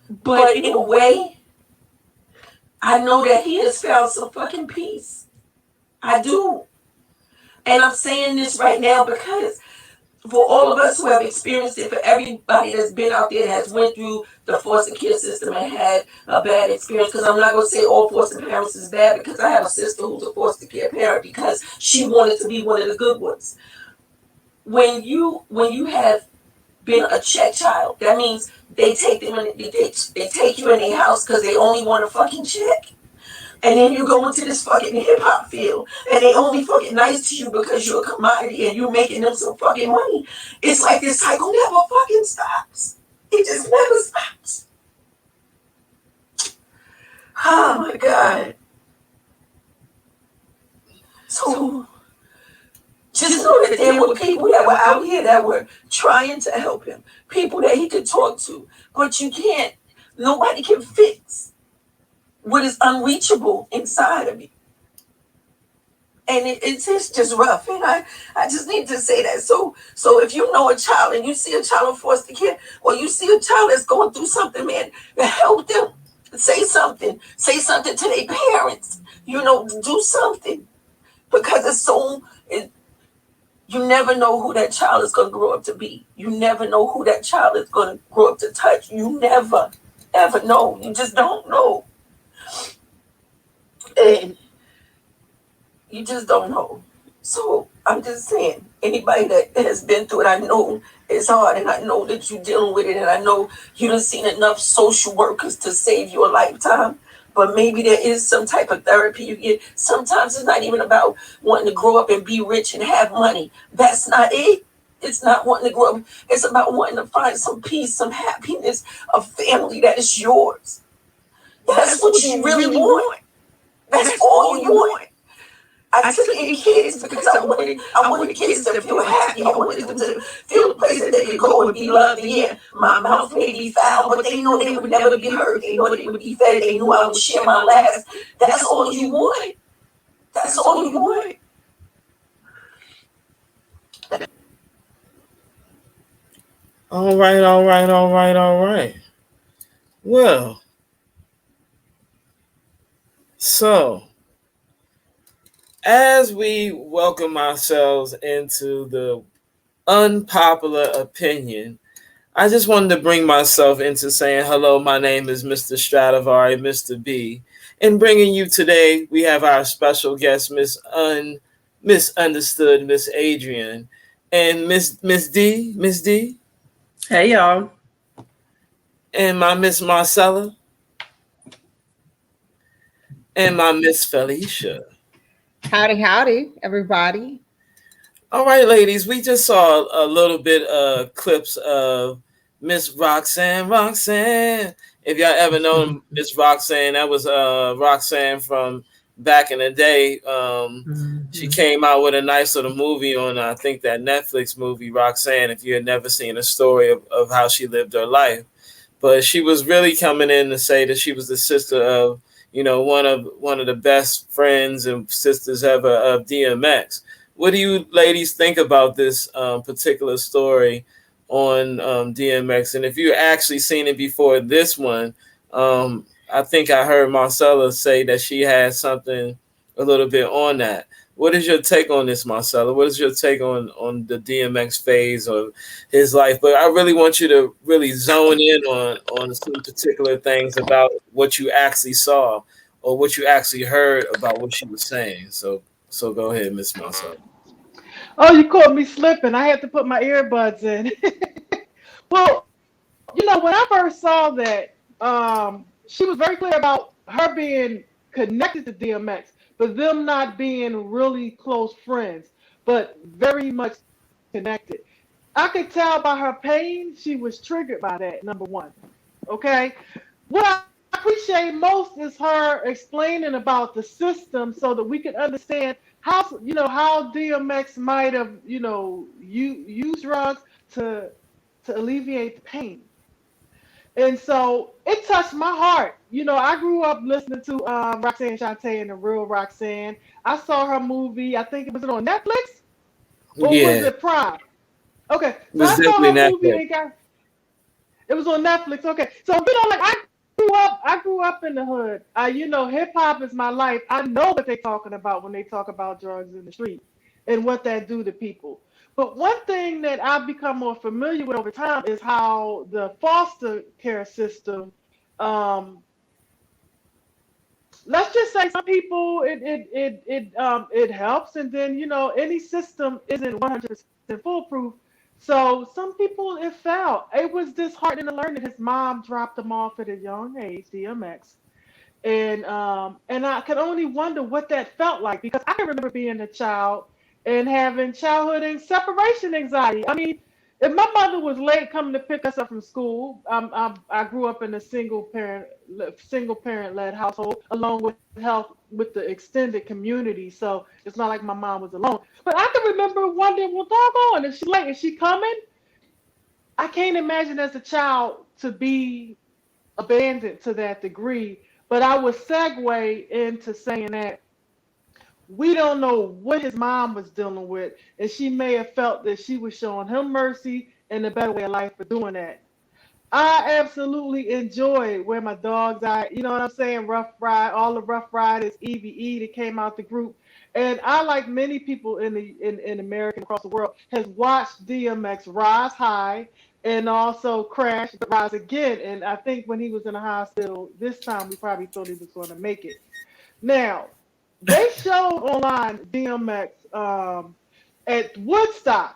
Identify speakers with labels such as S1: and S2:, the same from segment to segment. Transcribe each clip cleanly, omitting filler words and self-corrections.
S1: But in a way, I know that he has found some fucking peace. I do. And I'm saying this right now because for all of us who have experienced it, for everybody that's been out there that has went through the foster care system and had a bad experience, because I'm not going to say all foster parents is bad, because I have a sister who's a foster care parent because she wanted to be one of the good ones. When you have been a check child, that means they take them in, they take you in their house because they only want a fucking check. And then you go into this fucking hip hop field and they only fucking nice to you because you're a commodity and you're making them some fucking money. It's like this cycle never fucking stops. It just never stops. Oh my God. So just know that there were people that were out here that were trying to help him, people that he could talk to, but you can't, nobody can fix what is unreachable inside of you. And it's just rough. And I just need to say that. So if you know a child and you see a child in foster care, or you see a child that's going through something, man, help them. Say something. Say something to their parents. Do something. Because you never know who that child is going to grow up to be. You never know who that child is going to grow up to touch. You never, ever know. You just don't know. And you just don't know. So I'm just saying, anybody that has been through it, I know it's hard, and I know that you're dealing with it, and I know you done seen enough social workers to save your lifetime. But maybe there is some type of therapy you get. Sometimes it's not even about wanting to grow up and be rich and have money. That's not it. It's not wanting to grow up. It's about wanting to find some peace, some happiness, a family that is yours. That's what you really want. That's all you want. I took in kids because I wanted kids to feel happy. I wanted them to feel a place that they could go and be loved. And yeah, my mouth may be foul, but they know they would never be hurt. They know they would be fed. They knew I would share my last. That's all you want. That's all you want.
S2: All right. Well, so as we welcome ourselves into the unpopular opinion, I just wanted to bring myself into saying hello. My name is Mr. Stradivari, Mr. B, and bringing you today, we have our special guest, Misunderstood, Miss Adrian, and Miss D,
S3: Hey y'all.
S2: and my Miss Marcella, and my Miss Felicia.
S4: Howdy, everybody.
S2: All right, ladies, we just saw a little bit of clips of Miss Roxanne. If y'all ever known Miss Roxanne, that was Roxanne from back in the day. She came out with a nice little movie on, I think, that Netflix movie, Roxanne, if you had never seen a story of how she lived her life. But she was really coming in to say that she was the sister of, one of the best friends and sisters ever of DMX. What do you ladies think about this particular story on DMX? And if you actually seen it before this one, I think I heard Marcella say that she had something a little bit on that. What is your take on this, Marcella? What is your take on the DMX phase of his life? But I really want you to really zone in on some particular things about what you actually saw or what you actually heard about what she was saying. So go ahead, Miss Marcella.
S3: Oh, you caught me slipping. I had to put my earbuds in. Well, when I first saw that, she was very clear about her being connected to DMX, but them not being really close friends, but very much connected. I could tell by her pain she was triggered by that, number one. Okay? What I appreciate most is her explaining about the system so that we can understand how DMX might have used drugs to alleviate the pain. And so it touched my heart. I grew up listening to Roxanne Shante and the Real Roxanne. I saw her movie. I think it was on Netflix or was
S2: Yeah,
S3: it Prime? Okay,
S2: it
S3: so
S2: was
S3: I saw
S2: definitely
S3: her movie.
S2: Netflix.
S3: It was on Netflix. Okay, so like I grew up in the hood. Hip hop is my life. I know what they're talking about when they talk about drugs in the street and what that do to people. But one thing that I've become more familiar with over time is how the foster care system, um, let's just say some people it helps, and then any system isn't 100% foolproof. So some people it failed. It was disheartening to learn that his mom dropped him off at a young age, DMX, and I can only wonder what that felt like because I can remember being a child and having childhood and separation anxiety. I mean, if my mother was late coming to pick us up from school, I grew up in a single parent led household, along with help with the extended community. So it's not like my mom was alone. But I can remember wondering, well, doggone, if she's late, is she coming? I can't imagine as a child to be abandoned to that degree. But I would segue into saying that we don't know what his mom was dealing with, and she may have felt that she was showing him mercy and a better way of life for doing that. I absolutely enjoy where my dogs are. You know what I'm saying? Rough Ride, all the Rough Riders, EVE that came out the group. And I, like many people in America and across the world, has watched DMX rise high and also crash, but rise again. And I think when he was in the hospital this time, we probably thought he was going to make it. Now, they showed online DMX at Woodstock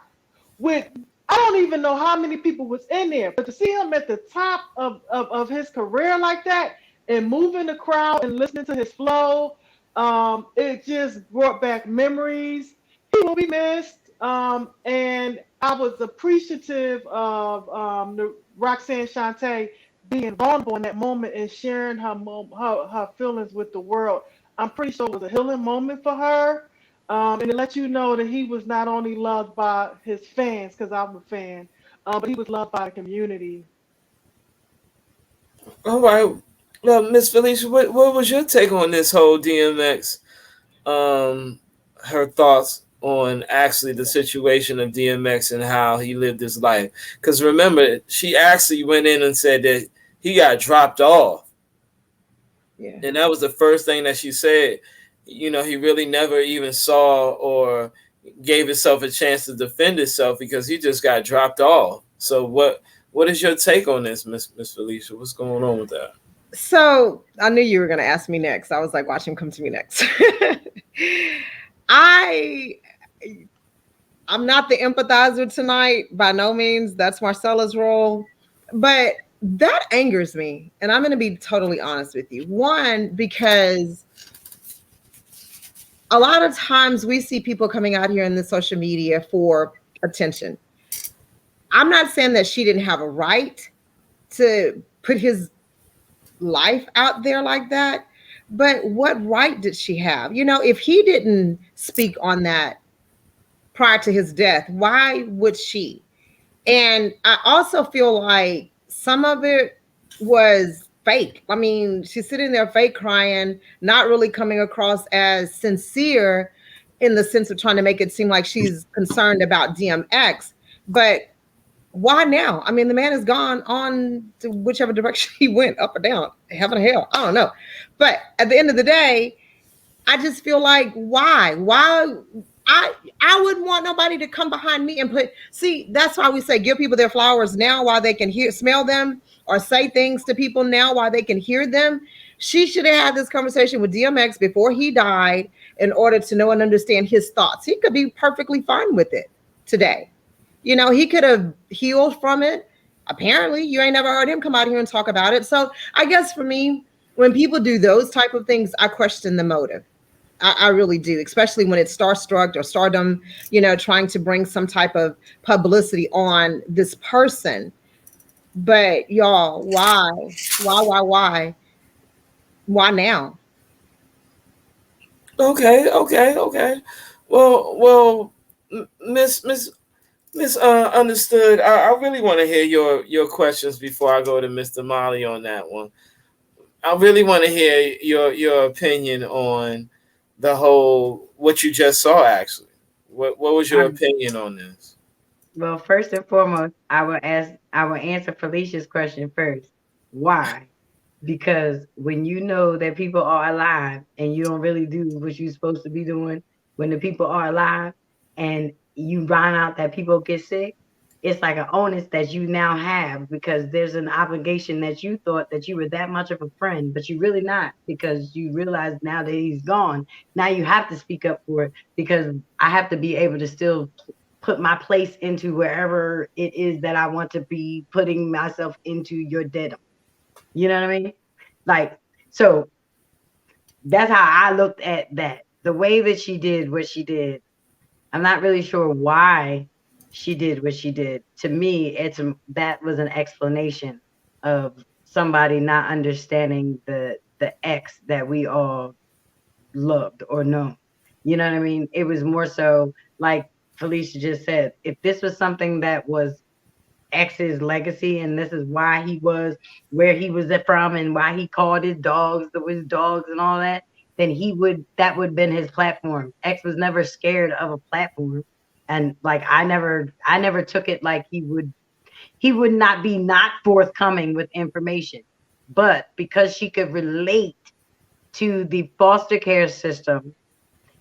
S3: with I don't even know how many people was in there, but to see him at the top of his career like that and moving the crowd and listening to his flow, it just brought back memories. He will be missed. And I was appreciative of the Roxanne Shante being vulnerable in that moment and sharing her feelings with the world. I'm pretty sure it was a healing moment for her. And to let you know that he was not only loved by his fans, because I'm a fan, but he was loved by the community.
S2: All right. Well, Miss Felicia, what was your take on this whole DMX? Her thoughts on actually the situation of DMX and how he lived his life. Because remember, she actually went in and said that he got dropped off.
S4: Yeah.
S2: And that was the first thing that she said. He really never even saw or gave himself a chance to defend himself because he just got dropped off. So what is your take on this, Miss Felicia? What's going on with that?
S4: So I knew you were going to ask me next. I was like, watch him come to me next. I'm not the empathizer tonight, by no means. That's Marcella's role. But that angers me. And I'm going to be totally honest with you. One, because a lot of times we see people coming out here in the social media for attention. I'm not saying that she didn't have a right to put his life out there like that, but what right did she have? If he didn't speak on that prior to his death, why would she? And I also feel like some of it was fake. I mean, she's sitting there fake crying, not really coming across as sincere in the sense of trying to make it seem like she's concerned about DMX. But why now? I mean, the man is gone on to whichever direction he went, up or down, heaven or hell. I don't know. But at the end of the day, I just feel like why? I wouldn't want nobody to come behind me and that's why we say give people their flowers now while they can smell them, or say things to people now while they can hear them. She should have had this conversation with DMX before he died in order to know and understand his thoughts. He could be perfectly fine with it today. He could have healed from it. Apparently, you ain't never heard him come out here and talk about it. So I guess for me, when people do those type of things, I question the motive. I really do, especially when it's starstruck or stardom, trying to bring some type of publicity on this person. But y'all, why? Why now?
S2: Okay. Well, Miss Understood. I really want to hear your questions before I go to Mr. Molly on that one. I really want to hear your opinion on the whole what you just saw. Actually, what was your opinion on this?
S5: Well, first and foremost, I will answer Felicia's question first. Why? Because when you know that people are alive and you don't really do what you're supposed to be doing when the people are alive, and you find out that people get sick, it's like an onus that you now have, because there's an obligation that you thought that you were that much of a friend, but you really not, because you realize now that he's gone. Now you have to speak up for it, because I have to be able to still put my place into wherever it is that I want to be putting myself into your dead. You know what I mean? Like, so that's how I looked at that. The way that she did what she did, I'm not really sure why she did what she did. To me, that was an explanation of somebody not understanding the ex that we all loved or know. You know what I mean? It was more so like Felicia just said, if this was something that was X's legacy, and this is why he was where he was from, and why he called his dogs his dogs and all that, then that would have been his platform. X was never scared of a platform. And like I never took it like he would not be not forthcoming with information. But because she could relate to the foster care system,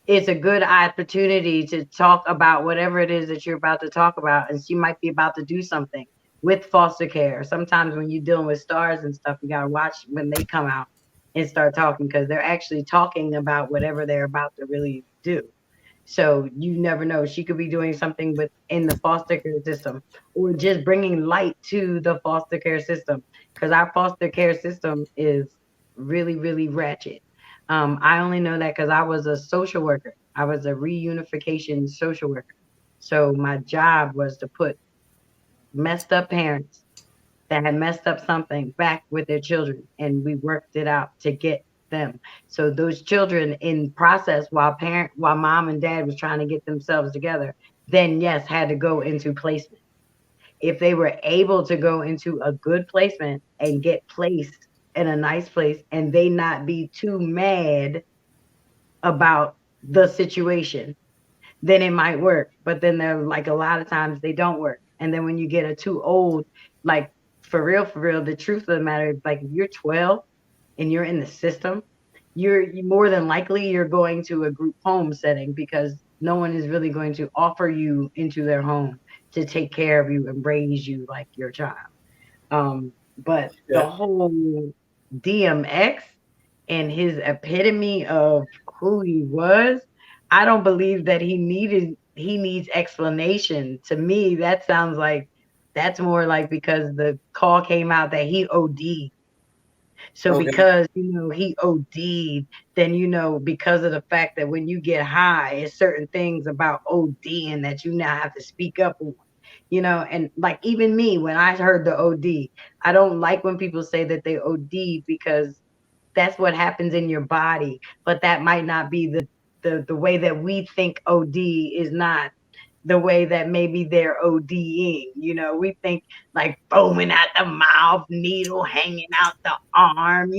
S5: it's a good opportunity to talk about whatever it is that you're about to talk about. And she might be about to do something with foster care. Sometimes when you're dealing with stars and stuff, you got to watch when they come out and start talking, because they're actually talking about whatever they're about to really do. So you never know. She could be doing something within the foster care system, or just bringing light to the foster care system, because our foster care system is really, really ratchet. I only know that because I was a social worker. I was a reunification social worker. So my job was to put messed up parents that had messed up something back with their children, and we worked it out to get them. So those children in process, while mom and dad was trying to get themselves together, then yes, had to go into placement. If they were able to go into a good placement and get placed in a nice place, and they not be too mad about the situation, then it might work. But then they're like, a lot of times they don't work. And then when you get a too old, like for real, the truth of the matter is, like, if you're 12 and you're in the system, you more than likely you're going to a group home setting, because no one is really going to offer you into their home to take care of you and raise you like your child. But the
S2: Yeah.
S5: whole DMX and his epitome of who he was, I don't believe that he needs explanation. To me, that sounds like that's more like because the call came out that he OD'd. So
S2: Okay.
S5: because he OD'd, then because of the fact that when you get high, it's certain things about ODing that you now have to speak up on. And like even me, when I heard the OD, I don't like when people say that they OD, because that's what happens in your body, but that might not be the way that we think OD is not the way that maybe they're ODing. We think like foaming at the mouth, needle hanging out the arm,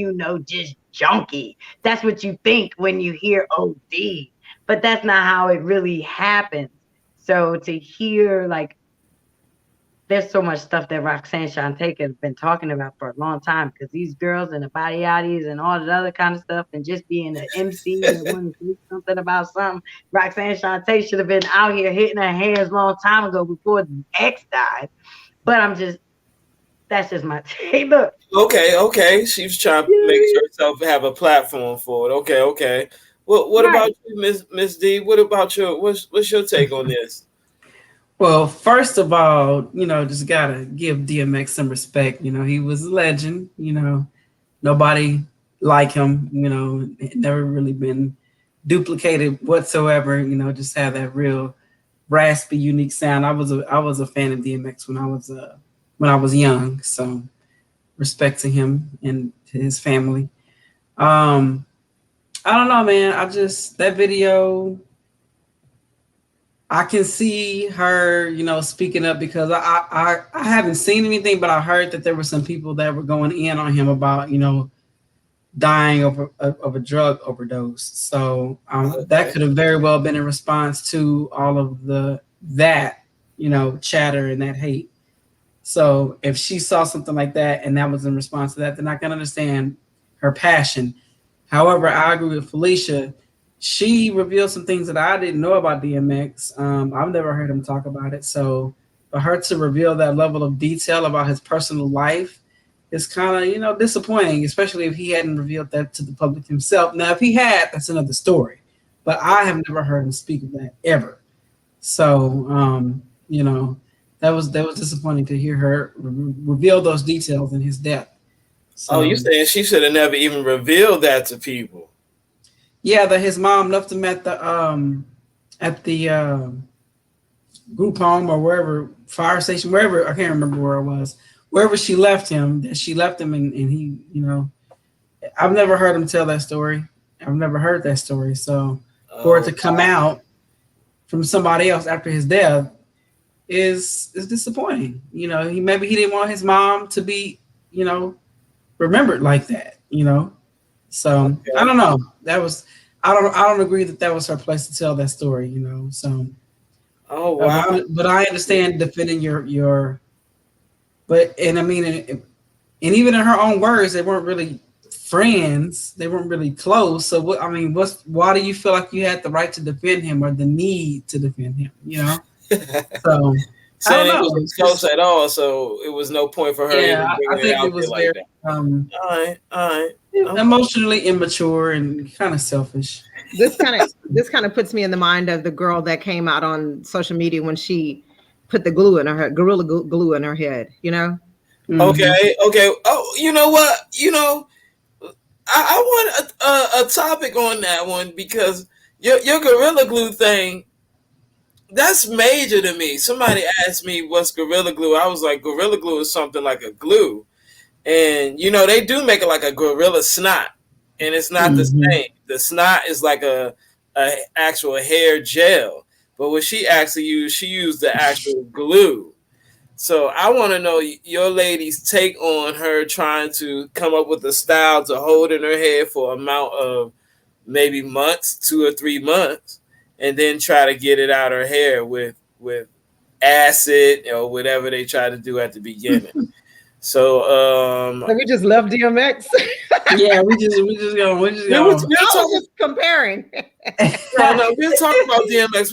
S5: just junky. That's what you think when you hear OD, but that's not how it really happens. So to hear, like, there's so much stuff that Roxanne Shante has been talking about for a long time, because these girls and the body yaddies and all that other kind of stuff, and just being an MC that want to say something about something. Roxanne Shante should have been out here hitting her hands a long time ago before the ex died. But that's just my take. Look.
S2: Okay. She was trying to make herself have a platform for it. Okay. What
S5: Right.
S2: about you, Miss D? What about what's your take on this?
S6: Well, first of all, just gotta give DMX some respect. He was a legend. Nobody like him. Never really been duplicated whatsoever. Just have that real raspy, unique sound. I was a fan of DMX when I was young. So respect to him and to his family. Um, I don't know, man. That video, I can see her, speaking up, because I haven't seen anything, but I heard that there were some people that were going in on him about, dying of a drug overdose. So that could have very well been in response to all of that, chatter and that hate. So if she saw something like that and that was in response to that, then I can understand her passion. However, I agree with Felicia. She revealed some things that I didn't know about DMX. I've never heard him talk about it. So for her to reveal that level of detail about his personal life is kind of, disappointing, especially if he hadn't revealed that to the public himself. Now, if he had, that's another story. But I have never heard him speak of that ever. So, that was disappointing to hear her reveal those details in his death.
S2: Oh, you
S6: So,
S2: saying she should have never even revealed that to people?
S6: yeah, that his mom left him at the group home or wherever, fire station, wherever, I can't remember where it was, wherever she left him, that she left him and he, I've never heard him tell that story. I've never heard that story. So for it to come out from somebody else after his death is disappointing. Maybe he didn't want his mom to be, remembered like that, So
S2: Okay.
S6: I don't know. I don't agree that was her place to tell that story, So
S2: Oh wow.
S6: but I understand defending your but and I mean and even in her own words, they weren't really friends. They weren't really close. So why do you feel like you had the right to defend him or the need to defend him? So I
S2: Saying
S6: don't
S2: it
S6: know.
S2: wasn't close at all, so it was no point for her
S6: Yeah,
S2: even
S6: I
S2: bringing it
S6: think
S2: out
S6: it
S2: there
S6: was
S2: like
S6: very
S2: that. All right.
S6: emotionally immature and kind of selfish.
S4: This kind of puts me in the mind of the girl that came out on social media when she put the glue in her head, gorilla glue in her head.
S2: Okay. Oh, you know what? I want a topic on that one because your gorilla glue thing, that's major to me. Somebody asked me what's gorilla glue. I was like, gorilla glue is something like a glue, and they do make it like a gorilla snot, and it's not the
S6: Mm-hmm.
S2: same. The snot is like a actual hair gel, but what she actually used, she used the actual glue. So I want to know your lady's take on her trying to come up with a style to hold in her head for amount of maybe months, 2 or 3 months, and then try to get it out her hair with acid or whatever they try to do at the beginning. So
S4: So we just love DMX.
S6: Yeah, we just
S2: we
S6: going.
S2: we're
S4: I was
S2: talking.
S4: just comparing.
S2: No, we're talking about DMX.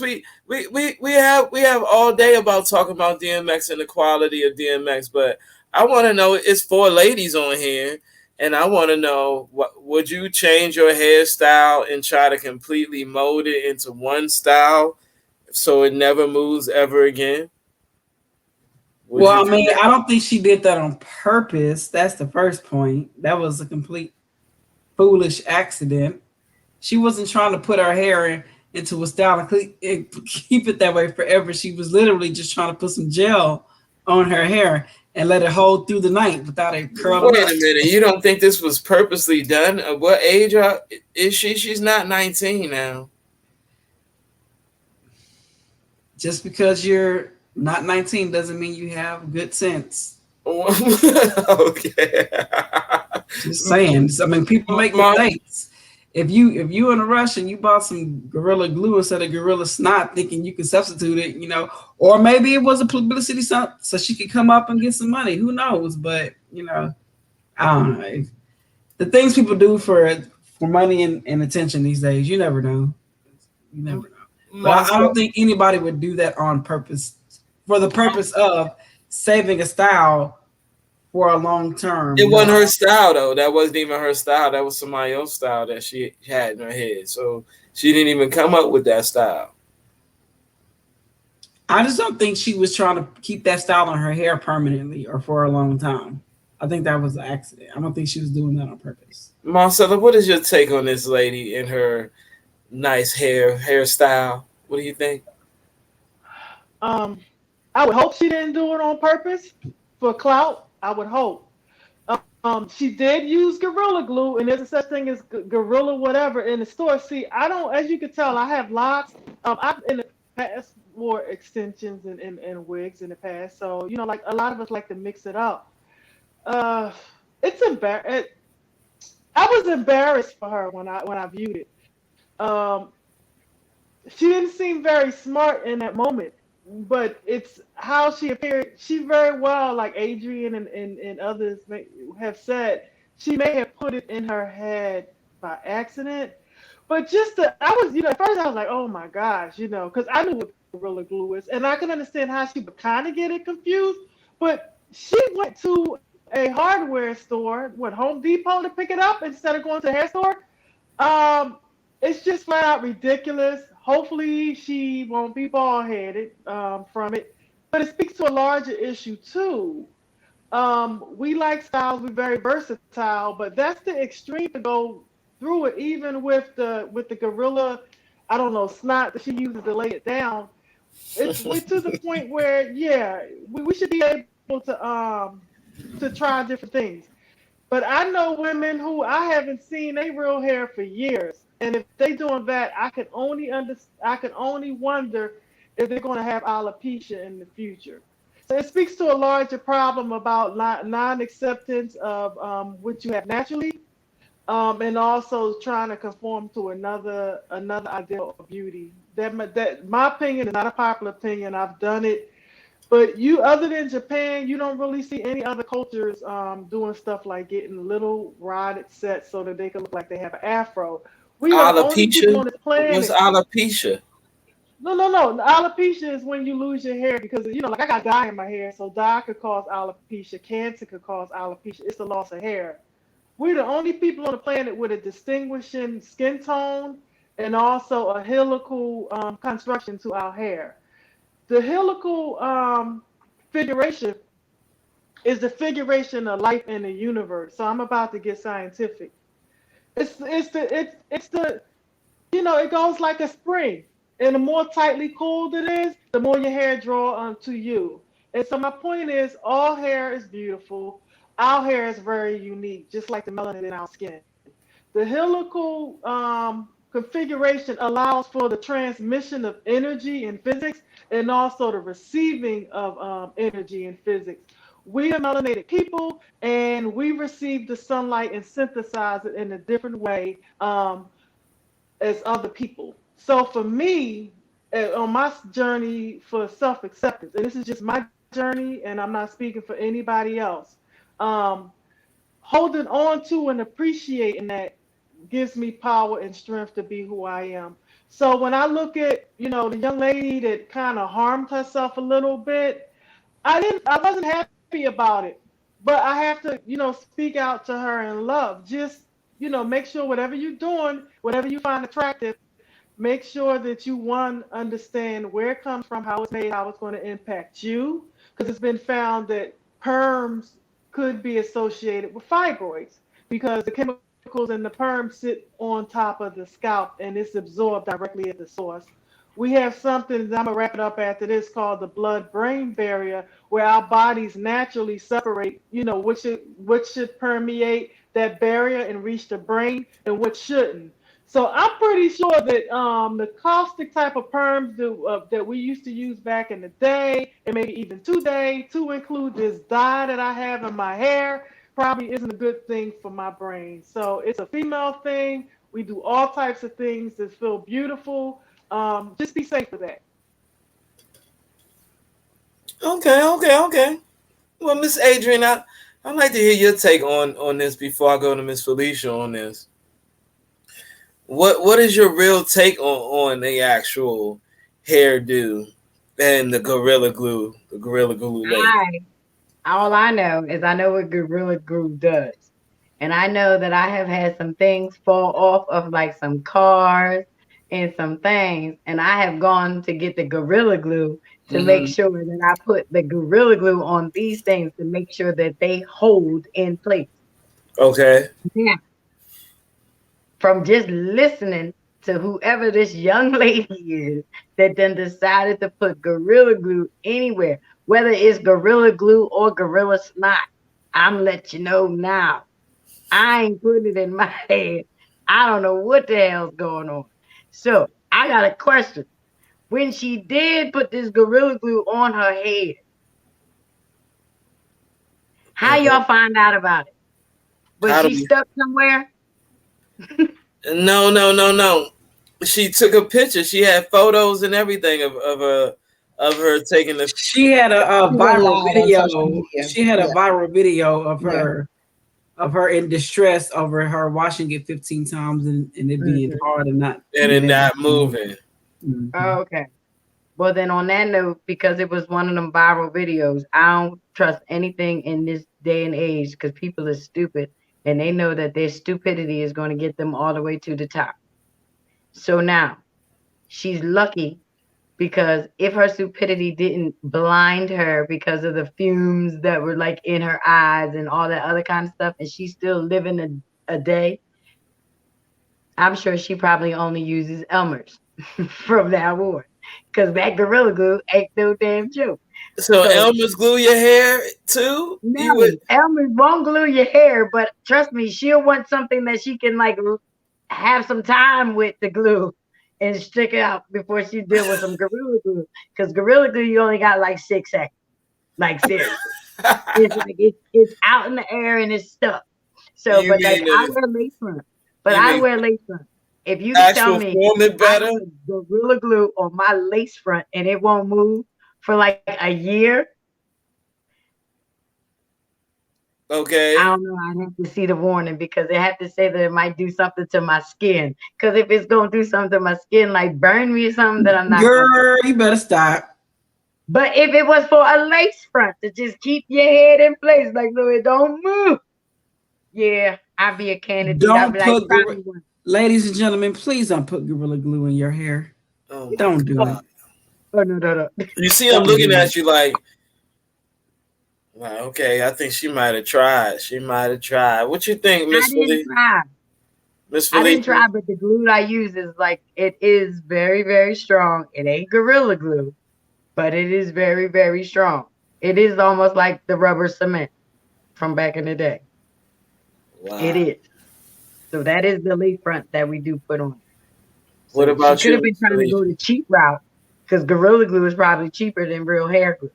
S2: We have all day about talking about DMX and the quality of DMX, but I want to know, it's 4 ladies on here, and I want to know, what would you change your hairstyle and try to completely mold it into one style so it never moves ever again? Would you
S6: Well, I
S2: do
S6: mean,
S2: that?
S6: I don't think she did that on purpose. That's the first point. That was a complete foolish accident. She wasn't trying to put her hair into a style and keep it that way forever. She was literally just trying to put some gel on her hair and let it hold through the night without it curling
S2: Wait
S6: up.
S2: a minute. You don't think this was purposely done? What age is she? She's not 19 now.
S6: Just because you're not 19 doesn't mean you have good sense.
S2: Okay.
S6: Just saying. I mean, people make mistakes. If you in a rush and you bought some gorilla glue instead of gorilla snot, thinking you can substitute it, or maybe it was a publicity stunt so she could come up and get some money. Who knows? But I don't know. The things people do for money and attention these days, you never know. You never know. But I
S2: Marcel,
S6: don't think anybody would do that on purpose for the purpose of saving a style for a long term.
S2: it wasn't
S6: No.
S2: her style though. That wasn't even her style. That was somebody else's style that she had in her head. So she didn't even come up with that style.
S6: I just don't think she was trying to keep that style on her hair permanently or for a long time. I think that was an accident. I don't think she was doing that on purpose.
S2: Marcella, what is your take on this lady and her nice hairstyle? What do you think?
S3: Um, I would hope she didn't do it on purpose for clout. I would hope. She did use gorilla glue, and there's a such thing as gorilla whatever in the store. See, I don't, as you can tell, I have locks. I've in the past wore extensions and wigs in the past, so like a lot of us like to mix it up. Uh, it's embar. I was embarrassed for her when I viewed it. Um, she didn't seem very smart in that moment but it's how she appeared. She very well, like Adrian and others have said, she may have put it in her head by accident. But I was, at first I was like, oh my gosh, because I knew what Gorilla Glue is, and I can understand how she would kind of get it confused. But she went to a hardware store, Home Depot, to pick it up instead of going to a hair store. Um, it's just flat out ridiculous. Hopefully, she won't be bald headed from it, but it speaks to a larger issue too. We like styles. We're very versatile, but that's the extreme to go through it. Even with the gorilla, I don't know, snot that she uses to lay it down. We're to the point where, yeah, we should be able to try different things. But I know women who I haven't seen their real hair for years, and if they doing that, I can only wonder if they're going to have alopecia in the future. So it speaks to a larger problem about non-acceptance of what you have naturally, and also trying to conform to another ideal of beauty. That my opinion is not a popular opinion. I've done it, but other than Japan, you don't really see any other cultures doing stuff like getting little rotted sets so that they can look like they have an afro. We are the only people
S2: Alopecia?
S3: on this
S2: What's
S3: planet.
S2: alopecia?
S3: No, no, no. Alopecia is when you lose your hair because like I got dye in my hair, so dye could cause alopecia. Cancer could cause alopecia. It's the loss of hair. We're the only people on the planet with a distinguishing skin tone and also a helical construction to our hair. The helical figuration is the figuration of life in the universe. So I'm about to get scientific. It's the it goes like a spring. And the more tightly cooled it is, the more your hair draw onto you. And so my point is, all hair is beautiful. Our hair is very unique, just like the melanin in our skin. The helical configuration allows for the transmission of energy in physics and also the receiving of energy in physics. We are melanated people and we receive the sunlight and synthesize it in a different way as other people. So for me, on my journey for self acceptance, and this is just my journey, and I'm not speaking for anybody else. Um, Holding on to and appreciating that gives me power and strength to be who I am. So when I look at, the young lady that kind of harmed herself a little bit, I wasn't happy about it. But I have to, speak out to her in love. Just, make sure whatever you're doing, whatever you find attractive, make sure that you understand where it comes from, how it's made, how it's going to impact you, because it's been found that perms could be associated with fibroids because the chemicals in the perm sit on top of the scalp and it's absorbed directly at the source. We have something, I'm gonna wrap it up after this, called the blood-brain barrier, where our bodies naturally separate, what should permeate that barrier and reach the brain and what shouldn't. So I'm pretty sure that the caustic type of perms that we used to use back in the day, and maybe even today, to include this dye that I have in my hair, probably isn't a good thing for my brain. So it's a female thing. We do all types of things that feel beautiful. Just be safe with that.
S2: Okay, okay, okay. Well, Miss Adrian, I'd like to hear your take on this before I go to Miss Felicia on this. What is your real take on the actual hairdo and the gorilla glue lady?
S5: All I know is I know what Gorilla Glue does. And I know that I have had some things fall off of like some cars and some things. And I have gone to get the Gorilla Glue to make
S2: Mm-hmm.
S5: sure that I put the Gorilla Glue on these things to make sure that they hold in place.
S2: Okay.
S5: Now, from just listening to whoever this young lady is that then decided to put Gorilla Glue anywhere, whether it's Gorilla Glue or Gorilla Snot, I'm let you know now. I ain't putting it in my head. I don't know what the hell's going on. So I got a question. When she did put this Gorilla Glue on her head, how
S2: Okay.
S5: y'all find out about it? Was
S2: How do
S5: she
S2: we?
S5: stuck somewhere?
S2: No, no, no, no. She took a picture. She had photos and everything of of her taking the.
S6: She had a
S4: She went
S6: viral
S4: live on
S6: video.
S4: social media.
S6: She had a
S4: Yeah.
S6: viral video
S4: Yeah.
S6: of her in distress over her washing it 15 times and it being hard and not
S2: And it not moving.
S6: Mhm.
S5: Okay. Well, then on that note, because it was one of them viral videos, I don't trust anything in this day and age because people are stupid and they know that their stupidity is going to get them all the way to the top. So now she's lucky because if her stupidity didn't blind her because of the fumes that were like in her eyes and all that other kind of stuff, and she's still living a day, I'm sure she probably only uses Elmer's from now on. Because that Gorilla Glue ain't no damn joke.
S2: So Elmer's glue your hair too? You would.
S5: No, Elmer's won't glue your hair, but trust me, she'll want something that she can like have some time with the glue and stick it out before she deal with some Gorilla Glue. Because Gorilla Glue, you only got like 6 seconds. Like seriously. It's like it's out in the air and it's stuck. So,
S2: You
S5: but like
S2: mean
S5: I
S2: it-
S5: wear lace front. But
S2: you
S5: I
S2: mean
S5: wear lace front. If you can tell
S2: actual
S5: me
S2: form it
S5: I
S2: better?
S5: put Gorilla Glue on my lace front and it won't move for like a year,
S2: Okay.
S5: I don't know. I'd have to see the warning because they have to say that it might do something to my skin. Because if it's gonna do something to my skin, like burn me or something, that I'm not.
S6: Girl, you better stop.
S5: But if it was for a lace front to just keep your head in place, like so it don't move, yeah, I'd be a candidate. I'd
S6: Don't
S5: be like,
S6: put
S5: try me one.
S6: ladies and gentlemen, please don't put Gorilla Glue in your hair.
S2: Oh my
S6: Don't do
S2: God.
S6: it.
S5: Oh no.
S2: You see, I'm looking at you like, okay, I think she might have tried. She might have tried. What you think,
S5: I
S2: Miss
S5: didn't
S2: Philly?
S5: try.
S2: Miss
S5: I
S2: Philly?
S5: didn't try, but the glue I use is like it is very, very strong. It ain't Gorilla Glue, but it is very, very strong. It is almost like the rubber cement from back in the day.
S2: Wow.
S5: It is. So that is the lace front that we do put on. So
S2: What about
S5: she could
S2: you,
S5: have been
S2: Miss
S5: trying to
S2: Philly?
S5: go the cheap route because Gorilla Glue is probably cheaper than real hair glue,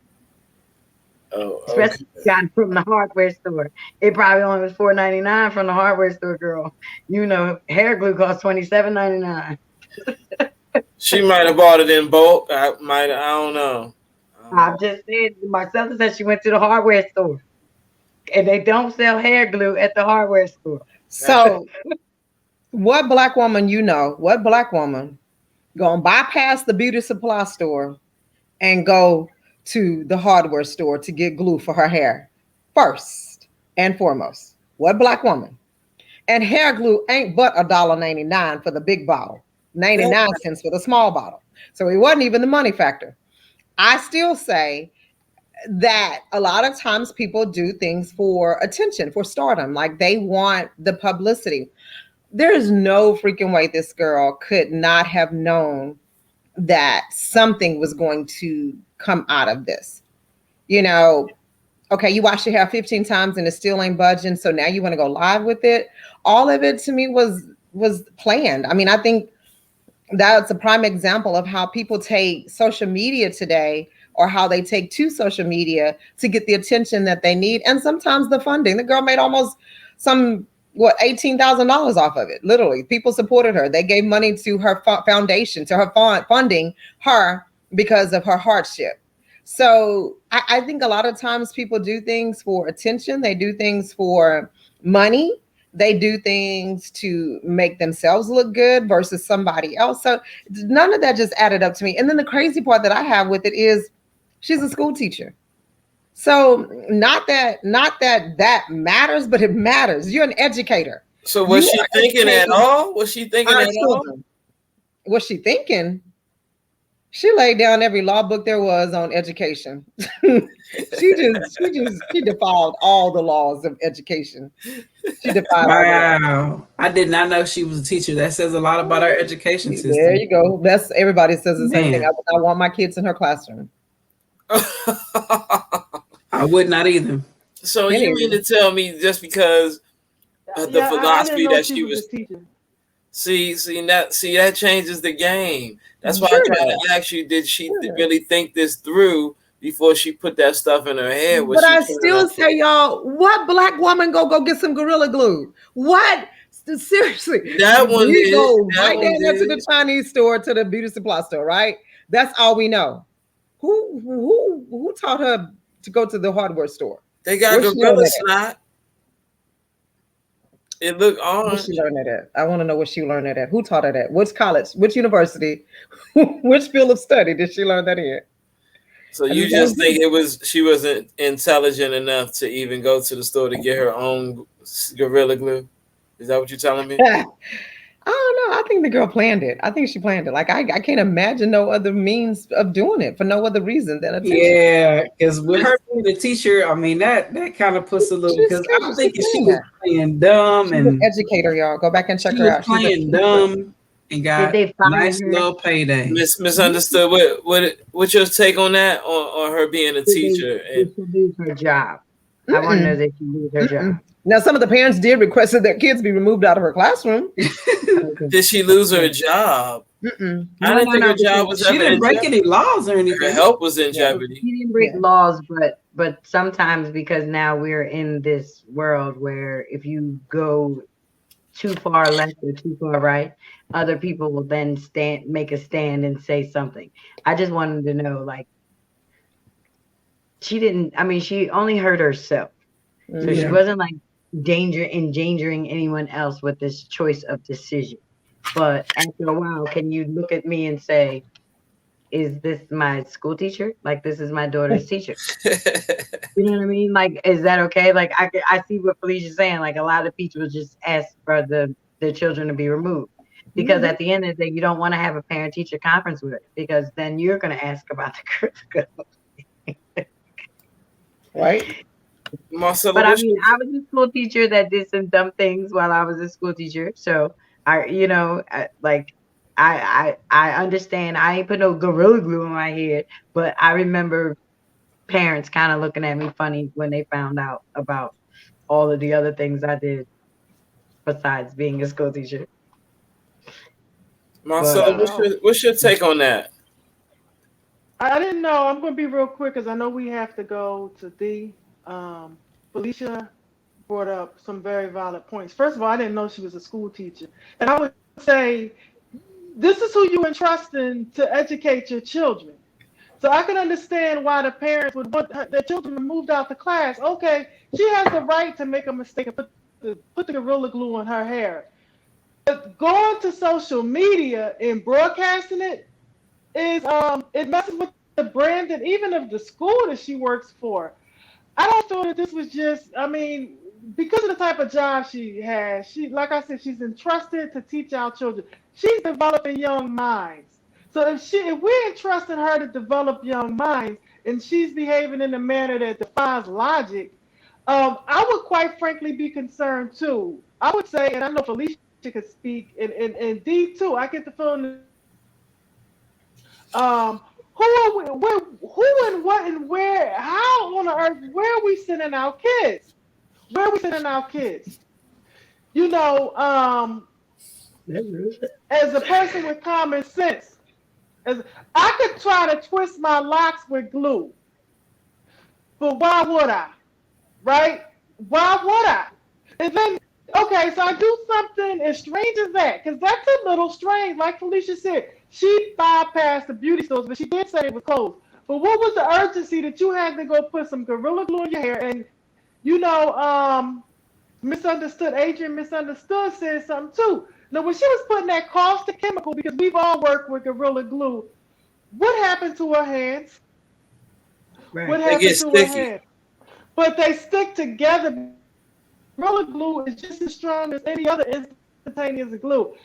S2: Oh, okay.
S5: especially if you got it from the hardware store. It probably only was $4.99 from the hardware store, girl. You know, hair glue costs $27.99.
S2: She might have bought it in bulk. I don't know.
S5: I'm just saying, Marcella said she went to the hardware store and they don't sell hair glue at the hardware store.
S4: So, what black woman what black woman gonna bypass the beauty supply store and go to the hardware store to get glue for her hair first and foremost? What black woman? And hair glue ain't but $1.99 for the big bottle, 99 cents for the small bottle. So it wasn't even the money factor. I still say that a lot of times people do things for attention, for stardom, like they want the publicity. There's no freaking way this girl could not have known that something was going to come out of this. You know, okay, you wash your hair 15 times and it still ain't budging, so now you want to go live with it. All of it to me was planned. I mean, I think that's a prime example of how people take social media today, or how they take to social media to get the attention that they need, and sometimes the funding. The girl made almost $18,000 off of it. Literally, people supported her. They gave money to her foundation, to her funding her because of her hardship. So I think a lot of times people do things for attention. They do things for money. They do things to make themselves look good versus somebody else. So none of that just added up to me. And then the crazy part that I have with it is she's a school teacher. So not that that matters, but it matters. You're an educator.
S2: So was she thinking at all? Was she thinking at all?
S4: Was she thinking? She laid down every law book there was on education. she defied all the laws of education. She defied.
S6: Wow. I did not know she was a teacher. That says a lot about our education system.
S4: There you go. That's everybody says the same
S6: Man.
S4: thing. I want my kids in her classroom.
S6: I would not either.
S2: So you mean to tell me just because of the philosophy that she was
S3: teaching?
S2: See that changes the game. That's why I tried to ask you, did she really think this through before she put that stuff in her head?
S4: But I still say, y'all, what black woman go get some Gorilla Glue? What? Seriously,
S2: that one
S4: we
S2: is,
S4: go
S2: that
S4: right
S2: one
S4: down there to
S2: is.
S4: the Chinese store, to the beauty supply store, right? That's all we know. Who taught her to go to the hardware store?
S2: They got
S4: Where's she learn
S2: gorilla
S4: that at?
S2: snot. It looked
S4: Where's
S2: orange.
S4: she learn that at? I want to know where she learned that at. Who taught her that? Which college? Which university? Which field of study did she learn that in?
S2: So you just think she wasn't intelligent enough to even go to the store to get her own Gorilla Glue? Is that what you're telling me?
S4: I don't know. I think the girl planned it. I think she planned it. Like I can't imagine no other means of doing it for no other reason than attention.
S6: Yeah, because with her being the teacher, I mean that kind of puts a little. Because I'm thinking she was playing dumb
S4: She's an educator, y'all. Go back and check her out.
S6: She was playing dumb and got a nice little payday.
S2: Misunderstood. What's your take on that? On her being a teacher
S5: and she lose her job? I want to know that she lose her job.
S4: Now, some of the parents did request that their kids be removed out of her classroom.
S2: Did she lose her job? I didn't think her job was.
S6: She didn't break any laws or anything.
S2: Her health was in jeopardy.
S5: She didn't break laws, but sometimes because now we're in this world where if you go too far left or too far right, other people will then make a stand and say something. I just wanted to know, like, she only hurt herself. So she wasn't like endangering anyone else with this choice of decision. But after a while, can you look at me and say, is this my school teacher? Like, this is my daughter's teacher. You know what I mean? Like, is that okay? Like, I see what Felicia's saying. Like, a lot of people just ask for the children to be removed. Because at the end of the day, you don't want to have a parent-teacher conference with it. Because then you're going to ask about the curriculum.
S4: Right?
S2: Marcella,
S5: but I mean, I was a school teacher that did some dumb things while I was a school teacher. So I understand. I ain't put no Gorilla Glue in my head, but I remember parents kind of looking at me funny when they found out about all of the other things I did besides being a school teacher.
S2: Marcella, what's your take on that?
S3: I didn't know. I'm going to be real quick because I know we have to go to Felicia brought up some very valid points. First of all, I didn't know she was a school teacher. And I would say, this is who you entrusting to educate your children. So I can understand why the parents would want their children moved out the class. Okay, she has the right to make a mistake and put the Gorilla Glue in her hair. But going to social media and broadcasting it is it messes with the brand and even of the school that she works for. I don't feel that this was just, because of the type of job she has, like I said, she's entrusted to teach our children. She's developing young minds. So if we're entrusting her to develop young minds and she's behaving in a manner that defies logic, I would quite frankly be concerned too. I would say, and I know Felicia could speak, and Dee too, I get the feeling who and what and where, how on earth, where are we sending our kids? Where are we sending our kids? You know, as a person with common sense, I could try to twist my locks with glue, but why would I? Right? Why would I? And then, okay, so I do something as strange as that, because that's a little strange. Like Felicia said, she bypassed the beauty stores, but she did say it was closed. But what was the urgency that you had to go put some Gorilla Glue in your hair? And, Adrian Misunderstood said something too. Now, when she was putting that caustic chemical, because we've all worked with Gorilla Glue, what happened to her hands?
S5: Right.
S3: What happened to her hands? But they stick together. Gorilla Glue is just as strong as any other instantaneous glue.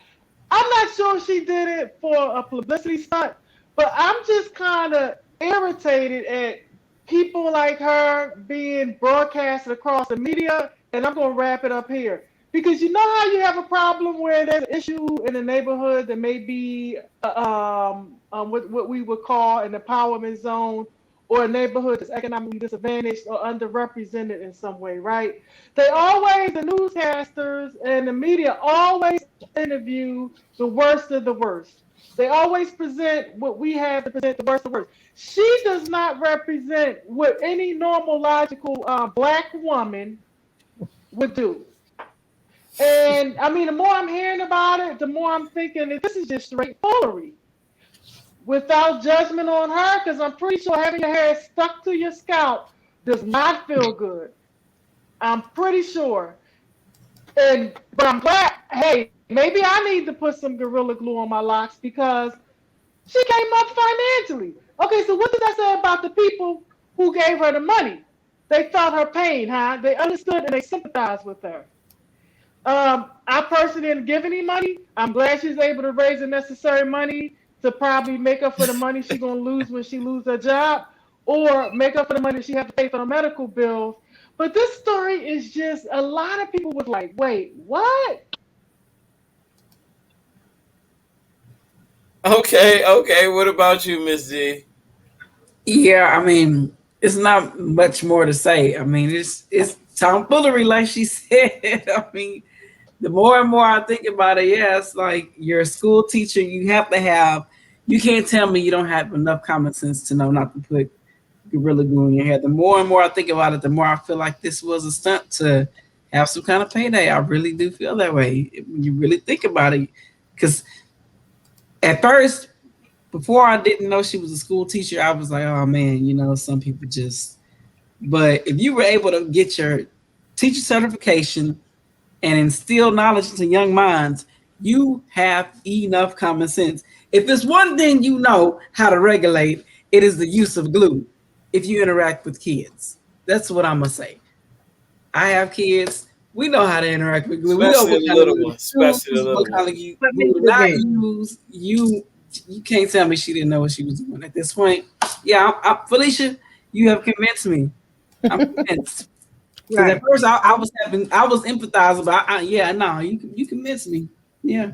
S3: I'm not sure she did it for a publicity stunt, but I'm just kind of irritated at people like her being broadcasted across the media, and I'm going to wrap it up here. Because you know how you have a problem where there's an issue in a neighborhood that may be what we would call an empowerment zone, or a neighborhood that's economically disadvantaged or underrepresented in some way, right? The newscasters and the media always interview the worst of the worst. They always present what we have to present, the worst of the worst. She does not represent what any normal, logical Black woman would do. And the more I'm hearing about it, the more I'm thinking that this is just straight foolery. without judgment on her, because I'm pretty sure having your hair stuck to your scalp does not feel good. I'm pretty sure. But I'm glad, hey, maybe I need to put some Gorilla Glue on my locks because she came up financially. Okay, so what does that say about the people who gave her the money? They felt her pain, huh? They understood and they sympathized with her. I personally didn't give any money. I'm glad she's able to raise the necessary money to probably make up for the money she's gonna lose when she loses her job, or make up for the money she has to pay for the medical bills. But this story is just a lot of people was like, wait, what?
S2: Okay, okay. What about you, Miss D?
S6: Yeah, I mean, it's not much more to say. I mean, it's tomfoolery, like she said. I mean, the more and more I think about it, yeah, it's like you're a school teacher. You have to have. You can't tell me you don't have enough common sense to know not to put gorilla glue in your hair. The more and more I think about it, the more I feel like this was a stunt to have some kind of payday. I really do feel that way when you really think about it. Because at first, before I didn't know she was a school teacher, I was like, oh man, some people just. But if you were able to get your teacher certification and instill knowledge into young minds, you have enough common sense. If there's one thing you know how to regulate, it is the use of glue if you interact with kids. That's what I'm going to say. I have kids. We know how to interact with glue. We know
S2: Especially
S6: what
S2: the
S6: kind of
S2: little
S6: glue to
S2: ones. Especially the
S6: use, what
S2: little
S6: kind of
S2: ones.
S6: glue
S5: But
S6: to
S5: Mr.
S6: not
S5: V,
S6: use. You can't tell me she didn't know what she was doing at this point. Yeah, Felicia, you have convinced me. I'm convinced. Because at
S5: right.
S6: first I was empathizing, but yeah, no, you convinced me. Yeah,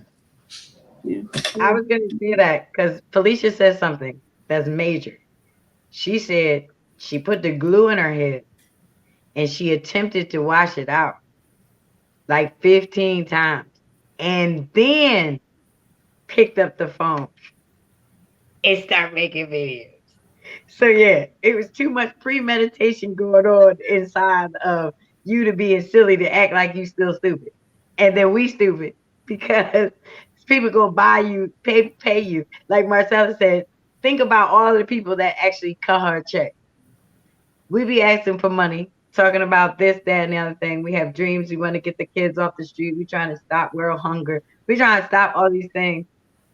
S6: yeah.
S5: I was going to say that because Felicia said something that's major. She said she put the glue in her head and she attempted to wash it out like 15 times and then picked up the phone and started making videos. So yeah, it was too much premeditation going on inside of you to being silly to act like you still stupid. And then we stupid because people gonna buy you, pay you. Like Marcella said, think about all the people that actually cut her a check. We be asking for money, talking about this, that, and the other thing. We have dreams. We want to get the kids off the street. We trying to stop world hunger. We trying to stop all these things.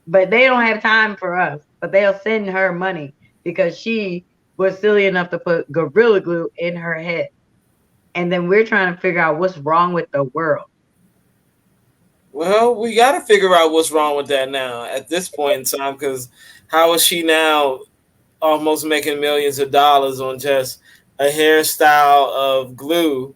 S5: But they don't have time for us. But they'll send her money because she was silly enough to put gorilla glue in her head. And then we're trying to figure out what's wrong with the world.
S2: Well, we got to figure out what's wrong with that now at this point in time, because how is she now almost making millions of dollars on just a hairstyle of glue and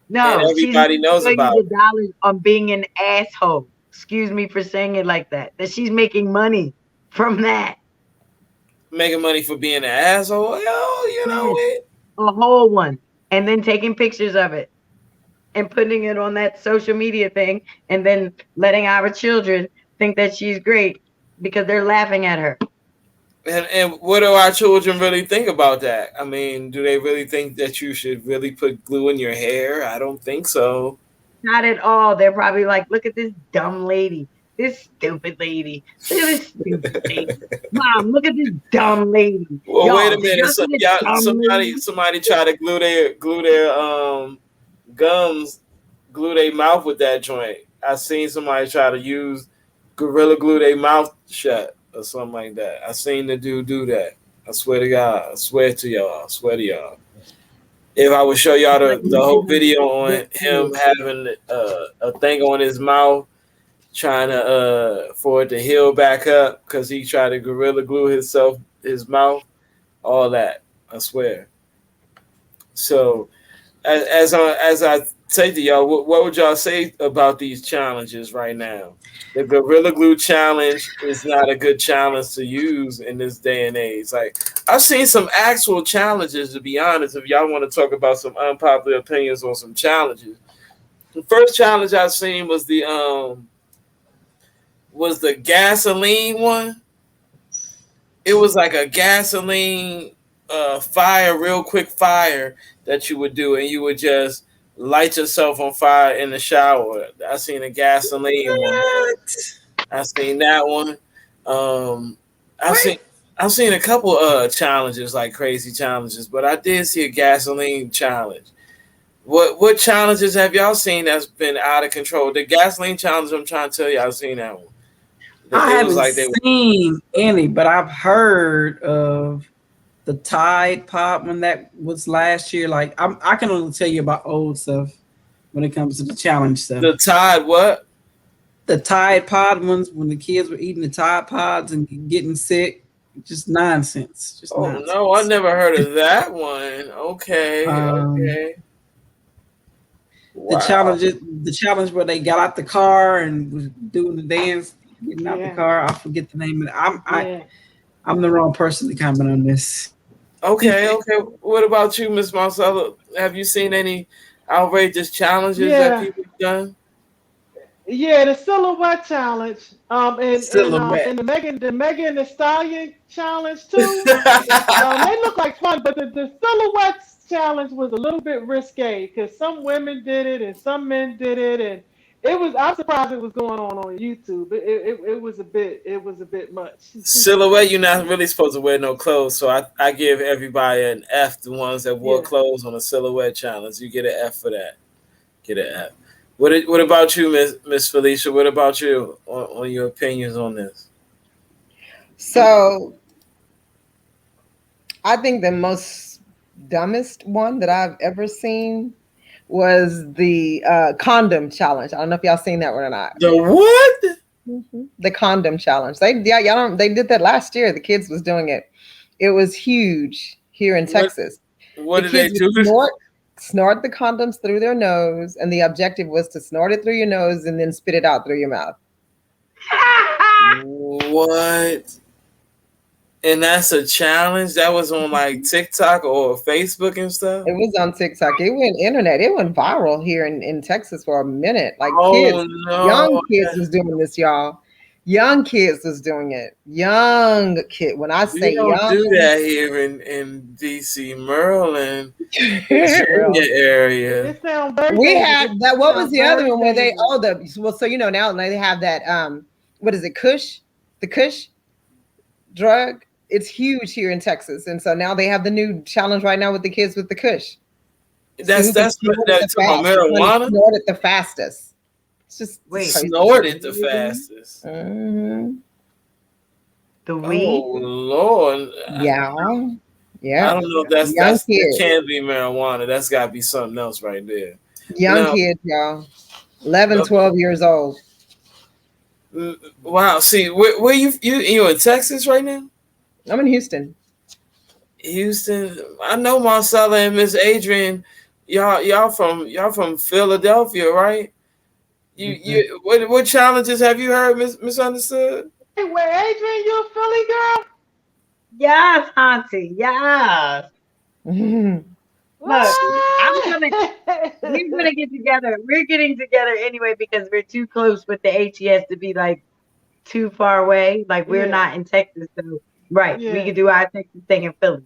S5: No, she's
S2: everybody
S5: making
S2: knows
S5: millions
S2: about
S5: of
S2: it?
S5: dollars on being an asshole. Excuse me for saying it like that. That she's making money from that.
S2: Making money for being an asshole? Yo, you know
S5: Yes,
S2: what?
S5: a whole one. And then taking pictures of it and putting it on that social media thing and then letting our children think that she's great because they're laughing at her.
S2: And what do our children really think about that? I mean, do they really think that you should really put glue in your hair? I don't think so.
S5: Not at all. They're probably like, look at this dumb lady. This stupid lady. Look at this stupid lady. Mom, look at this dumb lady.
S2: Well, wait a
S5: Y'all, did
S2: minute.
S5: y'all
S2: So,
S5: see this
S2: y'all,
S5: dumb
S2: somebody
S5: lady?
S2: somebody try to glue their gums, glue their mouth with that joint. I seen somebody try to use gorilla glue their mouth shut or something like that. I seen the dude do that. I swear to God. I swear to y'all. I swear to y'all. If I would show y'all
S5: It's like
S2: the whole
S5: looking
S2: video
S5: at
S2: on him
S5: this.
S2: having a thing on his mouth, trying to for it to heal back up because he tried to gorilla glue his mouth, all that. I swear. So as I say to y'all, what would y'all say about these challenges right now? The Gorilla Glue challenge is not a good challenge to use in this day and age. Like I've seen some actual challenges, to be honest. If y'all want to talk about some unpopular opinions on some challenges, the first challenge I've seen was the gasoline one. It was like a gasoline fire, real quick fire that you would do, and you would just light yourself on fire in the shower. I seen a gasoline one.
S6: What?
S2: I seen that one. Um, I seen
S6: Wait.
S2: I've seen a couple challenges, like crazy challenges, but I did see a gasoline challenge. What challenges have y'all seen that's been out of control? The gasoline challenge, I'm trying to tell you, I've seen that one.
S6: I
S2: It was
S6: haven't
S2: like they were.
S6: seen any, but I've heard of the Tide Pod when that was last year. Like I can only tell you about old stuff when it comes to the challenge stuff.
S2: The Tide what?
S6: The Tide Pod ones when the kids were eating the Tide Pods and getting sick. Just nonsense. Just
S2: Oh
S6: nonsense.
S2: no, I never heard of that one. Okay,
S6: Um,
S2: okay.
S6: the
S2: Wow.
S6: challenge where they got out the car and was doing the dance, getting out the
S3: Yeah.
S6: car. I forget the name of it.
S3: Yeah.
S6: I'm the wrong person to comment on this.
S2: Okay, okay. What about you, Miss Marcella? Have you seen any outrageous challenges that
S3: Yeah.
S2: people have done?
S3: Yeah, the silhouette challenge,
S6: Silhouette.
S3: and the Megan Thee Stallion challenge too. They look like fun, but the silhouettes challenge was a little bit risque because some women did it and some men did it, and it was. I'm surprised it was going on YouTube. It was a bit much.
S2: Silhouette, you're not really supposed to wear no clothes, so I give everybody an F. The ones that wore
S3: Yeah.
S2: clothes on a silhouette challenge, you get an F for that. Get an F. What about you, Miss Felicia? What about you on your opinions on this?
S4: So I think the most dumbest one that I've ever seen was the condom challenge. I don't know if y'all seen that one or not.
S2: The what?
S4: The condom challenge. Y'all don't. They did that last year. The kids was doing it. It was huge here in
S2: What
S4: Texas.
S2: what
S4: The
S2: did they
S4: kids would
S2: do?
S4: snort the condoms through their nose, and the objective was to snort it through your nose and then spit it out through your mouth.
S2: What? And that's a challenge that was on like TikTok or Facebook and stuff.
S4: It was on TikTok. It went internet. It went viral here in Texas for a minute. Like
S2: Oh
S4: kids, young
S2: no!
S4: kids was doing this, y'all. Young kids was doing it. Young kid. When I
S2: We
S4: say
S2: don't
S4: young,
S2: do that here in DC, Maryland, Virginia
S4: well,
S2: area.
S3: It sounds very
S4: we
S3: dangerous.
S4: had that.
S3: It
S4: What was
S3: sounds
S4: the other
S3: very
S4: one where they?
S3: dangerous.
S4: Oh, so now they have that. What is it? Kush, the Kush drug. It's huge here in Texas, and so now they have the new challenge right now with the kids with the Kush. See
S2: That's
S4: who can
S2: that's
S4: snort it the
S2: that's talking about
S4: fastest. Honey,
S2: marijuana.
S4: snort it the fastest. It's just
S5: Wait.
S4: crazy.
S2: Snorted the fastest.
S5: The weed?
S2: Oh Lord!
S4: Yeah,
S2: I
S4: yeah.
S2: don't know if
S4: Young
S2: that
S4: kids,
S2: can't be marijuana. That's got to be something else right there.
S4: young
S2: Now,
S4: kids, y'all. 11, 12 years old.
S2: wow. See, where you in Texas right now?
S4: I'm in Houston.
S2: Houston. I know Marcella and Miss Adrian. Y'all from Philadelphia, right? You what challenges have you heard misunderstood?
S3: Wait, Adrian, you a Philly girl?
S5: Yes, Auntie. Yes. Look, we're gonna get together. We're getting together anyway because we're too close with the HES to be like too far away. Like we're
S3: Yeah.
S5: not in Texas, so right.
S3: Yeah.
S5: We can do our Texas thing in Philly.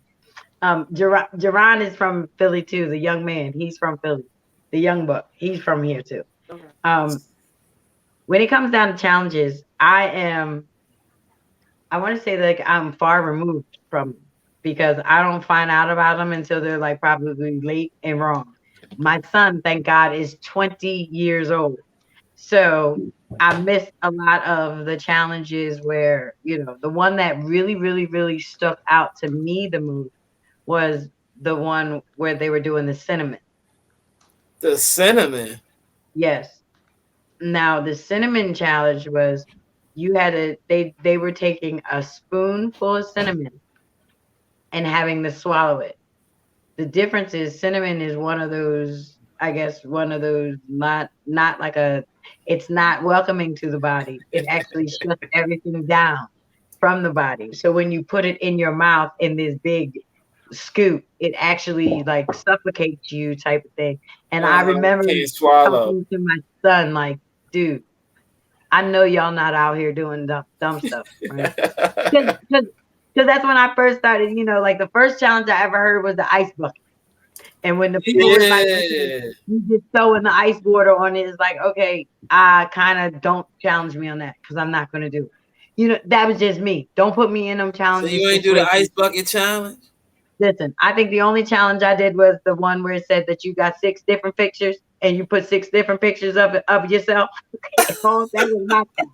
S5: Jerron is from Philly too. The young man, he's from Philly. The young buck, he's from here too.
S3: Okay.
S5: When it comes down to challenges, I want to say like I'm far removed from them because I don't find out about them until they're like probably late and wrong. My son, thank God, is 20 years old. So I missed a lot of the challenges where, the one that really, really, really stuck out to me the most was the one where they were doing the cinnamon.
S2: The cinnamon.
S5: Yes. Now the cinnamon challenge was you had they were taking a spoonful of cinnamon and having to swallow it. The difference is cinnamon is one of those, I guess, not like it's not welcoming to the body. It actually shuts everything down from the body. So when you put it in your mouth in this big scoop, it actually like suffocates you type of thing. And I remember
S2: Can't swallow.
S5: talking to my son, like, dude, I know y'all not out here doing dumb stuff, right? Because that's when I first started, like the first challenge I ever heard was the ice bucket. And when the people was like, okay, you just throw in the ice water on it, it's like, okay, I kind of don't challenge me on that because I'm not going to do it. That was just me. Don't put me in them
S2: So
S5: challenging
S2: you ain't do the
S5: situations.
S2: ice bucket challenge?
S5: Listen, I think the only challenge I did was the one where it said that you got 6 different pictures and you put 6 different pictures of yourself. Oh, that was my challenge.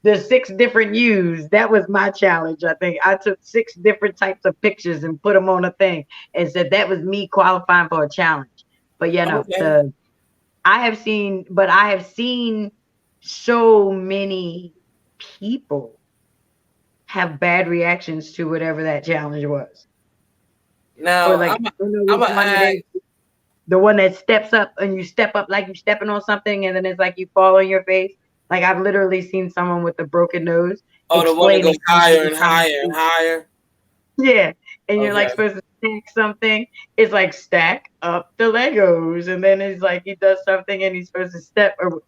S5: The six different yous. That was my challenge. I think I took 6 different types of pictures and put them on a thing and said that was me qualifying for a challenge. But
S2: Okay.
S5: I have seen so many people have bad reactions to whatever that challenge was. Or
S2: Now
S5: like,
S2: I'm
S5: I don't know
S2: I'm
S5: which
S2: gonna
S5: one it
S2: ask.
S5: is. The one that steps up and you step up like you're stepping on something, and then it's like you fall on your face. Like I've literally seen someone with a broken nose
S2: Oh, the one that goes
S5: explaining something
S2: higher
S5: and
S2: and
S5: trying to
S2: higher and
S5: speak.
S2: higher.
S5: Yeah, and you're like
S2: Okay.
S5: supposed to stack something. It's like stack up the Legos, and then it's like he does something and he's supposed to step. Or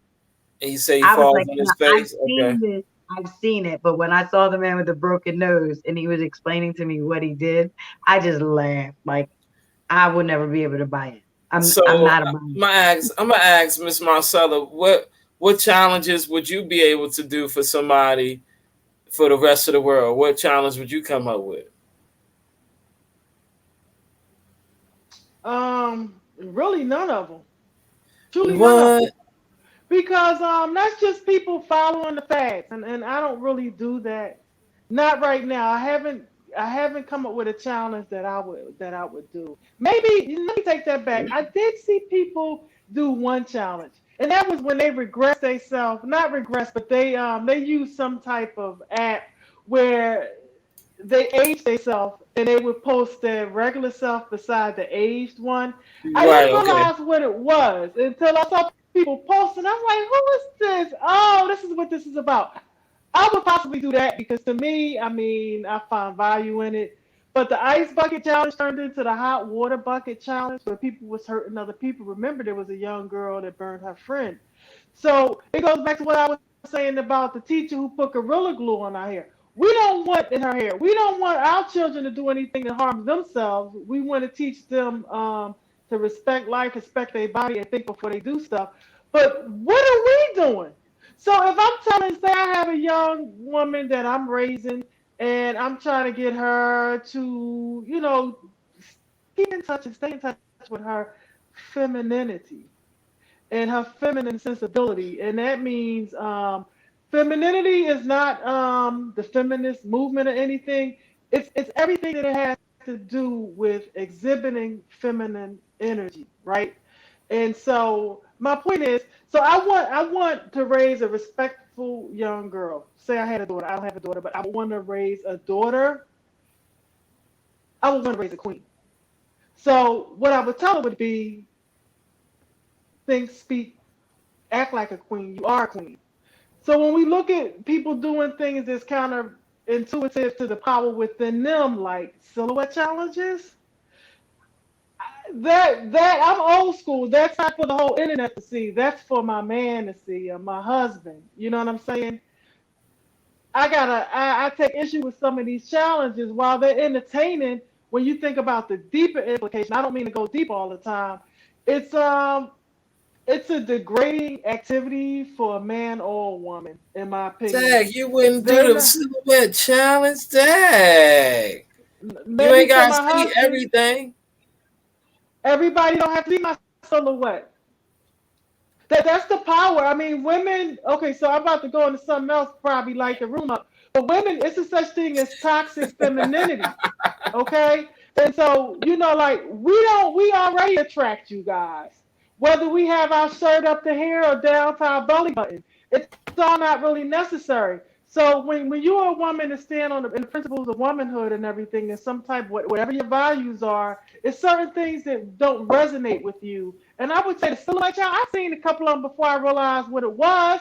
S2: And you say he
S5: I was
S2: falls
S5: like,
S2: on
S5: "Now,
S2: his
S5: I've
S2: face. Okay.
S5: seen this, I've seen it, but when I saw the man with the broken nose and he was explaining to me what he did, I just laughed. Like I would never be able to buy it. I'm
S2: So
S5: not a buyer.
S2: I'm gonna ask Miss Marcella, what challenges would you be able to do for somebody for the rest of the world? What challenge would you come up with?
S3: Really none of them. Truly none of them.
S2: What?
S3: Because that's just people following the facts, and I don't really do that. Not right now. I haven't come up with a challenge that I would do. Maybe let me take that back. I did see people do one challenge, and that was when they regress themselves. Not regress, but they use some type of app where they age themselves and they would post their regular self beside the aged one. I
S2: Right.
S3: didn't
S2: Okay.
S3: realize what it was until I saw people posting. I'm like, who is this? Oh, this is what this is about. I would possibly do that because to me, I mean, I find value in it. But the ice bucket challenge turned into the hot water bucket challenge where people was hurting other people. Remember, there was a young girl that burned her friend. So it goes back to what I was saying about the teacher who put Gorilla Glue on our hair. We don't want in her hair. We don't want our children to do anything that harms themselves. We want to teach them to respect life, respect their body, and think before they do stuff. But what are we doing? So if I'm telling, say I have a young woman that I'm raising, and I'm trying to get her to, keep in touch and stay in touch with her femininity and her feminine sensibility. And that means femininity is not the feminist movement or anything. It's everything that it has to do with exhibiting feminine energy, right? And so my point is, so I want to raise a respectful young girl. Say I had a daughter. I don't have a daughter, but I want to raise a daughter. I would want to raise a queen. So what I would tell her would be, think, speak, act like a queen. You are a queen. So when we look at people doing things that's kind of intuitive to the power within them, like silhouette challenges, that I'm old school. That's not for the whole internet to see. That's for my man to see or my husband. You know what I'm saying? I take issue with some of these challenges while they're entertaining. When you think about the deeper implication, I don't mean to go deep all the time. It's um it's a degrading activity for a man or a woman, in my opinion.
S2: Dag, you wouldn't do
S3: They're
S2: the
S3: not,
S2: silhouette challenge, Dag. You
S3: maybe
S2: ain't
S3: for
S2: gotta
S3: my
S2: see
S3: husband.
S2: everything.
S3: Everybody don't have to see my silhouette. That's the power. I mean, women. Okay, so I'm about to go into something else, probably light the room up. But women, it's a such thing as toxic femininity. Okay, and so like we already attract you guys, whether we have our shirt up to here or down to our belly button. It's all not really necessary. So when you're a woman and stand on in the principles of womanhood and everything, and some type whatever your values are, it's certain things that don't resonate with you. And I would say the silhouette child, I've seen a couple of them before I realized what it was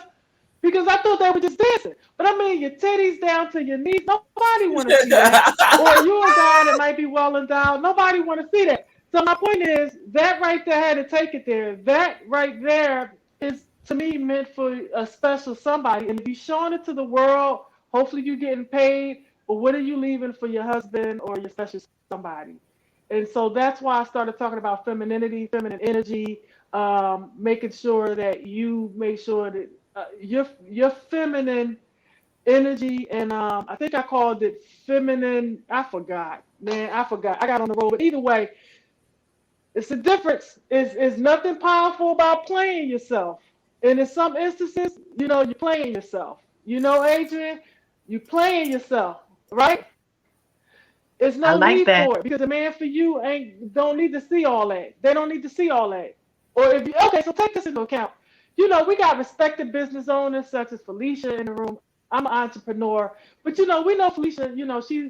S3: because I thought they were just dancing. But I mean, your titties down to your knees, nobody want to see that. Or you're a guy that might be well endowed, nobody want to see that. So my point is that right there had to take it there. That right there is to me meant for a special somebody. And if you're showing it to the world, hopefully you're getting paid. But what are you leaving for your husband or your special somebody? And so that's why I started talking about femininity, feminine energy, making sure that you make sure that you're feminine energy, and I think I called it feminine. I forgot, man. I forgot. I got on the road, but either way, it's the difference. Is nothing powerful about playing yourself, and in some instances, you're playing yourself. Adrian, you playing yourself, right? There's
S5: I
S3: no
S5: like
S3: need
S5: that.
S3: for it because a man for you ain't don't need to see all that. They don't need to see all that. Or if you okay, so take this into account. We got respected business owners such as Felicia in the room. I'm an entrepreneur, but we know Felicia.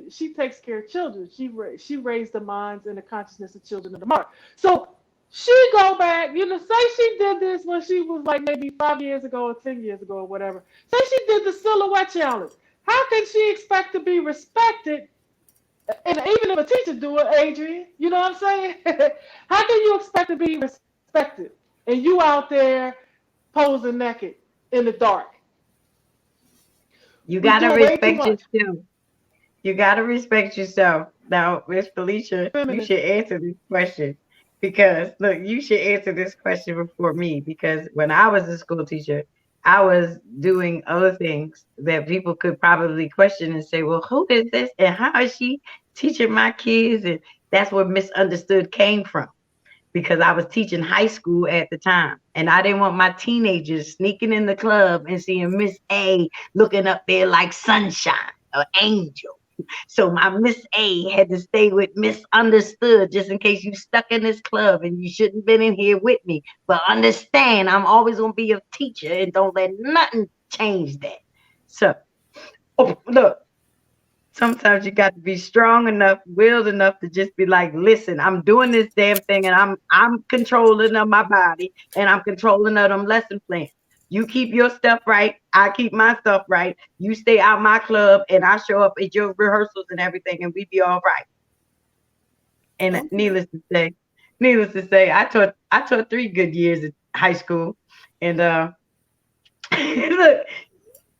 S3: She takes care of children. She raised the minds and the consciousness of children of the mark. So she go back. Say she did this when she was like maybe 5 years ago or 10 years ago or whatever. Say she did the silhouette challenge. How can she expect to be respected? And even if a teacher do it, Adrian, you know what I'm saying? How can you expect to be respected and you out there posing naked in the dark?
S5: You
S3: We
S5: gotta
S3: do it way too
S5: respect
S3: much.
S5: yourself. You gotta respect yourself. Now, Miss Felicia, you
S3: Feminine.
S5: should answer this question because look, you should answer this question before me because when I was a school teacher, I was doing other things that people could probably question and say, "Well, who is this and how is she teaching my kids?" And that's where misunderstood came from because I was teaching high school at the time. And I didn't want my teenagers sneaking in the club and seeing Miss A looking up there like sunshine, an angel. So my Miss A had to stay with Misunderstood just in case you stuck in this club and you shouldn't been in here with me. But understand, I'm always gonna be your teacher and don't let nothing change that. So, look, sometimes you got to be strong enough, willed enough to just be like, listen, I'm doing this damn thing and I'm controlling of my body and I'm controlling of them lesson plans. You keep your stuff right, I keep my stuff right. You stay out my club and I show up at your rehearsals and everything and we be all right. And
S2: Okay.
S5: needless to say, I taught 3 good years at high school. And look,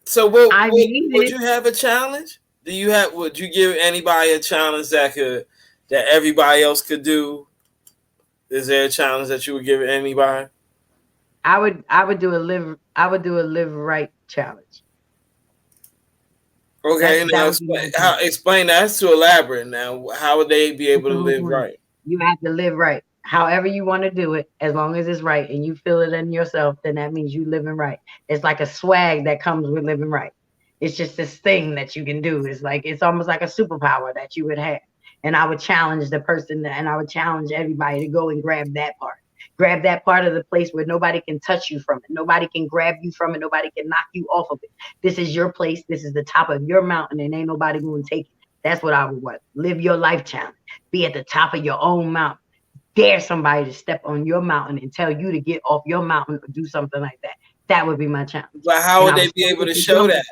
S2: So what
S5: I
S2: would
S5: made
S2: would
S5: it.
S2: you have a challenge? Would you give anybody a challenge that everybody else could do? Is there a challenge that you would give anybody?
S5: I would do a live right challenge.
S2: Okay,
S5: That
S2: now
S5: would be my
S2: explain that. That's too elaborate. Now, how would they be
S5: That's
S2: able
S5: the
S2: to
S5: whole
S2: live
S5: point.
S2: right?
S5: You have to live right. However you want to do it, as long as it's right and you feel it in yourself, then that means you living right. It's like a swag that comes with living right. It's just this thing that you can do. It's almost like a superpower that you would have. And I would challenge the person and I would challenge everybody to go and grab that part. Grab that part of the place where nobody can touch you from it. Nobody can grab you from it. Nobody can knock you off of it. This is your place. This is the top of your mountain and ain't nobody going to take it. That's what I would want. Live your life challenge. Be at the top of your own mountain. Dare somebody to step on your mountain and tell you to get off your mountain or do something like that. That would be my challenge.
S2: But how
S5: And
S2: would
S5: I
S2: they
S5: was
S2: be able to
S5: focused
S2: show that?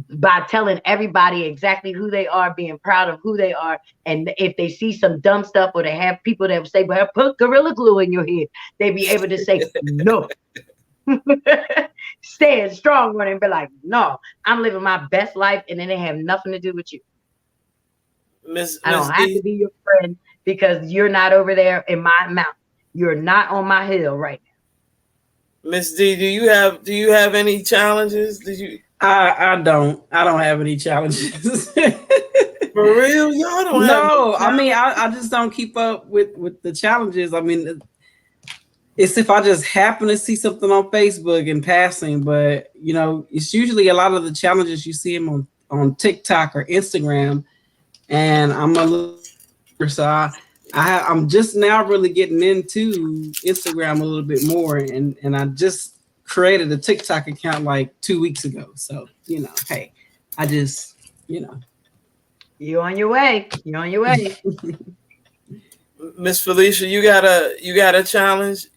S5: by telling everybody exactly who they are, being proud of who they are. And if they see some dumb stuff or they have people that would say, well, put Gorilla Glue in your head, they be able to say, no. Stand strong on it and be like, no, I'm living my best life and then they have nothing to do with you. I don't have to be your friend because you're not over there in my mountain. You're not on my hill right now.
S2: Miss D, do you have any challenges? Did you?
S6: I don't have any challenges.
S2: For real, y'all don't have no
S6: No, I mean
S2: challenges?
S6: I just don't keep up with the challenges. I mean, it's if I just happen to see something on Facebook in passing, but it's usually a lot of the challenges you see them on TikTok or Instagram, and I'm a little so I'm just now really getting into Instagram a little bit more, and I just created a TikTok account like 2 weeks ago. So hey, I just
S5: You're on your way. You're on your way.
S2: Miss Felicia, you got a challenge.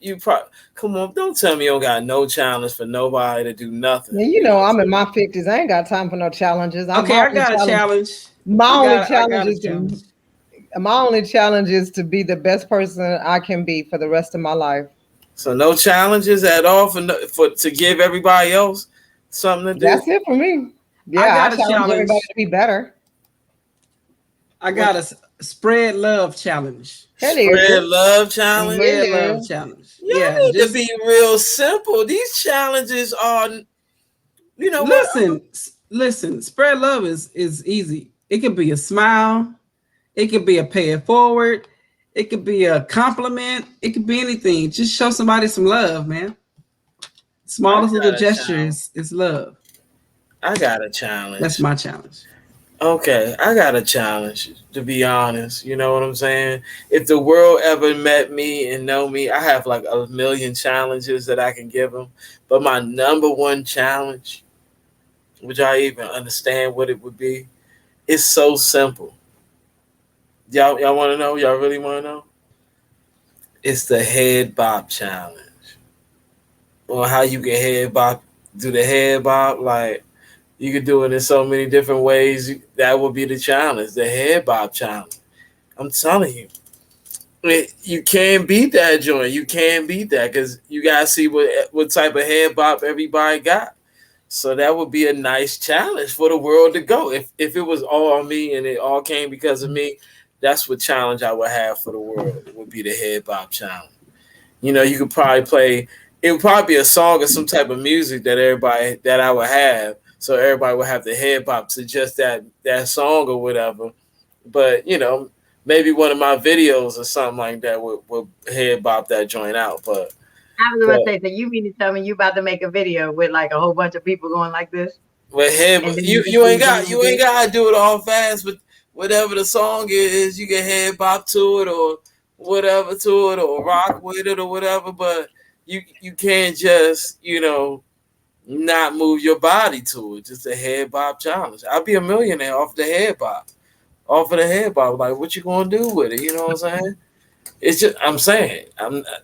S2: Come on, don't tell me you don't got no challenge for nobody to do nothing.
S4: Now, I'm in my 50s. I ain't got time for no challenges.
S6: Okay, I got a challenge.
S4: My only challenge is to be the best person I can be for the rest of my life.
S2: So no challenges at all for to give everybody else something to do.
S4: That's it for me. Yeah, I challenge everybody to be better.
S6: I got a spread love challenge.
S2: Spread love challenge.
S6: Spread love challenge.
S2: Y'all need to be real simple. These challenges are,
S6: Listen, Listen, spread love is easy. It could be a smile. It could be a pay it forward. It could be a compliment. It could be anything. Just show somebody some love, man.
S2: I
S6: Smallest little
S2: got a
S6: gesture
S2: challenge.
S6: is love.
S2: I got a
S6: That's
S2: challenge.
S6: my challenge.
S2: Okay, I got a challenge, to be honest. You know what I'm saying? If the world ever met me and know me, I have like a million challenges that I can give them. But my number one challenge, which I even understand what it would be, is so simple. Y'all want to know? Y'all really want to know? It's the head bop challenge. Or how you can head bop, do the head bop. Like, you could do it in so many different ways. That would be the challenge, the head bop challenge. I'm telling you. You can't beat that joint. You can't beat that because you gotta see what type of head bop everybody got. So that would be a nice challenge for the world to go. If it was all me and it all came because of me, that's what challenge I would have for the world. It would be the head bop challenge. You know, you could probably play. It would probably be a song or some type of music that I would have, so everybody would have the head bop to just that song or whatever. But you know, maybe one of my videos or something like that would head bop that joint out.
S5: I was about
S2: But
S5: to say, so you mean to tell me you about to make a video with like a whole bunch of people going like this,
S2: but head
S5: and then
S2: you
S5: you just
S2: you
S5: be
S2: ain't
S5: going
S2: got
S5: like
S2: you ain't
S5: this?
S2: gotta do it all fast. But whatever the song is, you can head bop to it or whatever to it or rock with it or whatever. But you can't just not move your body to it. Just a head bop challenge. I'll be a millionaire off the head bop. Off of the head bop. Like, what you gonna do with it? You know what I'm saying? It's just I'm saying.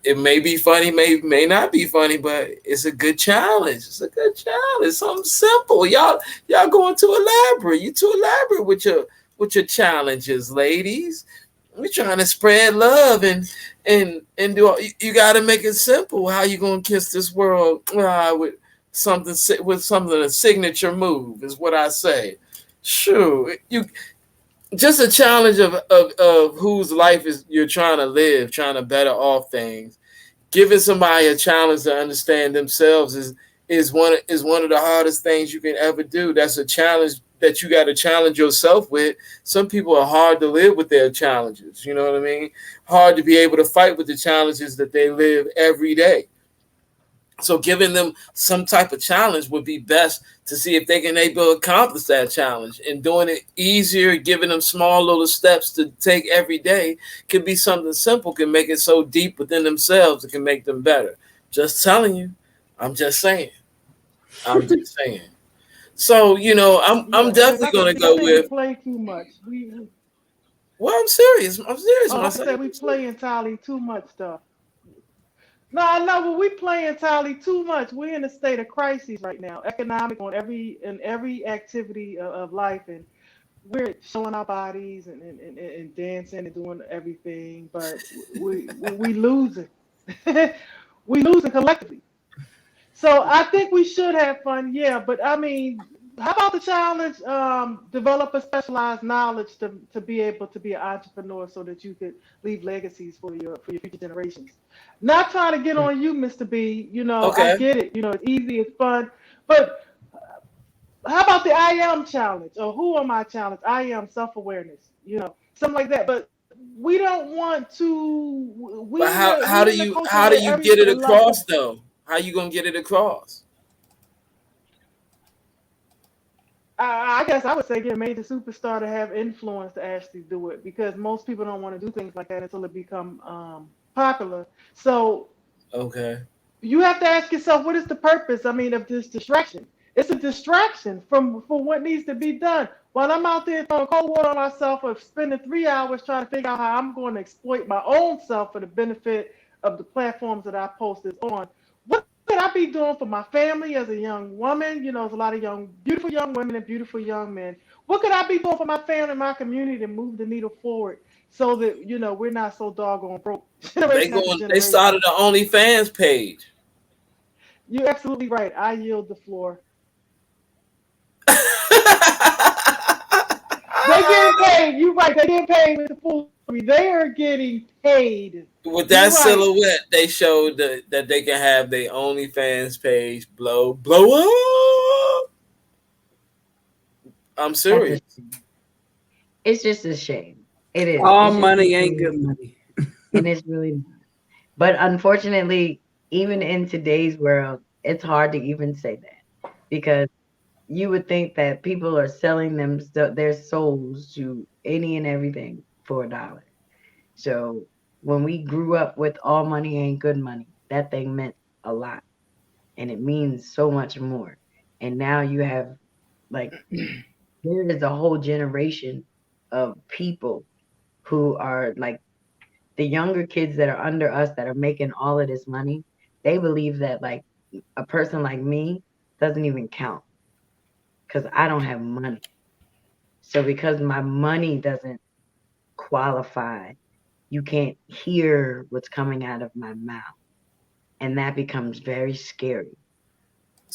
S2: It may be funny, may not be funny, but it's a good challenge. It's a good challenge. Something simple. Y'all going too elaborate. You too elaborate with your challenges, ladies. We're trying to spread love and do. You got to make it simple. How you gonna kiss this world with something a signature move is what I say. Sure, you just a challenge of whose life is you're trying to live, trying to better off things. Giving somebody a challenge to understand themselves is one of the hardest things you can ever do. That's a challenge that you got to challenge yourself with. Some people are hard to live with their challenges. You know what I mean? Hard to be able to fight with the challenges that they live every day. So giving them some type of challenge would be best to see if they can able to accomplish that challenge, and doing it easier, giving them small little steps to take every day could be something simple, can make it so deep within themselves it can make them better. Just telling you. I'm just saying. I'm just saying. So, I'm
S3: Yeah, because
S2: definitely gonna
S3: I
S2: go
S3: think we
S2: with
S3: play too much.
S2: well, I'm serious. I'm serious
S3: Like I
S2: myself.
S3: said, we play entirely too much stuff. No, I know, but we play entirely too much. We're in a state of crisis right now, economic on every activity of life, and we're showing our bodies and dancing and doing everything, but we losing. We losing collectively. So I think we should have fun, yeah. But I mean, how about the challenge? Develop a specialized knowledge to be able to be an entrepreneur, so that you could leave legacies for your future generations. Not trying to get on you, Mr. B. You know, I
S2: Okay.
S3: get it. You know, it's easy, it's fun. But how about the I am challenge or who am I challenge? I am self awareness. You know, something like that. But we don't want to.
S2: But how how
S3: We
S2: do
S3: in the
S2: you
S3: culture
S2: how do
S3: where
S2: you get
S3: every
S2: it
S3: a lot.
S2: across though? How you gonna get it across?
S3: I guess I would say get a major superstar to have influence to actually do it, because most people don't want to do things like that until it become popular. So
S2: Okay.
S3: you have to ask yourself, what is the purpose? I mean, of this distraction? It's a distraction from what needs to be done. While I'm out there throwing cold water on myself or spending 3 hours trying to figure out how I'm going to exploit my own self for the benefit of the platforms that I post this on. What could I be doing for my family as a young woman? You know, there's a lot of beautiful young women and beautiful young men. What could I be doing for my family and my community to move the needle forward, so that we're not so doggone broke generation after
S2: They
S3: generation?
S2: started an OnlyFans page.
S3: You're absolutely right. I yield the floor. They getting paid. You're right. They getting paid with the foolery. They are getting paid.
S2: With
S3: You're
S2: that
S3: right.
S2: silhouette, they showed that they can have their OnlyFans page blow up. I'm
S5: That's a
S2: serious.
S5: shame. It's just a shame. It is.
S6: All
S5: It's just a
S6: money ain't good
S5: shame,
S6: money.
S5: and it's really not. But unfortunately, even in today's world, it's hard to even say that because you would think that people are selling their souls to any and everything for $1. So when we grew up with all money ain't good money, that thing meant a lot, and it means so much more. And now you have like there is a whole generation of people who are like the younger kids that are under us that are making all of this money. They believe that like a person like me doesn't even count because I don't have money. So because my money doesn't qualify, you can't hear what's coming out of my mouth. And that becomes very scary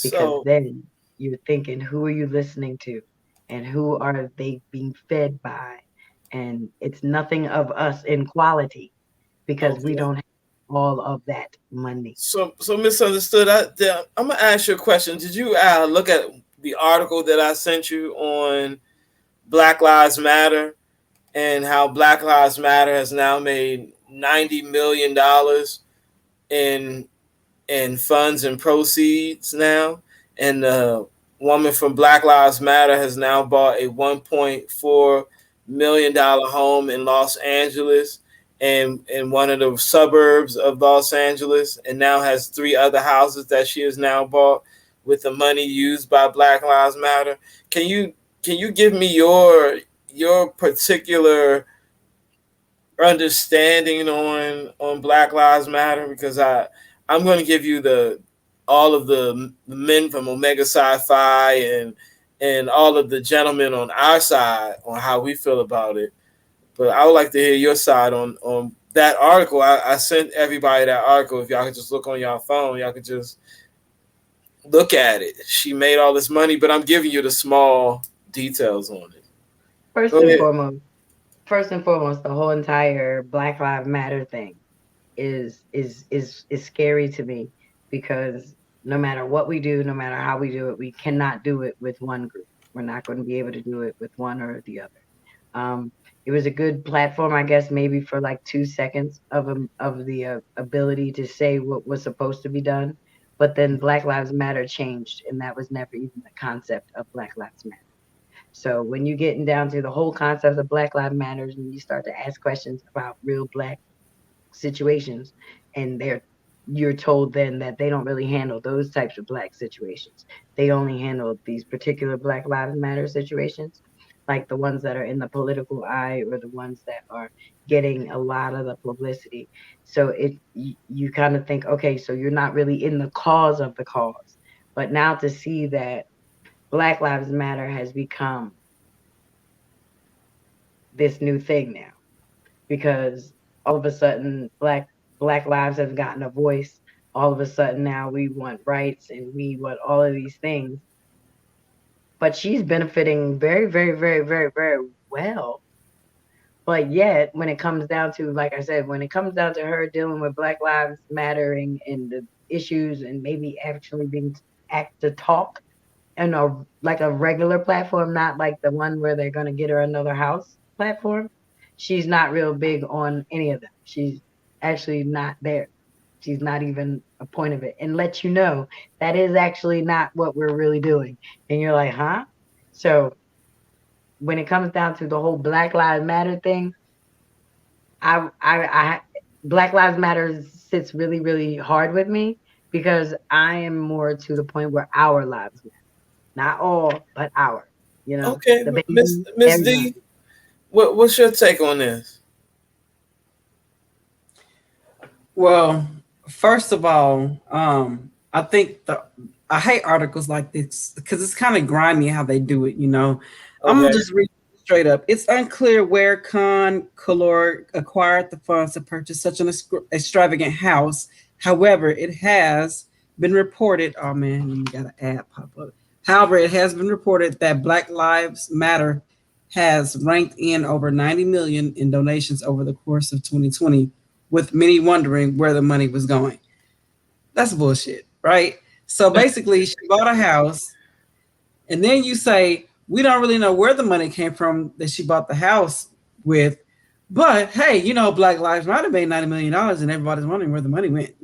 S5: because
S2: So
S5: then you're thinking, who are you listening to? And who are they being fed by? And it's nothing of us in quality because we
S2: okay.
S5: don't have all of that money.
S2: So misunderstood. I'm gonna ask you a question. Did you look at the article that I sent you on Black Lives Matter and how Black Lives Matter has now made $90 million in funds and proceeds now, and the woman from Black Lives Matter has now bought a $1.4 million home in Los Angeles and in one of the suburbs of Los Angeles, and now has three other houses that she has now bought with the money used by Black Lives Matter. Can you give me your particular understanding on Black Lives Matter, because I'm going to give you the all of the men from Omega Sci-Fi and all of the gentlemen on our side on how we feel about it. But I would like to hear your side on that article. I sent everybody that article. If y'all could just look on y'all phone, y'all could just look at it. She made all this money, but I'm giving you the small details on it.
S5: First
S2: Go
S5: and
S2: ahead.
S5: foremost, first and foremost, the whole entire Black Lives Matter thing is scary to me because no matter what we do, no matter how we do it, we cannot do it with one group. We're not going to be able to do it with one or the other. Um, it was a good platform, I guess, maybe for like 2 seconds of the ability to say what was supposed to be done. But then Black Lives Matter changed, and that was never even the concept of Black Lives Matter. So when you're getting down to the whole concept of Black Lives Matters, and you start to ask questions about real Black situations, and you're told then that they don't really handle those types of Black situations. They only handle these particular Black Lives Matter situations, like the ones that are in the political eye or the ones that are getting a lot of the publicity. So you kind of think, okay, so you're not really in the cause of the cause. But now to see that Black Lives Matter has become this new thing now because all of a sudden black lives have gotten a voice. All of a sudden now we want rights and we want all of these things. But she's benefiting very, very, very, very, very well. But yet, when it comes down to, like I said, when it comes down to her dealing with Black Lives Mattering and the issues and maybe actually being act to talk and like a regular platform, not like the one where they're gonna get her another house platform. She's not real big on any of them. She's actually not there. She's not even a point of it, and let you know that is actually not what we're really doing. And you're like, huh? So when it comes down to the whole Black Lives Matter thing, I Black Lives Matter sits really, really hard with me because I am more to the point where our lives matter. Not all, but our. You know,
S2: Okay,
S5: the
S2: Miss
S5: baby,
S2: Miss
S5: everybody.
S2: D, what's your take on this?
S6: Well, first of all, I think I hate articles like this because it's kind of grimy how they do it. I'm gonna
S2: Okay.
S6: just read it straight up. It's unclear where Color acquired the funds to purchase such an extravagant house. However, it has been reported. Oh man, you got an ad pop up. However, it has been reported that Black Lives Matter has ranked in over 90 million in donations over the course of 2020, with many wondering where the money was going. That's bullshit, right? So basically, she bought a house, and then you say, We don't really know where the money came from that she bought the house with. But hey, Black Lives Matter made $90 million, and everybody's wondering where the money went.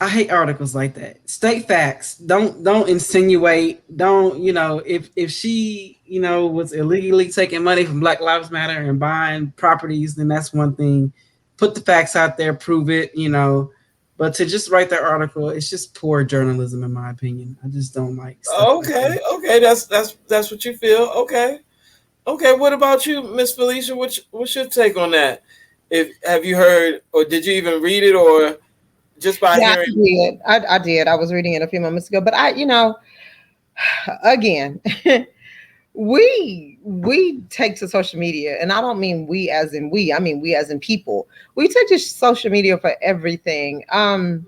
S6: I hate articles like that. State facts. Don't insinuate. Don't if she was illegally taking money from Black Lives Matter and buying properties, then that's one thing. Put the facts out there, prove it. But to just write that article, it's just poor journalism, in my opinion. I just don't like stuff like
S2: Okay,
S6: that.
S2: okay, that's what you feel. Okay, okay. What about you, Miss Felicia? What's your take on that? If have you heard, or did you even read it, or just by
S4: Yeah, I
S2: hearing?
S4: did. I did. I was reading it a few moments ago, but again, we take to social media, and I don't mean we as in we. I mean we as in people. We take to social media for everything. I'm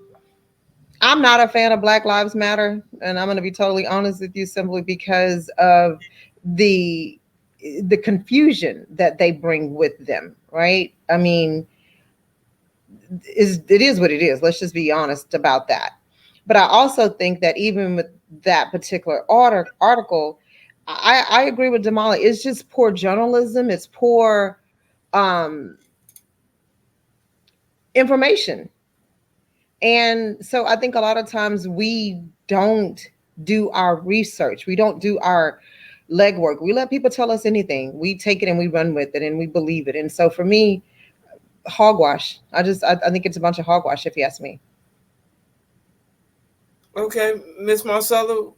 S4: not a fan of Black Lives Matter, and I'm going to be totally honest with you, simply because of the the confusion that they bring with them. Right? I mean, it is what it is. Let's just be honest about that. But I also think that even with that particular article, I agree with Damala. It's just poor journalism. It's poor um, information. And so I think a lot of times we don't do our research. We don't do our legwork. We let people tell us anything. We take it and we run with it and we believe it. And so for me, hogwash. I think it's a bunch of hogwash, if you ask me.
S2: Okay, Miss Marcella,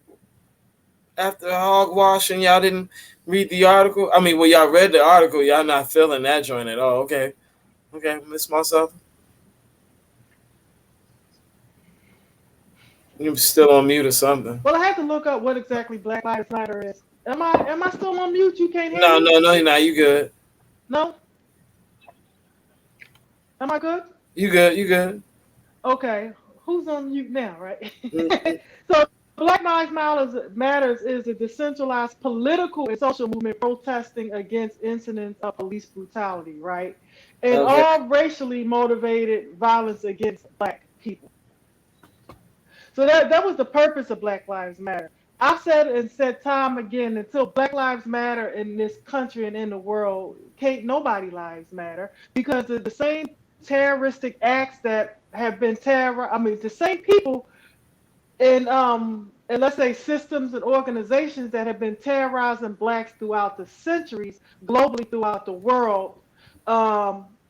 S2: after hogwash and y'all didn't read the article. I mean, well, y'all read the article. Y'all not feeling that joint at all. Okay, okay, Miss Marcella, you still on mute or something?
S3: Well, I had to look up what exactly Black Lives Matter is. Am I still on mute? You can't hear
S2: No,
S3: me?
S2: no, no, you're not. You good?
S3: No? Am I good?
S2: You good? You good?
S3: Okay. Who's on mute now, right?
S2: Mm-mm.
S3: So Black Lives Matters is a decentralized political and social movement protesting against incidents of police brutality, right? And
S2: Okay,
S3: all racially motivated violence against black people. So that was the purpose of Black Lives Matter. I've said and said time again, until Black Lives Matter in this country and in the world, can't nobody lives matter, because of the same terroristic acts that have been terror. I mean, the same people and let's say systems and organizations that have been terrorizing blacks throughout the centuries, globally throughout the world,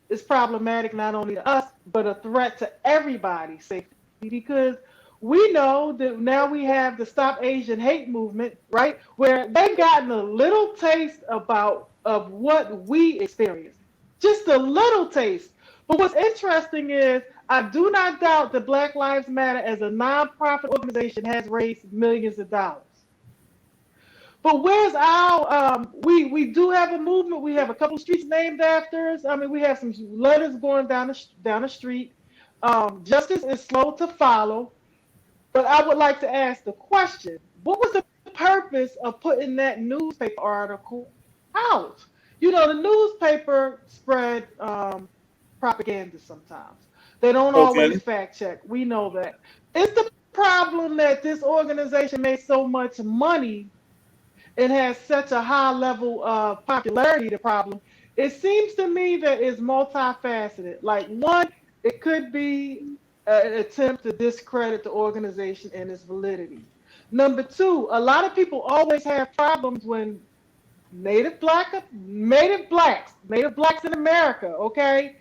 S3: is problematic not only to us but a threat to everybody's safety, because we know that now we have the Stop Asian Hate movement, right, where they've gotten a little taste about of what we experience, just a little taste. But what's interesting is I do not doubt that Black Lives Matter as a nonprofit organization has raised millions of dollars. But where's our we do have a movement. We have a couple of streets named after us. I mean, we have some letters going down the street. Justice is slow to follow. But I would like to ask the question: what was the purpose of putting that newspaper article out? You know, the newspaper spread propaganda sometimes. They don't always
S2: okay,
S3: fact check. We know that. It's the problem that this organization made so much money and has such a high level of popularity. The problem, it seems to me, that is multifaceted. Like, one, it could be an attempt to discredit the organization and its validity. Number two, a lot of people always have problems when native blacks in America, okay,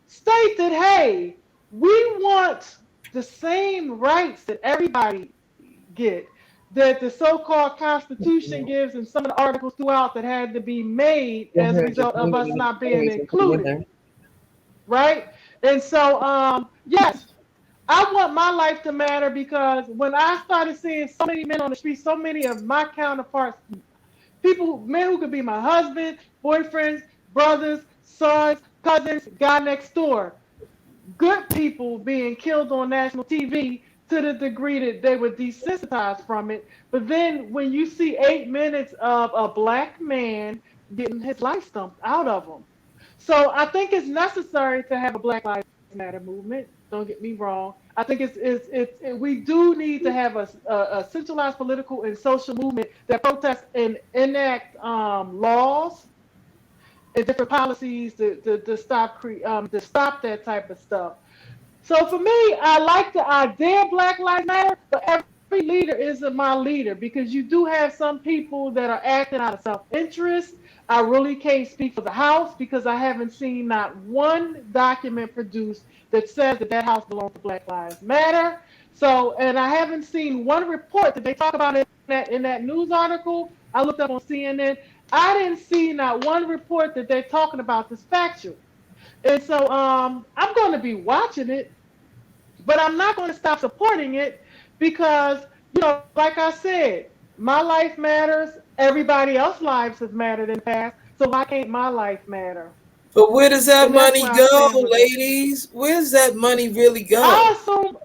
S3: state that, hey, we want the same rights that everybody get, that the so-called Constitution gives, and some of the articles throughout that had to be made as a result of us not being included, right? And so, yes, I want my life to matter, because when I started seeing so many men on the street, so many of my counterparts, people, men who could be my husband, boyfriends, brothers, sons, cousins, guy next door, good people being killed on national TV, to the degree that they were desensitized from it. But then when you see 8 minutes of a black man getting his life stumped out of him. So I think it's necessary to have a Black Lives Matter movement. Don't get me wrong. I think we do need to have a centralized political and social movement that protests and enact laws and different policies to stop that type of stuff. So for me, I like the idea of Black Lives Matter, but every leader isn't my leader because you do have some people that are acting out of self-interest. I really can't speak for the House because I haven't seen not one document produced that says that that House belongs to Black Lives Matter. So, and I haven't seen one report that they talk about in that news article. I looked up on CNN. I didn't see not one report that they're talking about this factual. And so I'm going to be watching it, but I'm not going to stop supporting it because, like I said, my life matters. Everybody else's lives have mattered in the past. So why can't my life matter?
S2: But where does that
S3: And that's
S2: money
S3: where I
S2: go,
S3: stand with it.
S2: ladies? Where's that money really go?
S3: I assume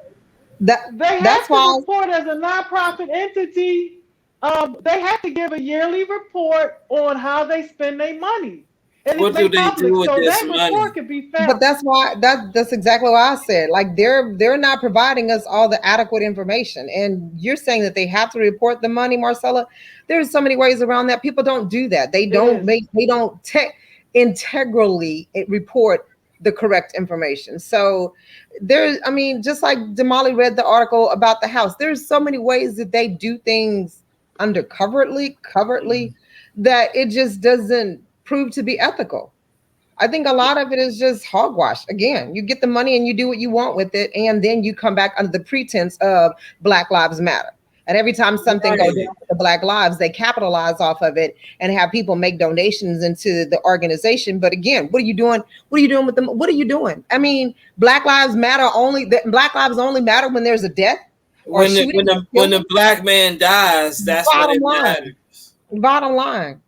S4: That
S3: they
S4: that's
S3: have to
S4: why
S3: report as a nonprofit entity. They have to give a yearly report on how they spend their money, and it's
S2: What do
S3: made
S2: they do
S3: public,
S2: with
S3: so
S2: this
S3: that
S2: money?
S3: report can be
S4: but
S3: found.
S4: that's exactly what I said. Like they're not providing us all the adequate information. And you're saying that they have to report the money, Marcella. There's so many ways around that. People don't do that. They
S3: It
S4: don't
S3: is.
S4: make they don't integrally report the correct information. So there's I mean, just like Damali read the article about the House, there's so many ways that they do things covertly, that it just doesn't prove to be ethical. I think a lot of it is just hogwash. Again, you get the money and you do what you want with it, and then you come back under the pretense of Black Lives Matter. And every time something goes
S2: Right.
S4: down with the Black Lives, they capitalize off of it and have people make donations into the organization. But again, what are you doing? What are you doing with them? What are you doing? I mean, Black Lives only matter when there's a death or
S2: When the when
S4: shooting or
S2: the when the
S4: killing.
S2: black man dies, that's when
S4: Bottom
S2: it
S4: line.
S2: matters.
S4: Bottom line.
S2: When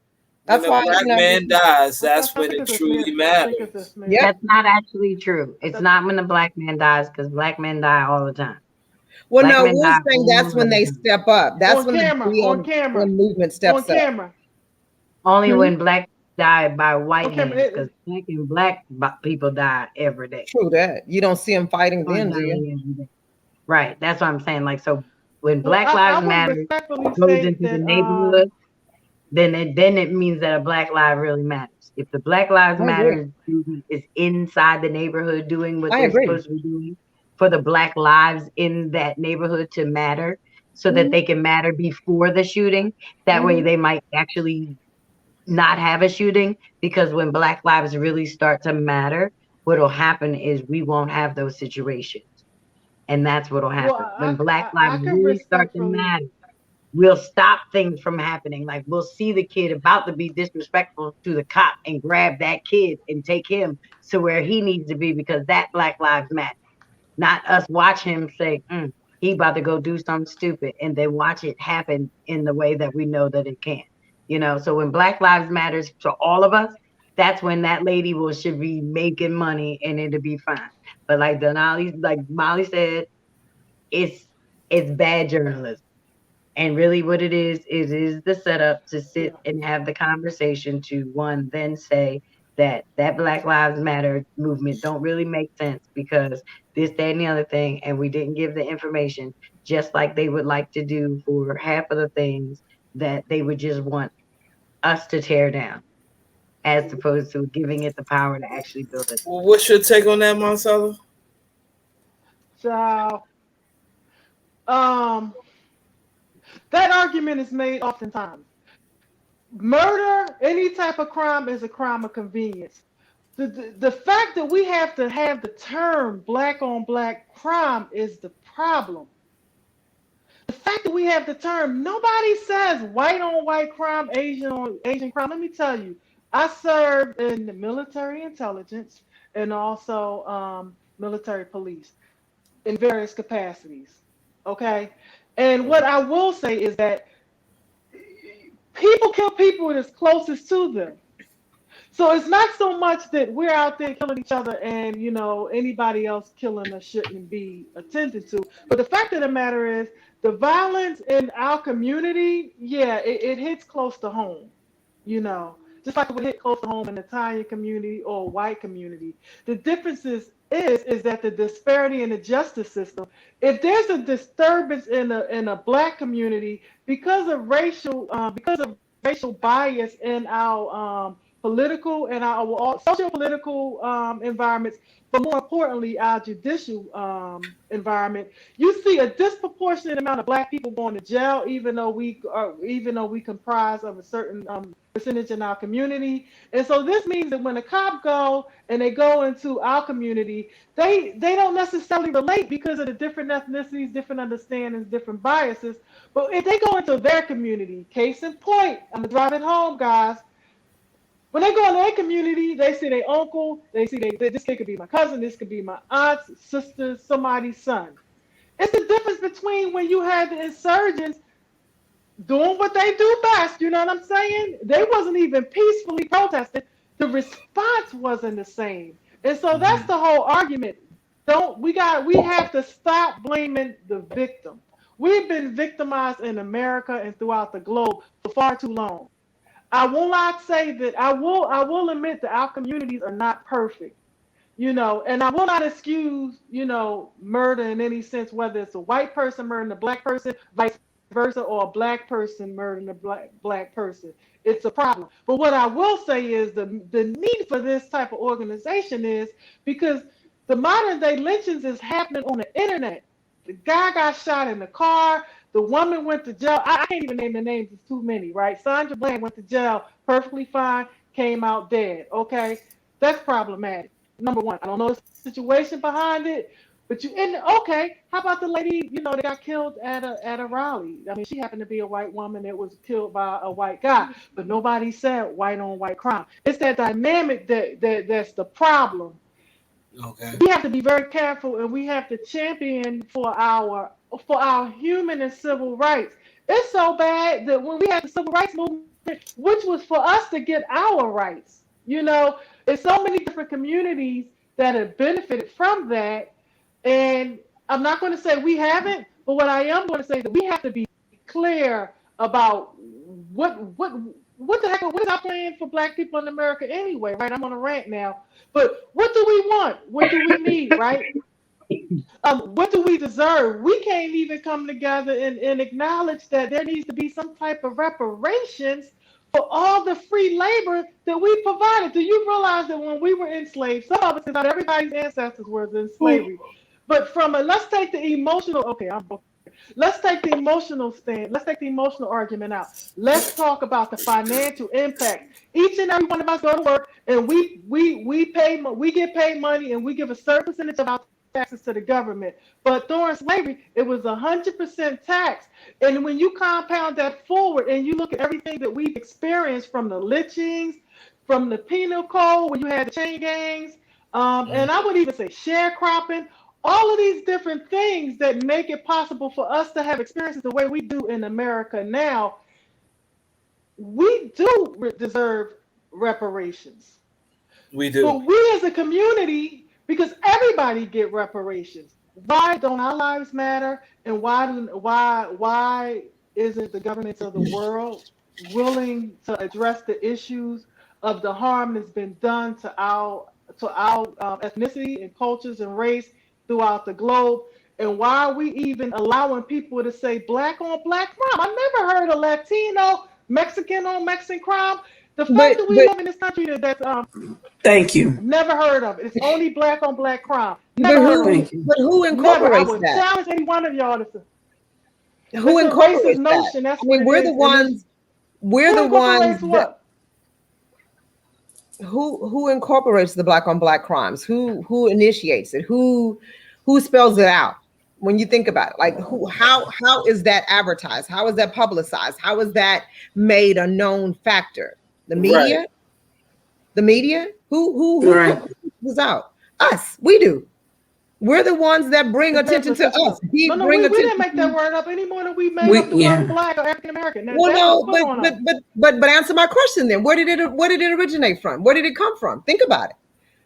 S4: That's
S2: the
S4: why,
S2: black man dies,
S3: I
S2: that's when
S3: think
S2: it
S3: it's a
S2: truly
S3: smear. I think it's a
S2: matters.
S3: smear.
S4: yep.
S5: That's not actually true. It's
S3: That's,
S5: not when the black man dies because black men die all the time.
S4: Well,
S5: Black
S4: no,
S5: men
S4: we're
S5: die
S4: saying
S5: all
S4: that's when
S5: the
S4: they
S5: time.
S4: step up. That's
S3: on
S4: when the
S3: camera, on camera,
S4: movement
S3: on
S4: steps up.
S3: camera,
S5: Only
S4: Hmm?
S5: when black die by white
S3: on camera.
S5: hands because black people die every day.
S4: True that. You don't see them fighting then, do you?
S5: Horizontally every day. Right. That's what I'm saying. Like, so when
S3: Well,
S5: Black
S3: I
S5: Lives
S3: would
S5: Matter
S3: respectfully
S5: goes
S3: state
S5: into the
S3: that
S5: neighborhood, then it means that a black life really matters. If the Black Lives
S4: I agree.
S5: Matter is inside the neighborhood doing what
S4: I
S5: they're
S4: agree.
S5: supposed to be doing for the black lives in that neighborhood to matter so that
S4: Hmm.
S5: they can matter before the shooting, that way
S4: Hmm.
S5: they might actually not have a shooting, because when black lives really start to matter, what'll happen is we won't have those situations. And that's what'll
S3: well,
S5: happen. When
S3: I,
S5: black
S3: I,
S5: lives
S3: I can
S5: really start to
S3: respectfully,
S5: matter, we'll stop things from happening. Like we'll see the kid about to be disrespectful to the cop and grab that kid and take him to where he needs to be because that Black Lives Matter. Not us watch him say, he about to go do something stupid and then watch it happen in the way that we know that it can. So when Black Lives Matters to all of us, that's when that lady should be making money and it'll be fine. But like Molly said, it's bad journalism. And really what it is the setup to sit
S3: yeah.
S5: and have the conversation to one, then say that Black Lives Matter movement don't really make sense because this, that, and the other thing, and we didn't give the information, just like they would like to do for half of the things that they would just want us to tear down, as opposed to giving it the power to actually build it.
S2: Well, what's your take on that, Marcella?
S3: So, um, that argument is made oftentimes. Murder, any type of crime, is a crime of convenience. The fact that we have to have the term black on black crime is the problem. The fact that we have the term, nobody says white on white crime, Asian on Asian crime. Let me tell you, I served in the military intelligence and also military police in various capacities. Okay. And what I will say is that people kill people that's closest to them. So it's not so much that we're out there killing each other and, anybody else killing us shouldn't be attended to. But the fact of the matter is, the violence in our community, yeah, it hits close to home, you know. just like it would hit close to home in the Italian community or white community. The difference is that the disparity in the justice system, if there's a disturbance in a black community because of racial bias in our political and our social political environments, but more importantly, our judicial environment, you see a disproportionate amount of black people going to jail, even though we comprise of a certain percentage in our community. And so this means that when a cop go and they go into our community, they don't necessarily relate because of the different ethnicities, different understandings, different biases. But if they go into their community, case in point, I'm gonna drive it home, guys. When they go in their community, they see their uncle, they see this kid could be my cousin, this could be my aunt's sister, somebody's son. It's the difference between when you had the insurgents doing what they do best, you know what I'm saying? They wasn't even peacefully protesting. The response wasn't the same. And so that's the whole argument. We have to stop blaming the victim. We've been victimized in America and throughout the globe for far too long. I will not say that I will admit that our communities are not perfect, and I will not excuse, murder in any sense, whether it's a white person murdering a black person, vice versa, or a black person murdering a black person. It's a problem. But what I will say is the need for this type of organization is because the modern day lynchings is happening on the internet. The guy got shot in the car. The woman went to jail. I can't even name the names. It's too many, right? Sandra Bland went to jail perfectly fine, came out dead. Okay, that's problematic. Number one, I don't know the situation behind it, but okay. How about the lady, that got killed at a rally? I mean, she happened to be a white woman that was killed by a white guy, but nobody said white on white crime. It's that dynamic that's the problem.
S2: Okay.
S3: We have to be very careful, and we have to champion for our human and civil rights. It's so bad that when we had the civil rights movement, which was for us to get our rights, there's so many different communities that have benefited from that. And I'm not going to say we haven't, but what I am going to say is that we have to be clear about what the heck, what is our plan for black people in America anyway, right? I'm on a rant now. But what do we want? What do we need, right? What do we deserve? We can't even come together and acknowledge that there needs to be some type of reparations for all the free labor that we provided. Do you realize that when we were enslaved, some of us, not everybody's ancestors were in slavery, but let's take the emotional, let's take the emotional stand. Let's take the emotional argument out. Let's talk about the financial impact. Each and every one of us go to work and we get paid money and we give a certain percentage of our taxes to the government. But during slavery, it was 100% tax. And when you compound that forward and you look at everything that we've experienced from the lynchings, from the penal code, when you had the chain gangs, and I would even say sharecropping, all of these different things that make it possible for us to have experiences the way we do in America now, we do deserve reparations.
S2: We do.
S3: But we as a community, because everybody get reparations, why don't our lives matter? And why isn't the governments of the world willing to address the issues of the harm that's been done to our ethnicity and cultures and race throughout the globe? And why are we even allowing people to say black on black crime? I never heard of Latino, Mexican on Mexican crime. The fact that we live in this country that's
S6: thank you.
S3: never heard of it. It's only black on black crime.
S4: But who incorporates
S3: I would
S4: that?
S3: challenge any one of y'all to say.
S4: Who incorporates
S3: notion.
S4: that?
S3: That's
S4: I mean, we're the ones that, who incorporates the black on black crimes? Who initiates it? Who spells it out? When you think about it, like how is that advertised? How is that publicized? How is that made a known factor? The media? Right. The media? Who puts out? Us. We do. We're the ones that bring attention to us.
S3: We didn't make that word up any more than we made up the word black or African American.
S4: Well, no, but answer my question then. Where did it originate from? Where did it come from? Think about it.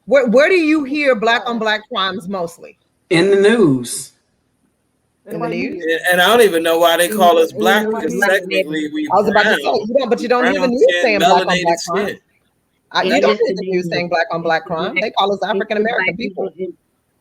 S4: Where do you hear black on black crimes mostly?
S6: In the news.
S4: In the news?
S2: And I don't even know why they call us black because technically we
S4: I was about to say, but you don't hear the news saying black on black crimes. You
S5: It's
S4: don't
S5: just
S4: need
S5: the
S4: to
S5: name
S4: do
S5: of it.
S4: saying black on
S5: It's
S4: black
S5: the
S4: crime.
S5: black.
S4: They call us
S5: It's
S4: African
S5: the black
S4: American
S5: people.
S4: people.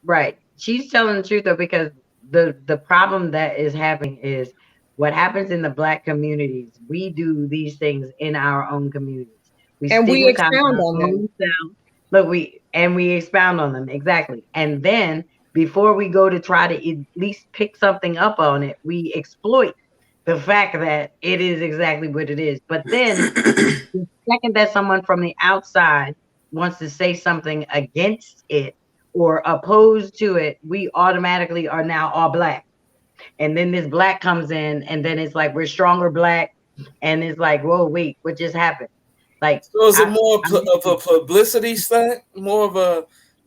S5: Right. She's telling the truth though, because the problem that is happening is what happens in the black communities. We do these things in our own communities. We
S4: And we
S5: stigmatize
S4: expound
S5: our
S4: on them.
S5: own selves. Look, we expound on them exactly, and then before we go to try to at least pick something up on it, we exploit the fact that it is exactly what it is. But then the second that someone from the outside wants to say something against it or opposed to it, we automatically are now all black. And then this black comes in, and then it's like we're stronger black, and it's like, whoa, wait, what just happened? Like,
S2: So is it
S5: I,
S2: more
S5: I'm
S2: of a publicity stunt? More of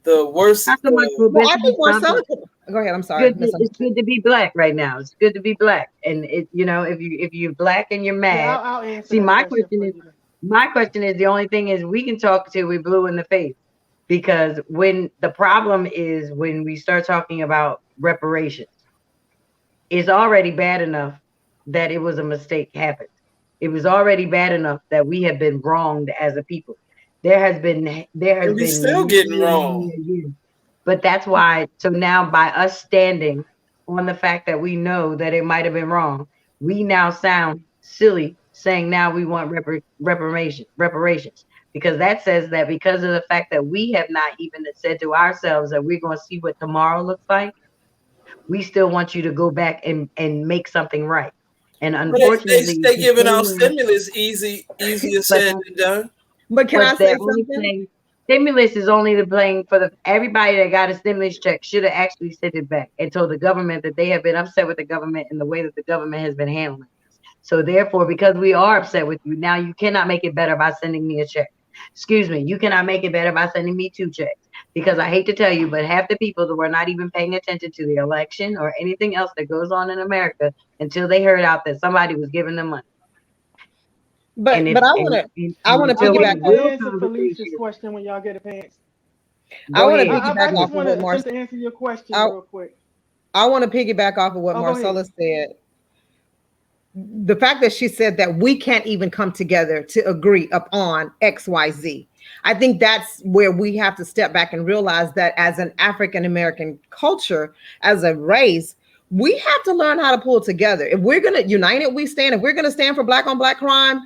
S2: the worst?
S5: not so much
S4: Well, I
S5: publicity
S4: think
S5: stunt, but
S4: Marcella could. Go ahead. I'm sorry.
S5: it's
S4: Misunderstood.
S5: good to be black right now. It's good to be black, and if you're black and you're
S3: Yeah,
S5: mad.
S3: I'll answer
S5: See,
S3: that question for you.
S5: my question is the only thing is we can talk till we blue in the face, because when the problem is when we start talking about reparations, it's already bad enough that it was a mistake happened. It was already bad enough that we have been wronged as a people. There has
S2: And we
S5: been
S2: still
S5: many,
S2: getting
S5: many,
S2: wrong.
S5: many years. But that's why, so now by us standing on the fact that we know that it might have been wrong, we now sound silly saying now we want reparations. Because that says that because of the fact that we have not even said to ourselves that we're going to see what tomorrow looks like, we still want you to go back and make something right. And
S2: But
S5: unfortunately,
S2: they
S5: the
S2: giving out
S5: same way,
S2: stimulus easier
S5: but
S2: said than done.
S4: But can I
S5: but
S4: say
S5: they're only
S4: something?
S5: playing stimulus is only the playing for the everybody that got a stimulus check should have actually sent it back and told the government that they have been upset with the government and the way that the government has been handling this. So therefore, because we are upset with you, now you cannot make it better by sending me a check. Excuse me, you cannot make it better by sending me 2 checks. Because I hate to tell you, but half the people that were not even paying attention to the election or anything else that goes on in America until they heard out that somebody was giving them money. And
S4: But
S5: if
S4: I
S5: and
S4: want to
S3: I
S5: until
S3: wanted
S5: that
S4: piggyback
S3: to
S4: off.
S5: real
S3: answer Felicia's
S5: conversation,
S3: question when y'all get a chance.
S4: I
S5: go
S4: want to
S5: ahead.
S3: I
S4: piggyback
S3: just
S4: off of what
S3: wanted just to answer your question
S4: I,
S3: real quick.
S4: I want to piggyback off of what
S3: Oh, go ahead.
S4: Marcella said. The fact that she said that we can't even come together to agree upon XYZ. I think that's where we have to step back and realize that as an African American culture, as a race, we have to learn how to pull together. If we're going to unite it, we stand. If we're going to stand for black on black crime,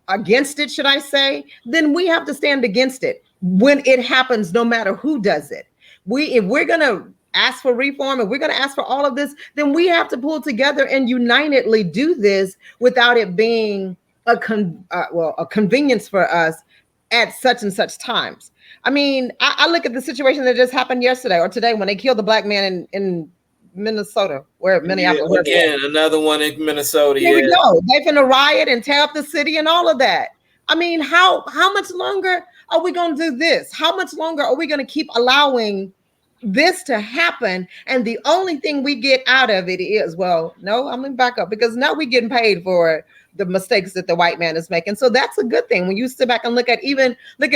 S4: against it, should I say, then we have to stand against it when it happens, no matter who does it. If we're going to ask for reform, if we're going to ask for all of this, then we have to pull together and unitedly do this without it being a convenience for us at such and such times. I mean, I look at the situation that just happened yesterday or today when they killed the black man in Minnesota, where
S2: Yeah,
S4: Minneapolis, wherever it was.
S2: again, another one in Minnesota.
S4: Here we
S2: Yeah,
S4: go. They finna riot and tear up the city and all of that. I mean, how much longer are we gonna do this? How much longer are we gonna keep allowing this to happen? And the only thing we get out of it is, well, no, I'm gonna back up because now we're getting paid for the mistakes that the white man is making. So that's a good thing. When you sit back and look at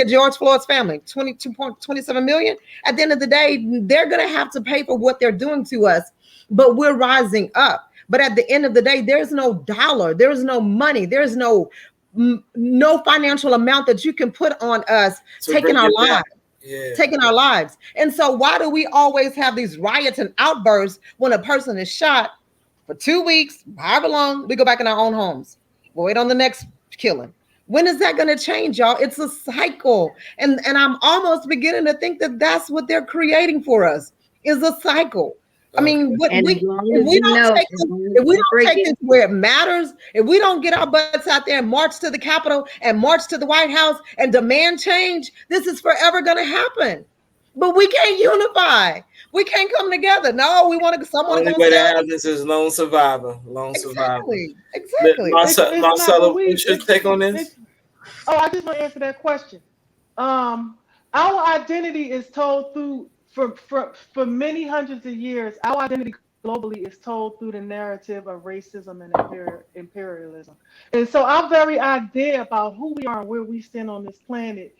S4: George Floyd's family, 22.27 million. At the end of the day, they're gonna have to pay for what they're doing to us, but we're rising up. But at the end of the day, there's no dollar, there's no money, there's no financial amount that you can put on us
S2: to
S4: taking
S2: bring
S4: our
S2: it
S4: lives,
S2: back. Yeah,
S4: taking our lives. And so why do we always have these riots and outbursts when a person is shot for 2 weeks, however long, we go back in our own homes? We'll wait on the next killing. When is that going to change, y'all? It's a cycle. And I'm almost beginning to think that that's what they're creating for us is a cycle. I mean,
S2: okay.
S4: what
S5: And
S4: we
S5: as long
S4: if
S5: as
S4: we
S5: we
S4: don't
S5: know,
S4: take
S5: as
S4: this,
S5: long as
S4: if we
S5: we're
S4: don't take this
S5: breaking,
S4: where it matters, if we don't get our butts out there and march to the Capitol and march to the White House and demand change, this is forever going to happen. But we can't unify. We can't come together. No, we want to. Someone
S2: Only
S4: going to
S2: way
S4: sell.
S2: that happens is lone survivor. Lone survivor.
S4: Exactly. Exactly.
S3: It's not,
S2: Marcella,
S3: but we
S2: what's your take on this?
S3: it's. Oh, I just want to answer that question. Um, our identity is told through for many hundreds of years. Our identity globally is told through the narrative of racism and imperialism. And so our very idea about who we are and where we stand on this planet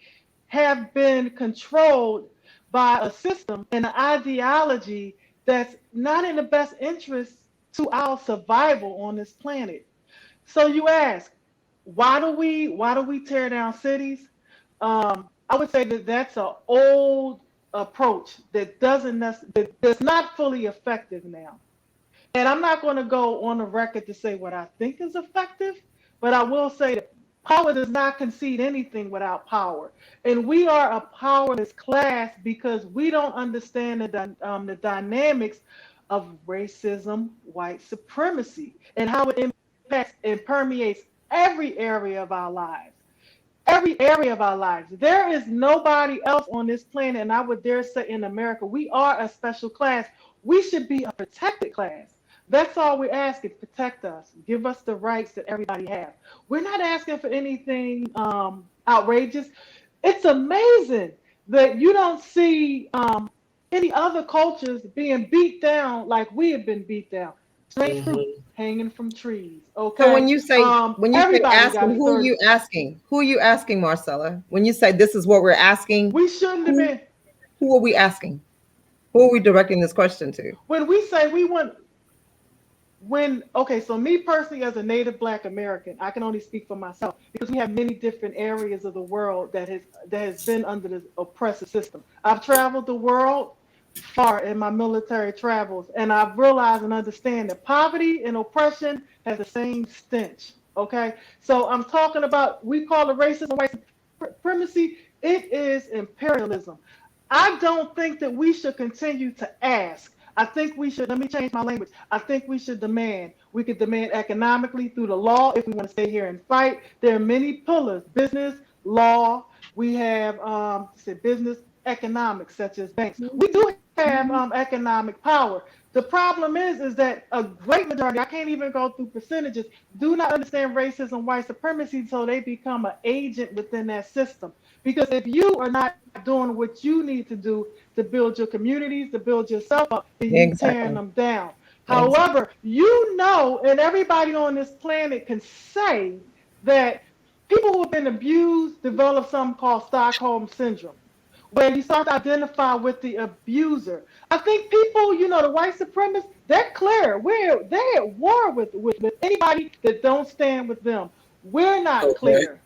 S3: have been controlled by a system and an ideology that's not in the best interest to our survival on this planet. So you ask, why do we tear down cities? I would say that that's an old approach that that's not fully effective now. And I'm not going to go on the record to say what I think is effective, but I will say that power does not concede anything without power. And we are a powerless class because we don't understand the dynamics of racism, white supremacy, and how it impacts and permeates every area of our lives. Every area of our lives. There is nobody else on this planet, and I would dare say in America, we are a special class. We should be a protected class. That's all we're asking. Protect us. Give us the rights that everybody has. We're not asking for anything outrageous. It's amazing that you don't see any other cultures being beat down like we have been beat down. Straight fruit
S2: Mm-hmm.
S3: hanging from trees.
S4: So
S3: Okay.
S4: when you say
S3: Everybody got
S4: asking,
S3: a
S4: who are
S3: third.
S4: you asking? Who are you asking, Marcella? When you say this is what we're asking,
S3: We shouldn't have
S4: who
S3: been.
S4: who are we asking? Who are we directing this question to?
S3: When we say we want, when, okay, so me personally as a native Black American, I can only speak for myself because we have many different areas of the world that has been under this oppressive system. I've traveled the world far in my military travels, and I've realized and understand that poverty and oppression has the same stench. Okay, so I'm talking about, we call it racism, white supremacy. It is imperialism. I don't think that we should continue to ask. I think we should, let me change my language. I think we should demand. We could demand economically through the law if we want to stay here and fight. There are many pillars: business, law. We have business, economics, such as banks. We do have economic power. The problem is that a great majority, I can't even go through percentages, do not understand racism, white supremacy, so they become an agent within that system. Because if you are not doing what you need to do to build your communities, to build yourself up, then you tearing
S4: Exactly.
S3: them down.
S4: Exactly.
S3: However, you know, and everybody on this planet can say that people who have been abused develop something called Stockholm Syndrome, where you start to identify with the abuser. I think people, the white supremacists, they're clear. They're at war with anybody that don't stand with them. We're not
S2: Okay.
S3: clear.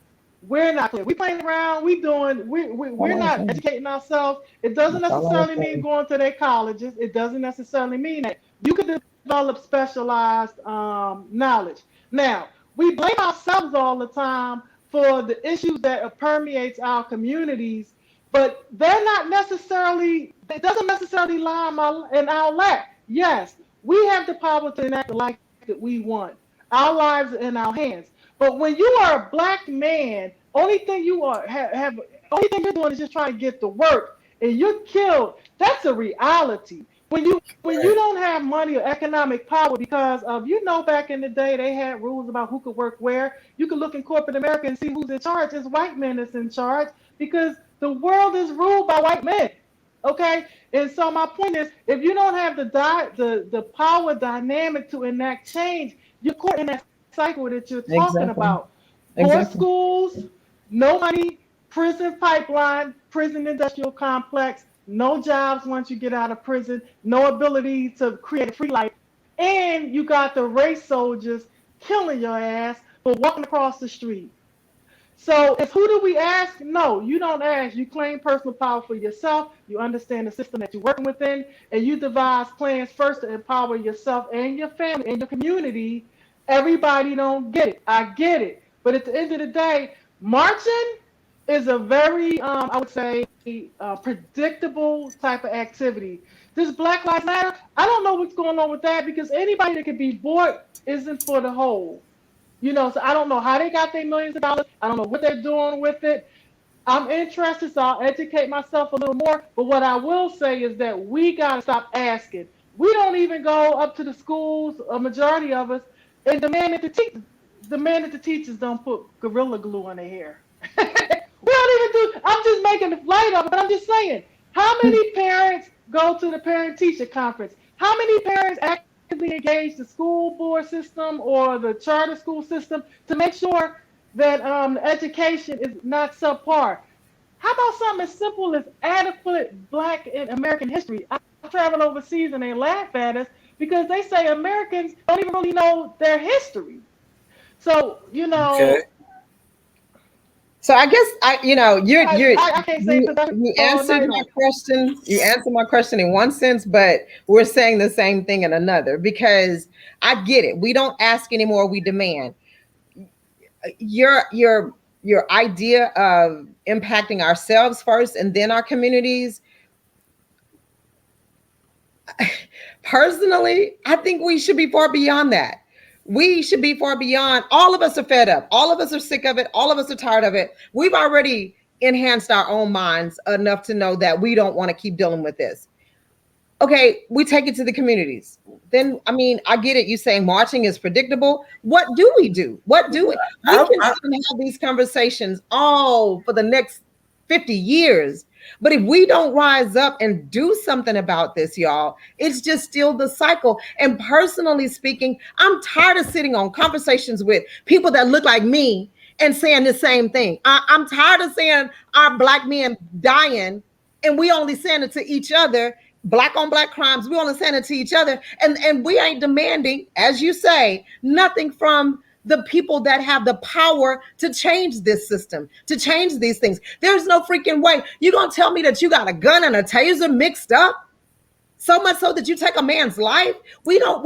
S3: We're not clear. We playing around. We're
S4: All I was
S3: not
S4: saying.
S3: educating ourselves. It doesn't
S4: That's all I was
S3: necessarily mean
S4: saying.
S3: going to their colleges. It doesn't necessarily mean that you can develop specialized knowledge. Now, we blame ourselves all the time for the issues that permeates our communities, but they're not necessarily. It doesn't necessarily lie in our lap. Yes, we have the power to enact the life that we want. Our lives are in our hands. But when you are a Black man, only thing you are have only thing you're doing is just trying to get to work, and you're killed. That's a reality. When you
S2: Right.
S3: don't have money or economic power because of, back in the day they had rules about who could work where. You could look in corporate America and see who's in charge. It's white men that's in charge because the world is ruled by white men. Okay, and so my point is, if you don't have the power dynamic to enact change, you're caught in that cycle that you're talking
S4: Exactly.
S3: about. Poor
S4: Exactly.
S3: schools, no money, prison pipeline, prison industrial complex, no jobs once you get out of prison, no ability to create a free life, and you got the race soldiers killing your ass for walking across the street. So it's who do we ask? No, you don't ask. You claim personal power for yourself. You understand the system that you're working within, and you devise plans first to empower yourself and your family and your community. Everybody don't get it. I get it. But at the end of the day, marching is a very, I would say, predictable type of activity. This Black Lives Matter, I don't know what's going on with that because anybody that could be bought isn't for the whole. So I don't know how they got their millions of dollars. I don't know what they're doing with it. I'm interested, so I'll educate myself a little more. But what I will say is that we got to stop asking. We don't even go up to the schools, a majority of us, and demand that the teachers don't put gorilla glue on their hair. We don't even do. I'm just making the light of it, but I'm just saying. How many parents go to the parent-teacher conference? How many parents actively engage the school board system or the charter school system to make sure that education is not subpar? How about something as simple as adequate Black and American history? I've traveled overseas and they laugh at us because they say Americans don't even really know their history. So,
S2: Okay.
S4: So I guess
S3: I can't say
S4: you
S3: all
S4: answered
S3: night
S4: my
S3: long.
S4: question. You answered my question in one sense, but we're saying the same thing in another because I get it. We don't ask anymore, we demand. Your idea of impacting ourselves first and then our communities. Personally, I think we should be far beyond that. We should be far beyond. All of us are fed up. All of us are sick of it. All of us are tired of it. We've already enhanced our own minds enough to know that we don't want to keep dealing with this. Okay, we take it to the communities. Then, I mean, I get it. You saying marching is predictable. What do we do? What do we? We can
S2: I,
S4: sit and have these conversations all for the next 50 years. But if we don't rise up and do something about this, y'all, it's just still the cycle. And personally speaking, I'm tired of sitting on conversations with people that look like me and saying the same thing. I'm tired of saying our black men dying and we only saying it to each other. Black on black crimes, we only send it to each other, and we ain't demanding, as you say, nothing from the people that have the power to change this system, to change these things. There's no freaking way. You're gonna tell me that you got a gun and a taser mixed up, so much so that you take a man's life? We don't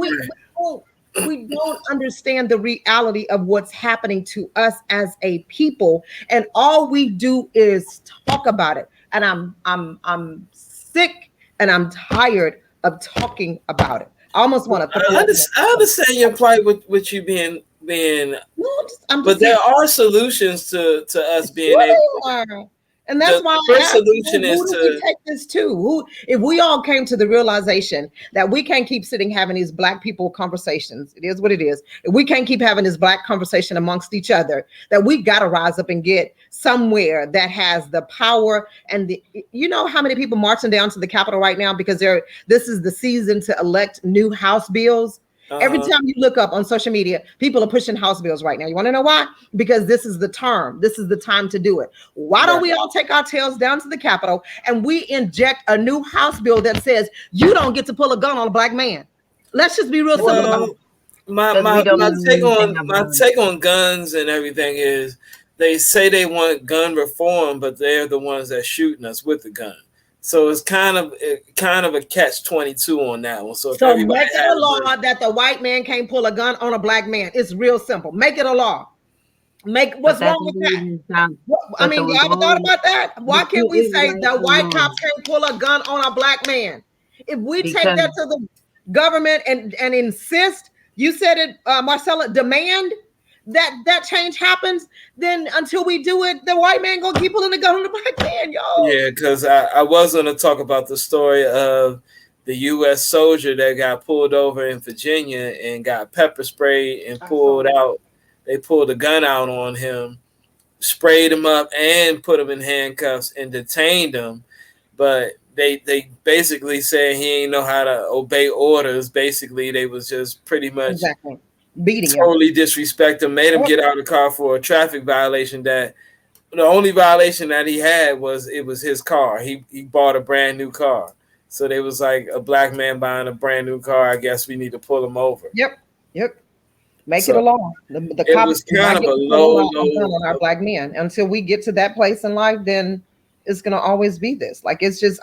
S4: understand the reality of what's happening to us as a people, and all we do is talk about it. And I'm sick and I'm tired of talking about it. I almost want to throw it.
S2: I understand your plight with you being
S4: No, I'm
S2: but
S4: just
S2: there
S4: saying.
S2: are solutions to us being
S4: Sure
S2: able.
S4: they are. And that's why
S2: The
S4: I
S2: first
S4: asked,
S2: solution is
S4: who do we
S2: to
S4: take this to? Who, if we all came to the realization that we can't keep sitting having these black people conversations, it is what it is. If we can't keep having this black conversation amongst each other, that we got to rise up and get somewhere that has the power and the, you know how many people marching down to the Capitol right now because this is the season to elect new House bills. Every time you look up on social media, people are pushing House bills right now. You want to know why? Because this is the term. This is the time to do it. Why don't we all take our tails down to the Capitol and we inject a new House bill that says you don't get to pull a gun on a black man? Let's just be real simple about it.
S2: My take on guns and everything is they say they want gun reform, but they're the ones that shooting us with the gun. So it's kind of a catch-22 on that one. So if everybody
S4: make it a law that the white man can't pull a gun on a black man. It's real simple. Make it a law. What's wrong with that? I mean, you ever thought about that? Why can't we say the white cops can't pull a gun on a black man? If we take that to the government and insist, you said it, Marcella, demand that change happens, then until we do it, the white man gonna keep pulling the gun on the black man, y'all.
S2: Yeah, because I was going to talk about the story of the U.S. soldier that got pulled over in Virginia and got pepper sprayed and pulled out. They pulled a gun out on him, sprayed him up, and put him in handcuffs and detained him. But they basically said he ain't know how to obey orders. Basically, they was just pretty much
S4: beating
S2: totally disrespect him, made him get out of the car for a traffic violation that the only violation that he had was his car. He bought a brand new car. So they was like, a black man buying a brand new car, I guess we need to pull him over.
S4: Yep. Make it a law. The
S2: it
S4: cops
S2: was kind of a low
S4: on our black men. Until we get to that place in life, then it's gonna always be this. Like, it's just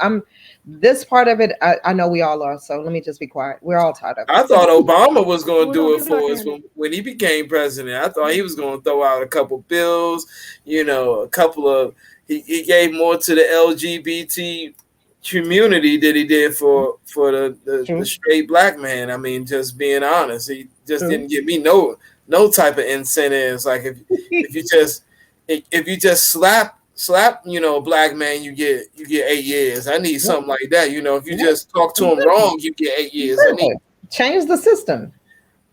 S4: this part of it, I know we all are. So let me just be quiet. We're all tired of it.
S2: I thought Obama was going to do it for us when he became president. I thought he was going to throw out a couple bills, a couple of. He gave more to the LGBT community than he did for the straight black man. I mean, just being honest, he just didn't give me no type of incentives. Like if you just slap a black man, you get 8 years. I need something like that. If you just talk to him wrong, you get 8 years. I need
S4: change the system.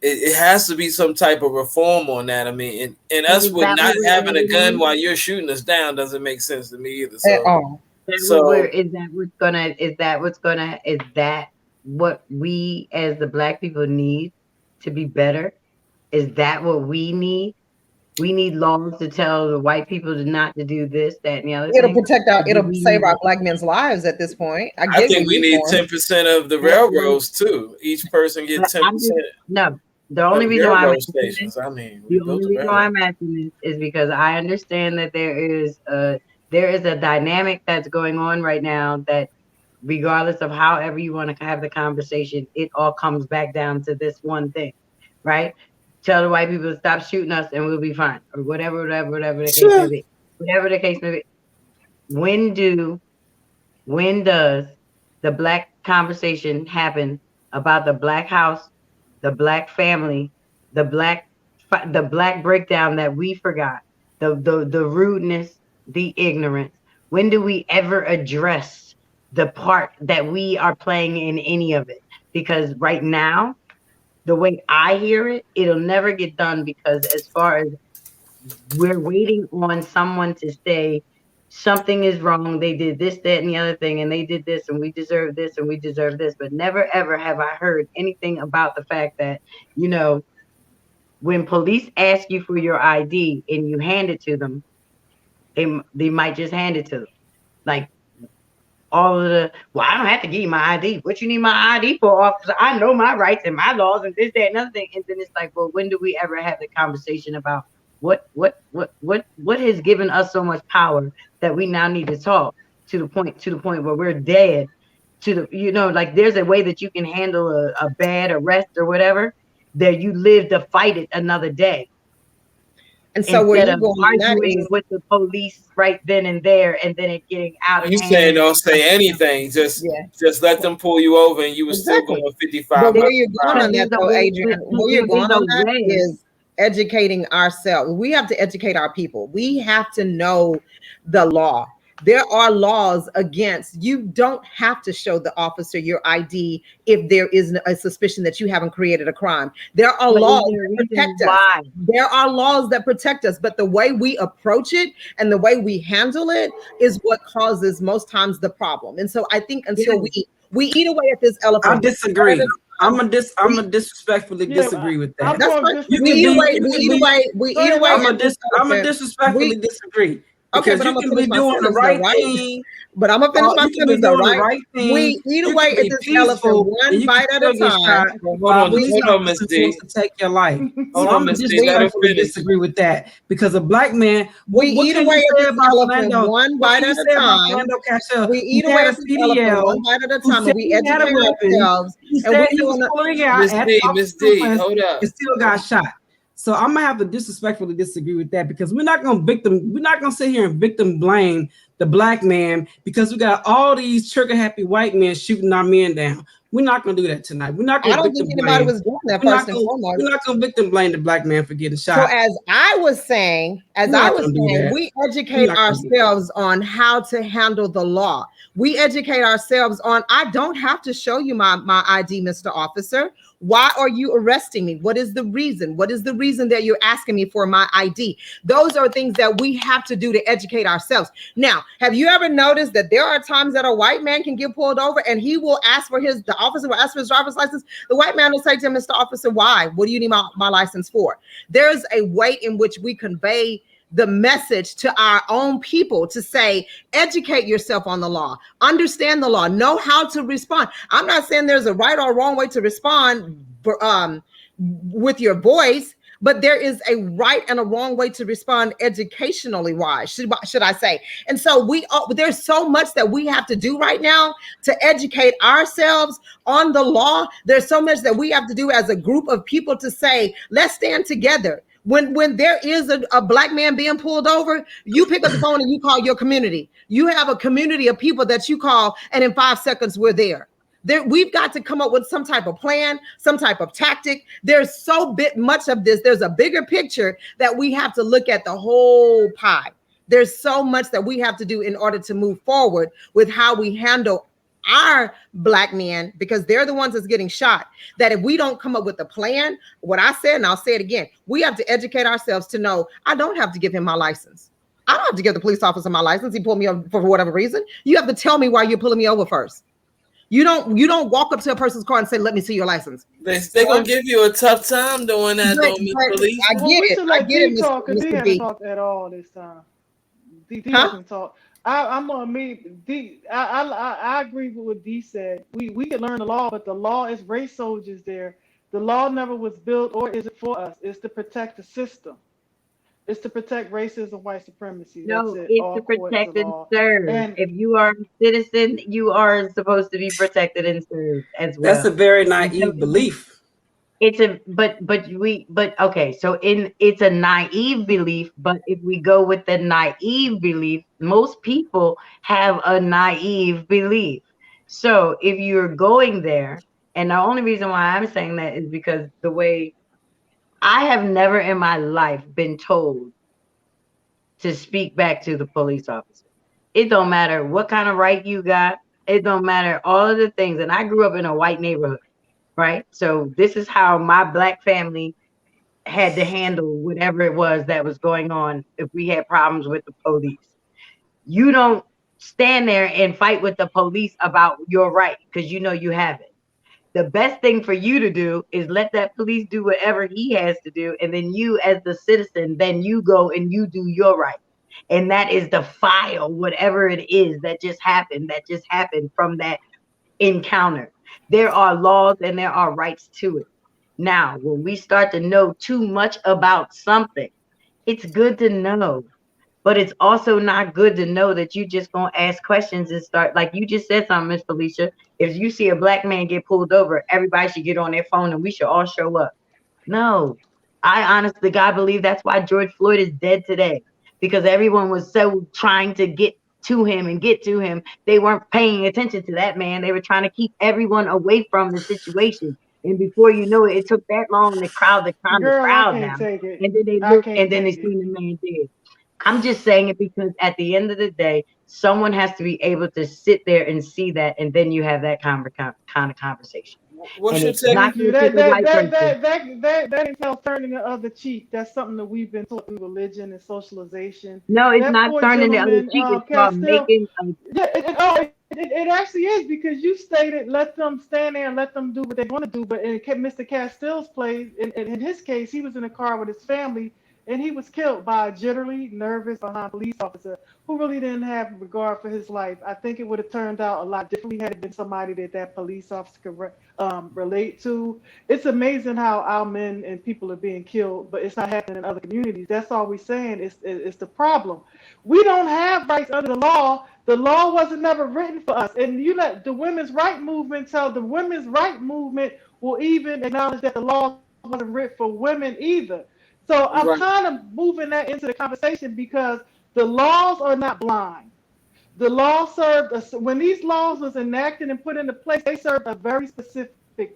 S2: It has to be some type of reform on that. I mean, and us with not having a gun while you're shooting us down doesn't make sense to me either. So,
S5: is that what we as the black people need to be better? Is that what we need? We need laws to tell the white people not to do this, that, and the other thing.
S4: It'll save our black men's lives at this point.
S2: I think we need 10% of the railroads too. Each person gets 10%.
S5: No, The only reason why I'm
S2: Railroad
S5: asking this,
S2: stations. I mean, we
S5: the
S2: built
S5: only
S2: the
S5: reason why
S2: railroad.
S5: I'm asking this is because I understand that there is a dynamic that's going on right now that regardless of however you want to have the conversation, it all comes back down to this one thing, right? Tell the white people to stop shooting us and we'll be fine, or whatever the case may
S2: Sure.
S5: be. Whatever the case may be. When does the black conversation happen about the black house, the black family, the black breakdown that we forgot, the rudeness, the ignorance? When do we ever address the part that we are playing in any of it? Because right now, the way I hear it, it'll never get done because as far as we're waiting on someone to say something is wrong. They did this, that, and the other thing, and they did this, and we deserve this, and we deserve this. But never ever have I heard anything about the fact that, when police ask you for your ID and you hand it to them, they might just hand it to them. Like all of I don't have to give you my ID. What you need my ID for, officer? I know my rights and my laws and this, that, and other thing. And then it's like, well, when do we ever have the conversation about what has given us so much power that we now need to talk to the point where we're dead to the, like there's a way that you can handle a bad arrest or whatever, that you live to fight it another day.
S4: And so where
S5: Instead
S4: you're
S5: of
S4: going on that
S5: arguing
S4: is,
S5: with the police right then and there, and then it getting out of
S2: You saying
S5: hand.
S2: don't say anything.
S4: yeah,
S2: Just let them pull you over, and you were still
S4: exactly.
S2: going
S4: But
S2: 55
S4: where
S2: miles
S4: you're
S2: per
S4: going
S2: hour.
S4: on that
S5: There's a
S4: though,
S5: way,
S4: Adrian, where you're
S5: there is
S4: going
S5: a
S4: on that
S5: way.
S4: is educating ourselves. We have to educate our people. We have to know the law. There are laws against, you don't have to show the officer your ID if there is a suspicion that you haven't created a crime. There are
S5: But is
S4: laws
S5: there a
S4: that
S5: reason
S4: protect us.
S5: why?
S4: There are laws that protect us, but the way we approach it and the way we handle it is what causes most times the problem. And so I think until
S5: Yes.
S4: we eat away at this elephant
S6: I
S4: one bite at
S6: disagree.
S4: a time,
S6: I'm gonna disrespectfully
S3: Yeah,
S6: disagree with
S3: I'm
S6: that.
S4: that's
S3: going
S4: fine.
S3: to
S6: You
S4: We
S6: can
S3: disagree.
S4: eat
S6: be,
S4: away.
S6: you
S4: We
S6: can
S4: eat
S6: be.
S4: away. We
S3: Go
S4: eat
S3: ahead,
S4: away
S6: I'm
S3: Alex.
S4: at
S6: gonna
S4: this
S6: I'm gonna
S4: elephant.
S6: disrespectfully
S4: We
S6: disagree
S4: okay,
S6: because
S4: but I'm
S6: you
S4: gonna
S6: can
S4: finish
S6: be
S4: my
S6: doing the
S4: sentence though,
S6: right
S4: right?
S6: thing.
S4: But I'm gonna finish my
S6: You can be
S4: sentence though,
S6: doing the
S4: right?
S6: right thing.
S4: We eat
S6: You
S4: away
S6: can
S4: at
S6: be
S4: this elephant
S6: peaceful, and
S4: one
S6: you can
S4: bite at a
S6: still get
S4: time.
S6: shot
S2: Hold
S6: by a
S2: on,
S6: police
S2: hold on, Miss
S6: officer who
S2: D.
S6: wants to take your life.
S2: Hold
S6: So
S2: on,
S6: I'm gonna
S2: Miss D. Let her
S6: disrespectfully
S2: finish.
S6: disagree with that because a black man.
S4: We
S6: What
S4: eat
S6: can
S4: away
S6: you
S4: at
S6: say
S4: this
S6: about
S4: elephant
S6: Philando?
S4: one
S6: What
S4: bite
S6: can you
S4: at a
S6: say about
S4: time.
S6: Philando Castile,
S4: We
S6: who
S4: eat away
S6: had a
S4: at this elephant
S6: CDL,
S4: one bite at a
S6: who
S4: time,
S6: said
S4: and we
S6: he had a
S4: educate
S6: weapon,
S4: ourselves.
S6: who
S4: And
S6: said
S4: we
S6: he was
S4: doing it.
S6: pulling it out
S2: Miss
S6: at
S2: D,
S6: Officer
S2: Miss D,
S6: Lewis
S2: hold up.
S6: and still got shot. So I'm gonna have to disrespectfully disagree with that because we're not gonna sit here and victim blame the black man because we got all these trigger happy white men shooting our men down. We're not gonna do that tonight. We're not
S4: I
S6: gonna
S4: don't think
S6: victim
S4: anybody
S6: blame.
S4: was doing that
S6: We're not
S4: first and
S6: gonna
S4: foremost.
S6: we're not gonna victim blame the black man for getting
S4: So
S6: shot.
S4: as I was saying,
S6: We're not gonna do that.
S4: we
S6: We're
S4: educate
S6: not gonna do that.
S4: ourselves on how to handle the law. We educate ourselves on, I don't have to show you my ID, Mr. Officer. Why are you arresting me? What is the reason? What is the reason that you're asking me for my ID? Those are things that we have to do to educate ourselves. Now, have you ever noticed that there are times that a white man can get pulled over and he will ask for the officer will ask for his driver's license? The white man will say to him, Mr. Officer, why? What do you need my license for? There's a way in which we convey the message to our own people to say, educate yourself on the law, understand the law, know how to respond. I'm not saying there's a right or wrong way to respond with your voice, but there is a right and a wrong way to respond educationally wise, should I say. And so there's so much that we have to do right now to educate ourselves on the law. There's so much that we have to do as a group of people to say, let's stand together. When there is a black man being pulled over, you pick up the phone and you call your community. You have a community of people that you call, and in 5 seconds, we're there. We've got to come up with some type of plan, some type of tactic. There's so much of this. There's a bigger picture that we have to look at the whole pie. There's so much that we have to do in order to move forward with how we handle our black men, because they're the ones that's getting shot. That if we don't come up with a plan, what I said, and I'll say it again, we have to educate ourselves to know I don't have to give him my license. I don't have to give the police officer my license. He pulled me over for whatever reason. You have to tell me why you're pulling me over first. You don't walk up to a person's car and say, let me see your license.
S2: They're gonna give you a tough time doing that, though, Miss Police.
S4: I
S3: Well,
S4: get
S3: we
S4: it.
S3: should
S4: I
S3: let
S4: get it,
S3: D talk because D
S4: Mr.
S3: hasn't
S4: B.
S3: talked at all this time. D
S4: Huh?
S3: hasn't talked. I'm gonna meet D. I agree with what D said. We can learn the law, but the law is race soldiers there The law never was built, or is it for us? It's to protect the system. It's to protect racism, white supremacy. That's
S5: No,
S3: it.
S5: it's
S3: All
S5: to
S3: courts
S5: protect
S3: of
S5: and
S3: law.
S5: serve.
S3: And
S5: If you are a citizen, you are supposed to be protected and served as
S6: That's a
S5: well.
S6: very
S5: And so
S6: naive belief.
S5: it's a but okay, so in it's a naive belief, but if we go with the naive belief, most people have a naive belief. So if you're going there, and the only reason why I'm saying that is because the way I have never in my life been told to speak back to the police officer. It don't matter what kind of right you got. It don't matter all of the things. And I grew up in a white neighborhood, right? So this is how my black family had to handle whatever it was that was going on if we had problems with the police. You don't stand there and fight with the police about your right because you know you have it. The best thing for you to do is let that police do whatever he has to do, and then you as the citizen, then you go and you do your right, and that is to file whatever it is that just happened from that encounter. There are laws and there are rights to it. Now when we start to know too much about something, it's good to know, but it's also not good to know that you just gonna ask questions and start like you just said something, Miss Felicia. If you see a black man get pulled over, everybody should get on their phone and we should all show up. No, I honestly, God, believe that's why George Floyd is dead today, because everyone was so trying to get to him and get to him. They weren't paying attention to that man. They were trying to keep everyone away from the situation. And before you know it, it took that long to crowd the
S3: girl, I
S5: crowd
S3: can't
S5: down.
S3: take it.
S5: And then they
S3: I
S5: looked and
S3: can't
S5: then they
S3: take it.
S5: seen the man dead. I'm just saying it because at the end of the day, someone has to be able to sit there and see that, and then you have that kind of conversation.
S2: What's
S5: And
S2: your
S5: it's
S2: take?
S5: not
S3: Thank you.
S5: just a white person.
S3: That entails turning the other cheek. That's something that we've been taught through religion and socialization.
S5: No, it's
S3: That
S5: not
S3: poor
S5: turning the other
S3: gentleman,
S5: cheek. It's called
S3: Castile.
S5: making a
S3: Yeah, it actually is because you stated let them stand there and let them do what they want to do. But in Mr. Castile's place, in his case, he was in a car with his family and he was killed by a jittery, nervous, behind police officer who really didn't have regard for his life. I think it would have turned out a lot differently had it been somebody that police officer could relate to. It's amazing how our men and people are being killed, but it's not happening in other communities. That's all we're saying. It's the problem. We don't have rights under the law. The law wasn't never written for us. And you let the women's right movement tell the women's right movement will even acknowledge that the law wasn't written for women either. So I'm
S2: Right.
S3: kind of moving that into the conversation because the laws are not blind. The law served us when these laws was enacted and put into place, they served a very specific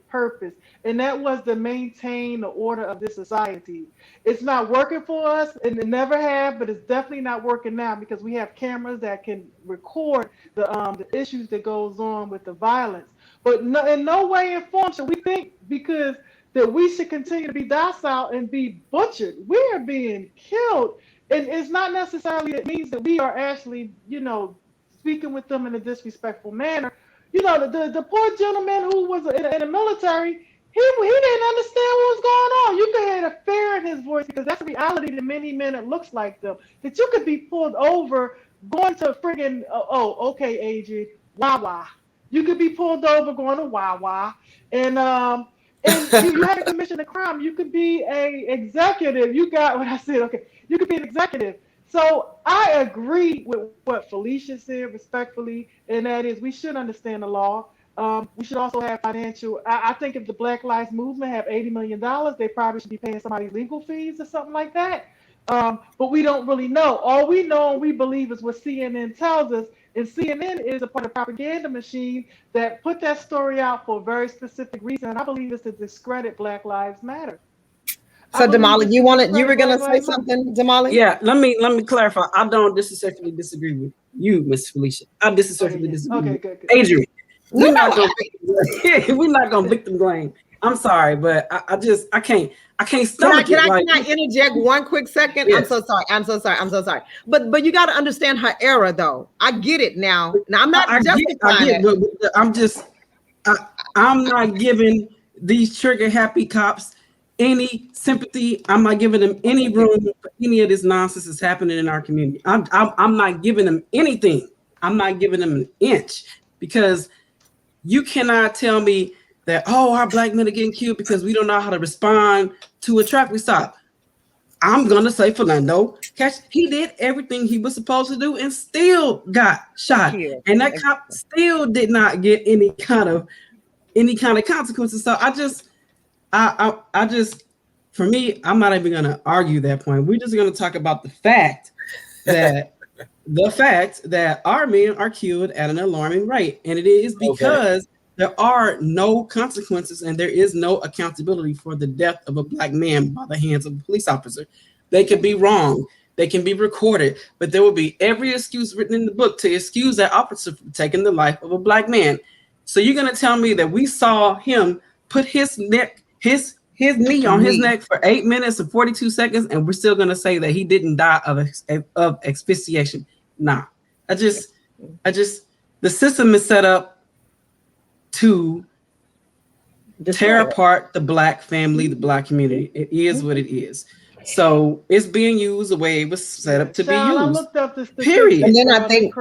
S3: purpose, and that was to maintain the order of this society. It's not working for us, and it never have, but it's definitely not working now because we have cameras that can record the issues that goes on with the violence. But no, in no way in form should we think because that we should continue to be docile and be butchered. We are being killed, and it's not necessarily it means that we are actually, speaking with them in a disrespectful manner. The poor gentleman who was in the military, he didn't understand what was going on. You could hear the fear in his voice because that's a reality to many men that looks like them. That you could be pulled over going to friggin' okay, Adrian, Wawa. You could be pulled over going to Wawa, and you haven't commissioned a crime. You could be a executive. You got what I said. Okay, you could be an executive. So I agree with what Felicia said respectfully, and that is we should understand the law. We should also have financial. I think if the Black Lives Movement have $80 million, they probably should be paying somebody legal fees or something like that. But we don't really know. All we know and we believe is what CNN tells us, and CNN is a part of the propaganda machine that put that story out for a very specific reason. And I believe it's to discredit Black Lives Matter. I
S4: So
S3: believe
S4: Damali,
S3: it's to
S4: you were
S3: discredit
S4: gonna
S3: Black
S4: say
S3: Lives Matter.
S4: something, Damali?
S6: Yeah, let me clarify. I don't disrespectfully disagree with you, Miss Felicia. I
S3: Okay,
S6: disrespectfully
S3: yeah.
S6: disagree
S3: Okay,
S6: with
S3: good, good.
S6: Adrian.
S4: No,
S6: We're not
S4: no.
S6: gonna we're not gonna victim blame. I'm sorry, but I can't stomach
S4: Can
S6: it.
S4: I
S6: Like,
S4: can I interject one quick second? I'm
S6: yes,
S4: so sorry. I'm so sorry. I'm so sorry. But you got to understand her era, though. I get it now. Now I'm not
S6: I
S4: justifying
S6: get,
S4: it.
S6: but I'm not giving these trigger happy cops any sympathy. I'm not giving them any
S4: Thank you.
S6: room for any of this nonsense that's happening in our community. I'm not giving them anything. I'm not giving them an inch because you cannot tell me that, oh, our black men are getting killed because we don't know how to respond to a traffic stop. I'm gonna say Philando Catch. He did everything he was supposed to do and still got shot.
S4: Killed.
S6: And that cop still did not get any kind of consequences. So I just, for me, I'm not even gonna argue that point. We're just gonna talk about that the fact that our men are killed at an alarming rate, and it is because there are no consequences and there is no accountability for the death of a black man by the hands of a police officer. They can be wrong, they can be recorded, but there will be every excuse written in the book to excuse that officer from taking the life of a black man. So you're gonna tell me that we saw him put his knee on his neck for 8 minutes and 42 seconds, and we're still gonna say that he didn't die of asphyxiation? Nah. I just the system is set up to tear apart the black family, the black community. It is what it is. So it's being used the way it was set up to be used.
S3: I looked up the
S6: Period.
S4: And then I think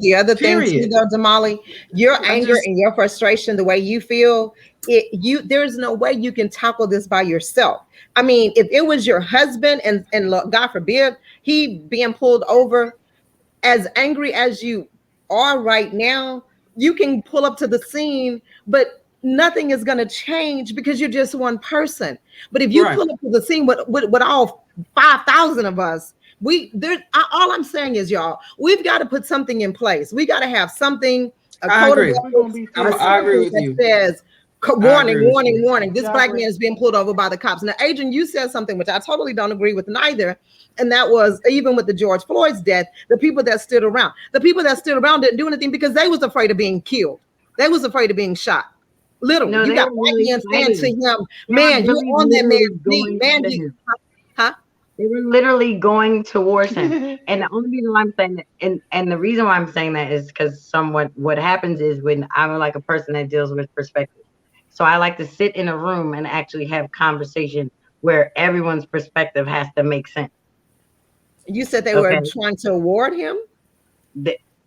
S4: the other thing too, though, Damali, your anger and your frustration, the way you feel, there's no way you can tackle this by yourself. I mean, if it was your husband and God forbid he being pulled over, as angry as you are right now, you can pull up to the scene, but nothing is going to change because you're just one person. But if you pull up to the scene with all 5,000 of us, all I'm saying is, y'all, we've got to put something in place. We got to have something,
S6: I agree with you.
S4: That says, warning, this black man is being pulled over by the cops. Now, Adrian, you said something which I totally don't agree with neither. And that was, even with the George Floyd's death, the people that stood around didn't do anything because they was afraid of being killed. They was afraid of being shot. Literally, you got white men saying to him, man, you're on that man's knee, man.
S5: They were literally going towards him. And the only reason why I'm saying that, and the reason why I'm saying that is because what happens is, when I'm like a person that deals with perspective. So I like to sit in a room and actually have conversation where everyone's perspective has to make sense.
S4: You said they were trying to award him?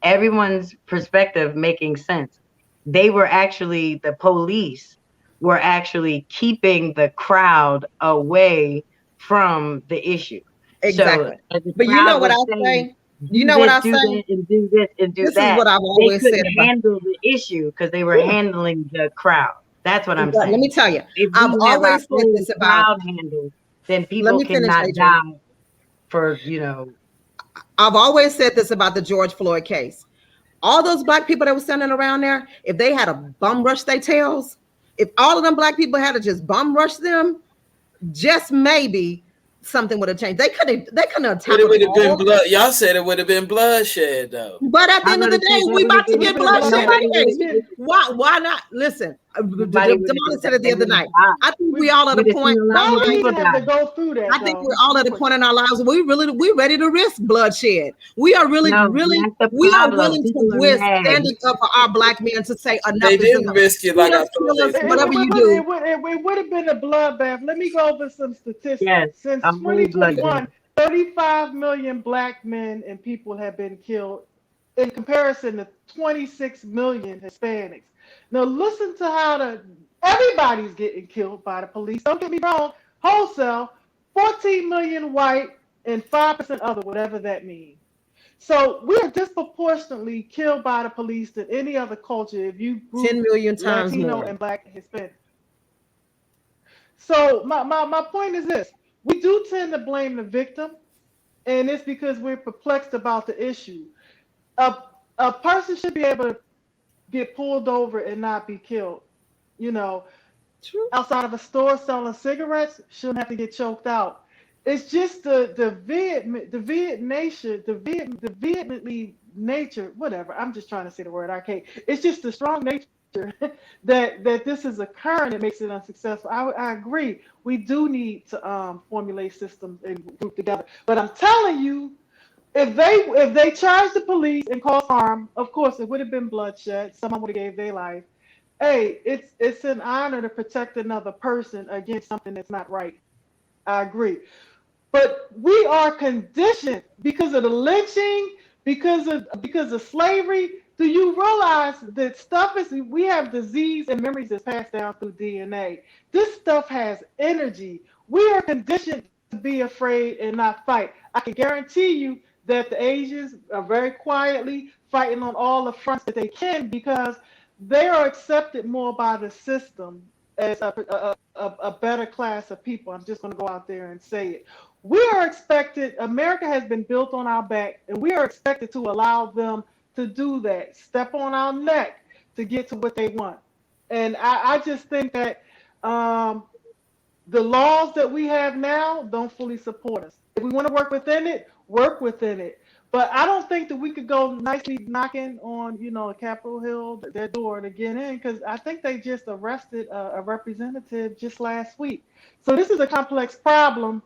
S5: Everyone's perspective making sense. The police were actually keeping the crowd away from the issue.
S4: Exactly. So, but you know what I say? You know what I say?
S5: And do this and do
S4: this
S5: that.
S4: Is what I've always said.
S5: They couldn't handle the issue because they were handling the crowd. That's what I'm saying.
S4: Let me tell you.
S5: If
S4: I've always said this about
S5: crowd handle, then people cannot die for,
S4: I've always said this about the George Floyd case. All those black people that were standing around there, if they had a bum rush their tails, if all of them black people had to just bum rush them, just maybe something would have changed. They couldn't have tackled
S2: it would have been blood. Y'all said it would have been bloodshed though.
S4: But at the end of the day, we about to get bloodshed anyway. Why not? Listen, Damali said it the other night. I think we all at a point.
S3: To go through that.
S4: I think we're all at a point in our lives where we're ready to risk bloodshed. We are we are willing to risk standing up for our black men to say enough.
S2: They didn't risk it like I thought.
S4: Whatever you do,
S3: it would have been a bloodbath. Let me go over some statistics.
S5: Yes,
S3: since 2021, 35 million black men and people have been killed, in comparison to 26 million Hispanics. Now listen to how everybody's getting killed by the police. Don't get me wrong, wholesale, 14 million white and 5% other, whatever that means. So we are disproportionately killed by the police than any other culture. If you group
S4: 10 million times
S3: Latino
S4: more.
S3: And Black and Hispanic. So my point is this: we do tend to blame the victim, and it's because we're perplexed about the issue. A person should be able to get pulled over and not be killed. True. Outside of a store selling cigarettes, shouldn't have to get choked out. It's just the Vietnamese nature, whatever. I'm just trying to say the word. I can't. It's just the strong nature that this is occurring that makes it unsuccessful. I agree. We do need to formulate systems and group together. But I'm telling you, if they charged the police and caused harm, of course it would have been bloodshed. Someone would have gave their life. Hey, it's an honor to protect another person against something that's not right. I agree. But we are conditioned because of the lynching, because of slavery, Do you realize that stuff is, we have disease and memories that's passed down through DNA? This stuff has energy. We are conditioned to be afraid and not fight. I can guarantee you that the Asians are very quietly fighting on all the fronts that they can because they are accepted more by the system as a better class of people. I'm just going to go out there and say it. We are expected, America has been built on our back, and we are expected to allow them to do that, step on our neck to get to what they want. And I just think that the laws that we have now don't fully support us. If we want to work within it, work within it. But I don't think that we could go nicely knocking on, Capitol Hill, their door to get in, because I think they just arrested a representative just last week. So this is a complex problem.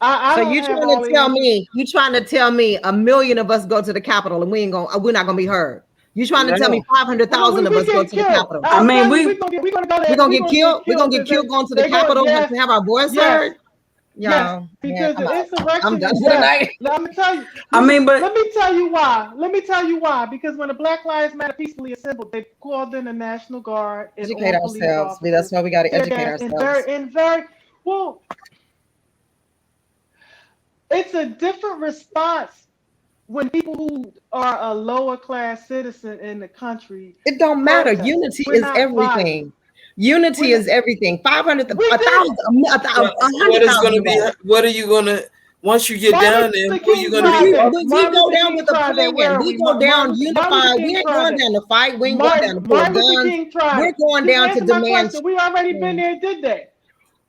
S3: I
S4: So
S3: don't
S4: you
S3: have
S4: trying
S3: all
S4: to
S3: the
S4: tell
S3: answers.
S4: me, a million of us go to the Capitol and we're not gonna be heard. You trying to tell me
S2: No.
S4: five hundred
S3: Well,
S4: thousand of
S3: we
S4: us go
S3: get
S4: to the
S3: killed.
S4: Capitol?
S6: I
S3: I'm
S6: mean,
S3: telling you,
S6: we
S3: we're gonna go
S4: We're
S3: there.
S4: gonna
S3: We're
S4: get
S3: gonna get
S4: killed. We're
S3: killed
S4: gonna get
S3: because
S4: killed going to the
S3: they go.
S4: Capitol
S3: Yes,
S4: to have our voice
S3: yes,
S4: heard.
S3: yes.
S4: Y'all, man,
S3: Because
S4: I'm
S3: the
S4: out. I'm
S3: insurrection
S4: done
S3: is
S4: for
S3: death.
S4: tonight.
S3: Let me tell you.
S6: I mean, but
S3: Let me tell you why. Let me tell you why. Because when the Black Lives Matter peacefully assembled, they called in the National Guard and
S4: Educate
S3: armed police
S4: ourselves. That's
S3: officers,
S4: why we got to
S3: tear
S4: educate
S3: gas,
S4: ourselves.
S3: and very well. It's a different response when people who are a lower class citizen in the country
S4: It don't matter.
S3: protest.
S4: Unity
S3: We're
S4: is
S3: not violent.
S4: everything. Unity
S3: We're not,
S4: is everything. 500,
S3: we did.
S4: 1,000,
S2: Well, what is
S4: 100,000
S2: going to
S4: of
S2: be?
S4: us.
S2: What are you going to? Once you get
S3: Martin
S2: down there,
S3: Luther
S2: who are you
S3: King
S2: going to
S4: We,
S2: be
S3: tried
S4: we,
S3: that.
S2: talking
S4: we
S3: Martin
S2: to?
S4: go
S3: Luther
S4: down
S3: King
S4: with a
S3: tried that. Where
S4: plan.
S3: are
S4: We
S3: we?
S4: go down
S3: Martin Luther
S4: unified. We
S3: King
S4: ain't
S3: tried
S4: going
S3: that.
S4: down to fight. We ain't going down to pull
S3: Martin Luther
S4: guns.
S3: King tried
S4: We're
S3: it.
S4: going
S3: Just
S4: down to
S3: answer my
S4: demand
S3: question. We already been
S4: change.
S3: there and did that.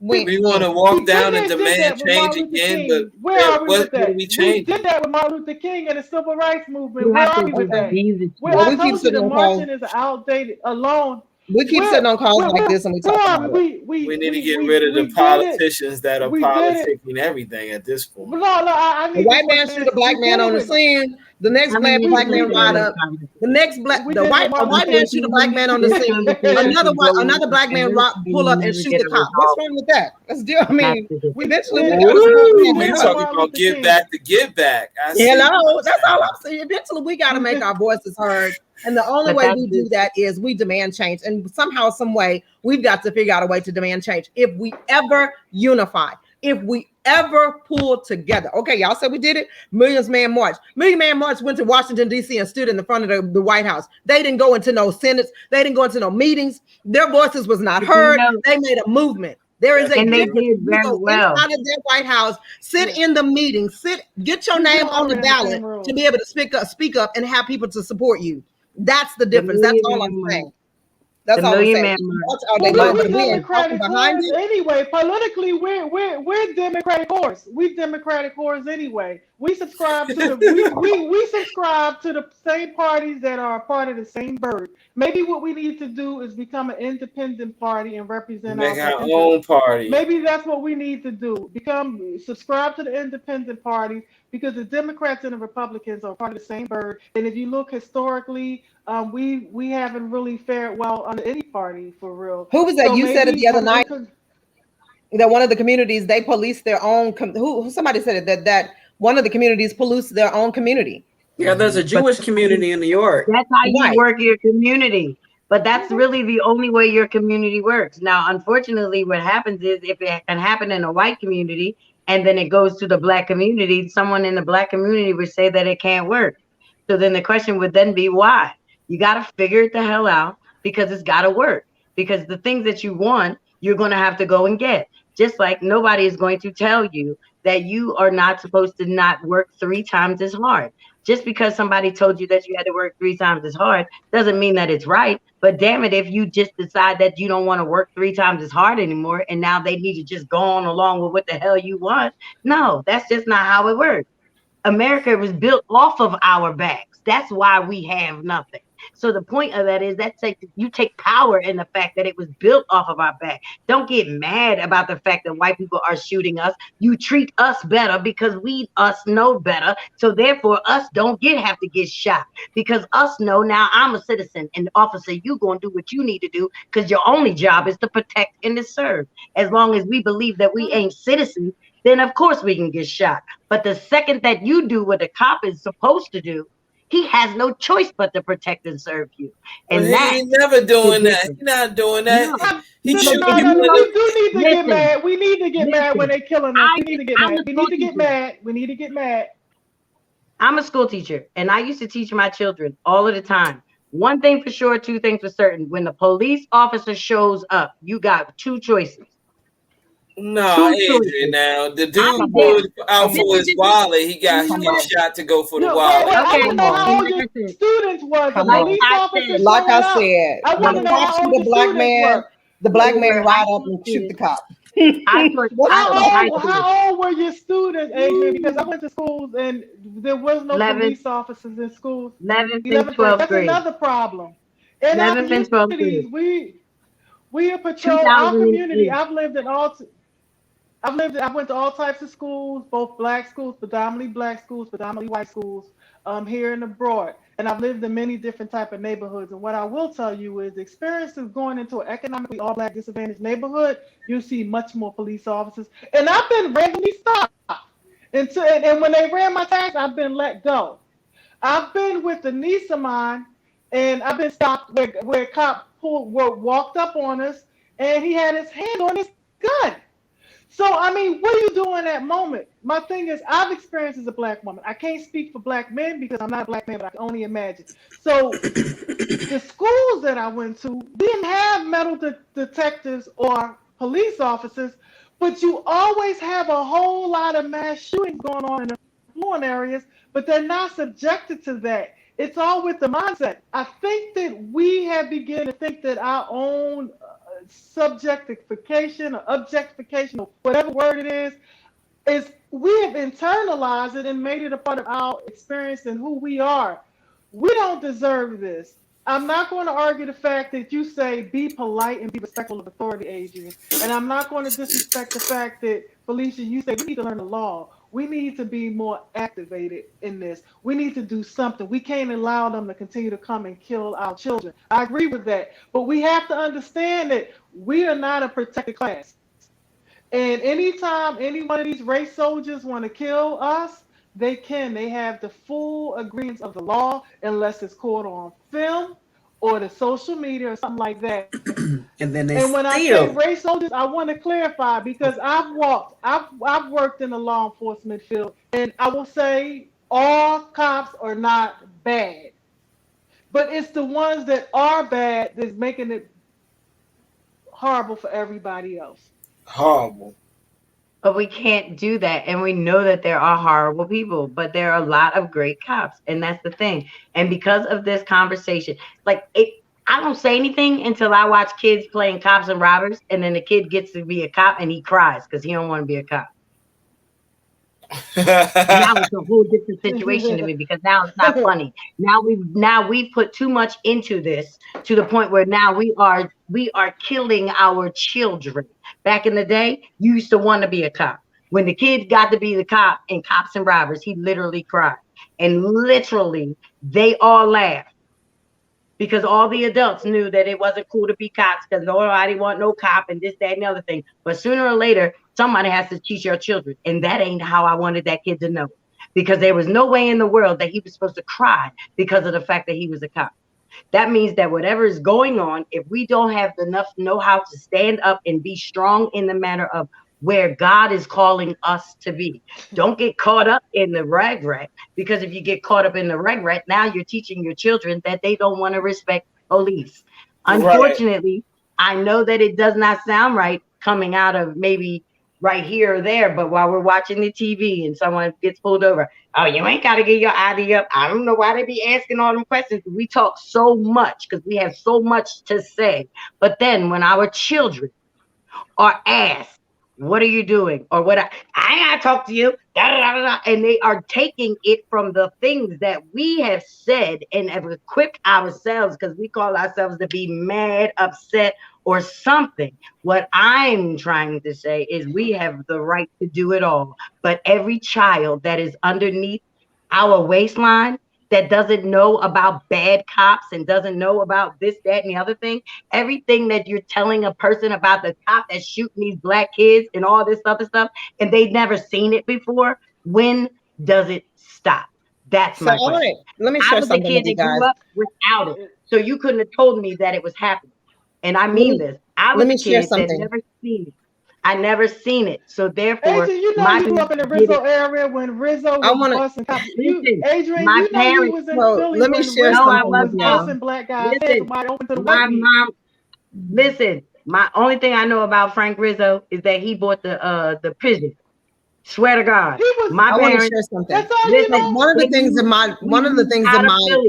S4: We,
S2: We want to
S3: We
S2: walk
S3: been
S2: down and
S3: there and did
S2: demand
S3: that with
S2: change
S3: Martin Luther
S2: again, but
S3: King. Where are we with
S2: what are
S3: that?
S2: we
S3: We did
S2: changing?
S3: that with Martin Luther King and the Civil Rights Movement.
S5: You
S3: Where
S5: have
S3: are
S5: to
S3: we with
S5: just
S4: okay.
S3: that?
S5: be the
S3: Where
S4: Well,
S5: truth.
S3: I
S4: we keep
S3: told you
S4: sitting
S3: the
S4: on calls.
S3: marching is outdated alone.
S4: We keep
S3: Where
S4: sitting on calls like this and we
S3: where
S4: talk
S3: are
S4: about it.
S3: we?
S2: We need to get rid of the
S3: We did it.
S2: politicians that are
S3: We did it.
S2: politicking everything at this point.
S3: But no, I
S4: A
S3: need to
S4: white
S3: switch
S4: man shoot a
S3: this.
S4: black
S3: We
S4: man
S3: did it
S4: on the
S3: with
S4: scene. The next
S5: How many years
S3: we
S4: black
S5: have we
S4: man
S3: we
S5: been
S4: ride
S5: in
S3: did
S5: this
S4: up.
S3: it.
S4: The
S5: conversation?
S4: next black,
S3: We
S4: the
S3: did it
S4: white,
S3: with
S4: a
S3: Martin
S4: white man
S3: Luther
S4: shoot a
S5: Unfortunately,
S4: black
S3: King.
S4: man on the
S5: this
S4: scene.
S5: conversation
S4: Another
S5: can
S4: white,
S5: go on
S4: another black man
S5: forever
S4: pull
S5: and you
S4: up and
S5: never
S4: shoot
S5: get
S4: the
S5: a
S4: cop. What's
S5: result.
S4: wrong with that? Let's do. I
S5: That's
S4: mean,
S5: the
S4: we
S5: difference.
S4: eventually
S3: did
S4: we
S3: it.
S4: got to start
S3: We
S2: Ooh,
S4: saying
S3: did
S2: we
S3: it with
S4: enough.
S2: talking
S3: Martin
S2: about
S3: Luther
S2: give
S3: King.
S2: back to give back. I see what
S4: Hello,
S2: you're
S4: that's all
S2: saying.
S4: I'm saying. Eventually, we got to
S3: We
S4: make
S3: did.
S4: our voices heard, and the only
S5: But
S4: way
S5: that's
S4: we do
S5: the
S4: that is we demand change. And somehow, some way, we've got to figure out a way to demand change. If we ever unify, if we ever pull together, okay, y'all said we did it. Millions Man March. Million Man March went to Washington D.C. and stood in the front of the White House. They didn't go into no senates. They didn't go into no meetings. Their voices was not
S5: but you
S4: heard.
S5: know,
S4: They made a movement. There is
S2: That's
S4: a
S5: and they
S2: true.
S4: difference.
S5: did
S4: You
S5: very
S4: go
S5: well.
S4: inside of that White House, sit
S3: Yeah.
S4: in the meeting, get your
S3: We
S4: name
S3: all
S4: on the
S3: were in the same
S4: ballot to
S3: room.
S4: be able to speak up, and have people to support you. That's the
S5: The
S4: difference. That's
S5: Million
S4: all
S5: Man
S4: I'm
S5: March,
S4: saying. That's
S5: the
S4: all I'm
S5: Million
S4: saying.
S5: Man
S4: We can
S5: March
S4: march all day
S3: Well,
S4: long,
S5: was
S3: we
S4: but if we ain't talking
S3: Democratic
S4: behind
S3: whores
S4: it,
S3: anyway. Politically, we're Democratic whores. We Democratic whores anyway. We subscribe to the we subscribe to the same parties that are a part of the same bird. Maybe what we need to do is become an independent party and represent our
S2: Make
S3: best
S2: our
S3: interests.
S2: own party.
S3: Maybe that's what we need to do. Subscribe to the independent party because the Democrats and the Republicans are part of the same bird. And if you look historically, we haven't really fared well under any party for real.
S4: who was that?
S3: So
S4: You said it
S3: maybe
S4: the other night that one of the communities they police their own. Who somebody said it that one of the communities police their own community.
S6: yeah, there's a
S5: but
S6: Jewish community in New York.
S5: that's how you
S4: Right.
S5: work your community. But that's
S3: Mhm.
S5: really the only way your community works. Now, unfortunately, what happens is if it can happen in a white community and then it goes to the black community, someone in the black community would say that it can't work. So then the question would then be why? You got to figure it the hell out because it's got to work. Because the things that you want, you're going to have to go and get. Just like nobody is going to tell you that you are not supposed to not work 3 times as hard. Just because somebody told you that you had to work 3 times as hard doesn't mean that it's right. But damn it, if you just decide that you don't want to work 3 times as hard anymore, and now they need to just go on along with what the hell you want. No, that's just not how it works. America was built off of our backs. That's why we have nothing. So the point of that is you take power in the fact that it was built off of our back. Don't get mad about the fact that white people are shooting us. You treat us better because us know better. So therefore, us don't have to get shot because us know now I'm a citizen and officer. You gonna do what you need to do because your only job is to protect and to serve. As long as we believe that we ain't citizens, then of course we can get shot. But the second that you do what the cop is supposed to do, He has no choice but to protect and serve you.
S2: Well,
S5: And
S2: he
S5: that's
S2: ain't never
S5: the
S2: doing that.
S5: difference.
S2: He's not doing that.
S5: No,
S2: He
S5: no,
S2: shooting
S5: if
S2: people
S5: you
S2: in
S3: No.
S5: know,
S3: We
S2: the.
S3: do need to get
S5: listen,
S3: mad. We need to get mad when
S5: listen.
S3: they killing us. We need to get
S5: I'm
S3: mad.
S5: a
S3: We
S5: school
S3: need to get
S5: teacher.
S3: mad. We need to get mad.
S5: I'm a school teacher, and I used to teach my children all of the time. One thing for sure, two things for certain. When the police officer shows up, you got two choices.
S2: Nah,
S5: Two
S2: Adrian.
S5: choices.
S2: Now the
S5: I
S2: dude
S5: be
S4: Come
S5: there.
S2: pulled
S4: on.
S2: out
S4: Come
S5: This
S2: for
S5: is
S2: his
S4: on.
S5: this is
S2: wallet. He got
S5: you
S2: he
S5: know
S4: Come
S2: get
S5: what?
S4: on.
S2: shot to go for the
S3: No, wait,
S2: wallet.
S3: wait. I
S5: Okay,
S3: want to
S4: Come
S3: know
S4: on.
S3: how old
S5: like
S3: your
S5: I said,
S3: students was. The
S4: Come
S5: like
S4: on.
S3: police
S5: I
S3: officer
S5: said,
S4: Like I
S3: showing up.
S4: said,
S3: I
S4: when
S3: want
S5: like
S3: to
S4: the
S3: know
S4: cop
S3: how
S4: shoot
S3: old
S4: a
S3: your
S4: black
S3: students
S4: man,
S3: were.
S4: the
S5: they
S4: black man
S5: were
S4: ride
S5: high
S4: up
S5: school
S4: and shoot the
S5: students.
S4: cop.
S5: I taught
S4: That's
S5: high
S4: all.
S5: school,
S3: How old were your students, Adrian? Because I
S5: Woo.
S3: went to schools and there was no
S5: 11th,
S3: police officers in schools.
S5: 11th and
S3: 11th grade.
S5: 12th
S3: That's
S5: grade.
S3: another problem. In our
S5: 11th and 12th
S3: communities,
S5: grade.
S3: we are patrol our community.
S5: 2008.
S3: I went to all types of schools, both black schools, predominantly white schools, here and abroad. And I've lived in many different type of neighborhoods. And what I will tell you is experiences going into an economically all black disadvantaged neighborhood, you see much more police officers. And I've been randomly stopped. And when they ran my tags, I've been let go. I've been with a niece of mine, and I've been stopped where a cop walked up on us, and he had his hand on his gun. So I mean, what are you doing in that moment? My thing is, I've experienced as a black woman. I can't speak for black men because I'm not a black man, but I can only imagine. So the schools that I went to didn't have metal detectives or police officers, but you always have a whole lot of mass shootings going on in the affluent areas, but they're not subjected to that. It's all with the mindset. I think that we have begun to think that our own subjectification or objectification or whatever word it is we have internalized it and made it a part of our experience and who we are. We don't deserve this. I'm not going to argue the fact that you say be polite and be respectful of authority, Adrian. And I'm not going to disrespect the fact that, Felicia, you say we need to learn the law. We need to be more activated in this. We need to do something. We can't allow them to continue to come and kill our children. I agree with that. But we have to understand that we are not a protected class. And anytime any one of these race soldiers want to kill us, they can. They have the full agreements of the law, unless it's caught on film or the social media or something like that.
S6: And then they
S3: And when I say
S6: still.
S3: race soldiers, I want to clarify because I've worked in the law enforcement field, and I will say all cops are not bad, but it's the ones that are bad that's making it horrible for everybody else.
S2: Horrible.
S5: But we can't do that. And we know that there are horrible people, but there are a lot of great cops. And that's the thing. And because of this conversation, like I don't say anything until I watch kids playing cops and robbers. And then the kid gets to be a cop and he cries because he don't want to be a cop. Now it's a whole different situation to me because now it's not funny. Now we've put too much into this to the point where now we are killing our children. Back in the day, you used to want to be a cop. When the kid got to be the cop in Cops and Robbers, he literally cried. And literally, they all laughed because all the adults knew that it wasn't cool to be cops because nobody want no cop and this, that, and the other thing. But sooner or later, somebody has to teach your children. And that ain't how I wanted that kid to know. Because there was no way in the world that he was supposed to cry because of the fact that he was a cop. That means that whatever is going on, if we don't have enough know-how to stand up and be strong in the matter of where God is calling us to be, don't get caught up in the rag rat. Because if you get caught up in the rag rat, now you're teaching your children that they don't want to respect police.
S2: Right.
S5: Unfortunately, I know that it does not sound right coming out of maybe right here or there, but while we're watching the TV and someone gets pulled over, oh, you ain't got to get your ID up. I don't know why they be asking all them questions. We talk so much because we have so much to say. But then when our children are asked, what are you doing? Or I ain't gotta talk to you. Da, da, da, da, and they are taking it from the things that we have said and have equipped ourselves because we call ourselves to be mad, upset, or something. What I'm trying to say is we have the right to do it all. But every child that is underneath our waistline that doesn't know about bad cops and doesn't know about this, that, and the other thing, everything that you're telling a person about the cop that's shooting these black kids and all this other stuff, and they've never seen it before, when does it stop? That's
S4: So
S5: my
S4: all
S5: question.
S4: right, let me
S5: I
S4: share
S5: was a
S4: something with
S5: kid
S4: you
S5: that
S4: guys.
S5: grew up without it. So you couldn't have told me that it was happening. And I
S4: Let
S5: mean
S4: me
S5: this. I
S4: let
S5: was a
S4: me share
S5: kid that
S4: something.
S5: never seen it. I never seen it. So therefore,
S3: Adrian, you know
S5: my
S3: you grew
S5: parents
S3: up in the
S5: did
S3: Rizzo
S5: it.
S3: area when Rizzo
S4: I
S3: was
S4: want to.
S3: busting cops. You,
S5: Listen,
S3: Adrian,
S5: my
S3: you know you
S5: parents,
S3: was in
S4: So
S3: Philly
S4: let me
S3: when
S4: share
S5: no,
S3: Rizzo
S5: I
S4: something
S5: was
S4: with
S3: was
S5: not.
S4: y'all.
S3: busting black guys' heads
S5: Listen,
S3: wide open to the white
S5: my
S3: meat.
S5: mom, listen, my only thing I know about Frank Rizzo is that he bought the pigeon. Swear to God.
S3: He was.
S5: My
S4: I want to
S5: parents,
S4: share something.
S3: That's all you
S4: So
S5: listen,
S3: know.
S4: one of the things that
S5: we moved out of Philly.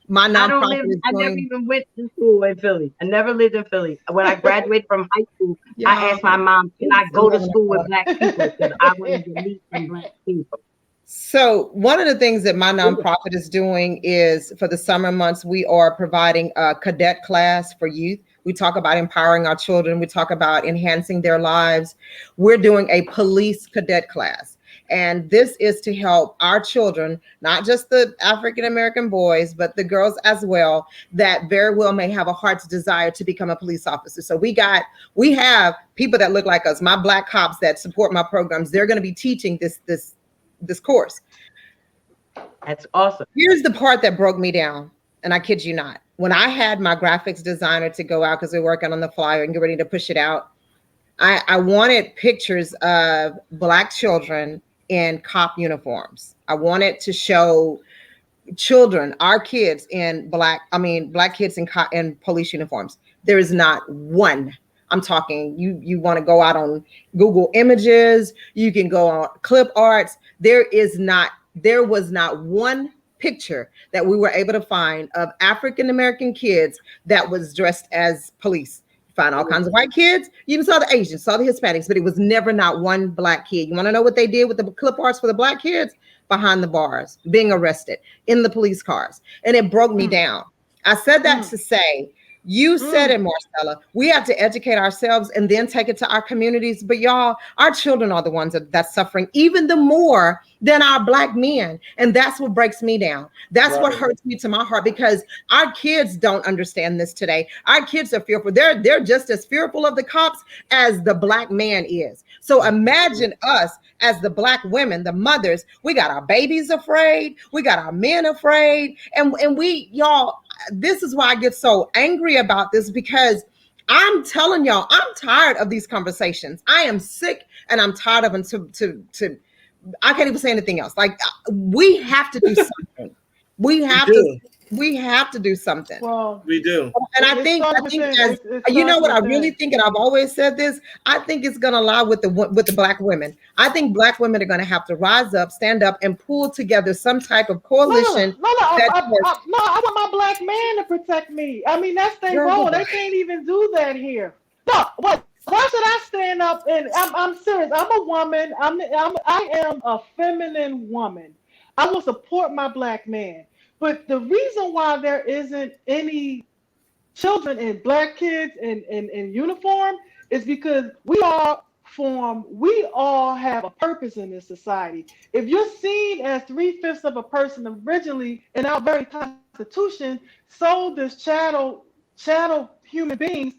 S4: my
S5: I don't live,
S4: nonprofit is
S5: I never
S4: doing.
S5: even went to school in Philly. I never lived in Philly. When I graduated from high school, I
S4: Y'all,
S5: asked my mom, can I
S4: it's
S5: go to
S4: 11
S5: school with
S4: o'clock.
S5: black people? Because I wanted to meet some black people.
S4: So one of the things that my
S5: Yeah.
S4: nonprofit is doing is for the summer months, we are providing a cadet class for youth. We talk about empowering our children. We talk about enhancing their lives. We're doing a police cadet class. And this is to help our children, not just the African American boys, but the girls as well, that very well may have a heart's desire to become a police officer. So we have people that look like us, my black cops that support my programs. They're going to be teaching this course.
S5: That's awesome.
S4: Here's the part that broke me down, and I kid you not. When I had my graphics designer to go out because we're working on the flyer and get ready to push it out, I wanted pictures of black children in cop uniforms. I wanted to show children, our kids in black kids in police uniforms. There is not one. I'm talking, you want to go out on Google Images, you can go on Clip Arts. There was not one picture that we were able to find of African American kids that was dressed as police. You find all kinds of white kids, you even saw the Asians, saw the Hispanics, but it was never not one black kid. You want to know what they did with the clip arts for the black kids? Behind the bars, being arrested in the police cars. And it broke me
S3: Mm,
S4: down. I said that
S3: mm,
S4: to say, you said it,
S3: mm.
S4: Marcella. We have to educate ourselves and then take it to our communities. But y'all, our children are the ones that's suffering even the more than our black men. And that's what breaks me down. That's what
S2: Right.
S4: hurts me to my heart, because our kids don't understand this today. Our kids are fearful. They're just as fearful of the cops as the black man is. So imagine us as the black women, the mothers. We got our babies afraid, we got our men afraid, and we, y'all, this is why I get so angry about this, because I'm telling y'all, I'm tired of these conversations. I am sick and I'm tired of them. To I can't even say anything else. Like, we have to do something. We
S2: We
S4: have to
S2: do.
S4: we have to do something.
S3: Well,
S2: We do.
S4: And
S3: it, it
S4: I
S3: starts
S4: think
S3: within.
S4: as
S3: It
S4: you know
S3: starts
S4: what I really
S3: within.
S4: think, and I've always said this, I think it's going to lie with the black women. I think black women are going to have to rise up, stand up, and pull together some type of
S3: Lola,
S4: coalition
S3: Lola,
S4: that says,
S3: no, I want my black man to protect me. I mean, that's their
S4: girl,
S3: role.
S4: goodbye.
S3: They can't even do that here. No, what? Why should I stand up and I'm serious. I'm a woman. I am a feminine woman. I will support my black man. But the reason why there isn't any children and black kids in uniform is because we all have a purpose in this society. If you're seen as three-fifths of a person originally in our very constitution sold as chattel human beings,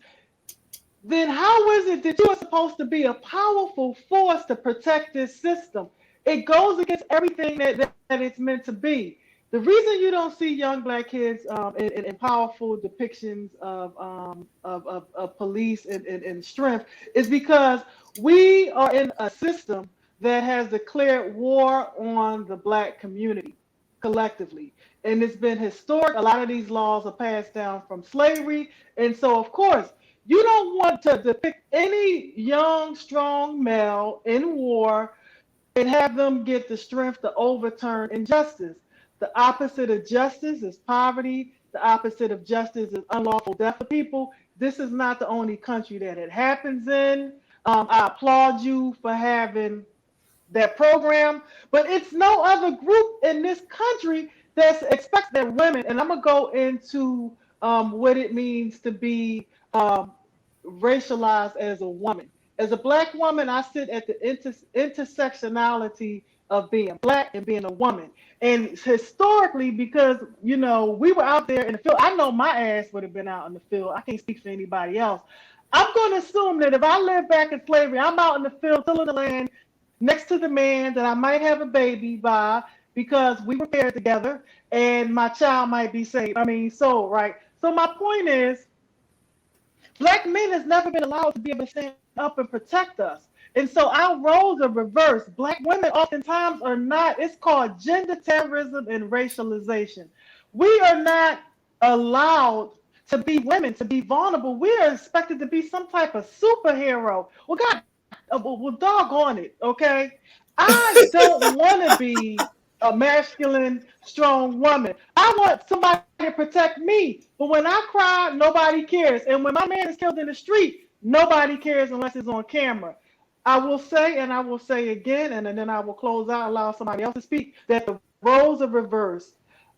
S3: then how is it that you are supposed to be a powerful force to protect this system? It goes against everything that it's meant to be. The reason you don't see young black kids in powerful depictions of police and strength is because we are in a system that has declared war on the black community collectively. And it's been historic. A lot of these laws are passed down from slavery. And so, of course, you don't want to depict any young, strong male in war and have them get the strength to overturn injustice. The opposite of justice is poverty. The opposite of justice is unlawful death of people. This is not the only country that it happens in. I applaud you for having that program, but it's no other group in this country that expects their women. And I'm gonna go into what it means to be racialized as a woman. As a black woman, I sit at the intersectionality of being black and being a woman. And historically, because we were out there in the field, I know my ass would have been out in the field. I can't speak for anybody else. I'm going to assume that if I live back in slavery, I'm out in the field tilling the land next to the man that I might have a baby by because we were paired together and my child might be saved. I mean, so, right? So my point is, Black men has never been allowed to be able to stand up and protect us. And so our roles are reversed. Black women oftentimes are not, it's called gender terrorism and racialization. We are not allowed to be women, to be vulnerable. We are expected to be some type of superhero. Well, God, well, doggone it, okay? I don't want to be a masculine, strong woman. I want somebody to protect me. But when I cry, nobody cares. And when my man is killed in the street, nobody cares unless it's on camera. I will say, and I will say again, and then I will close out, allow somebody else to speak, that the roles are reversed.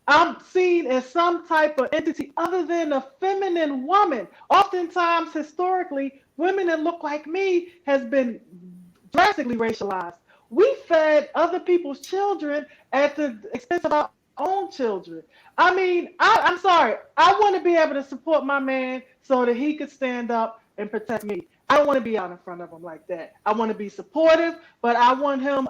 S3: I'm seen as some type of entity other than a feminine woman. Oftentimes, historically, women that look like me has been drastically racialized. We fed other people's children at the expense of our own children. I mean, I'm sorry. I want to be able to support my man so that he could stand up and protect me. I don't want to be out in front of him like that. I want to be supportive, but I want him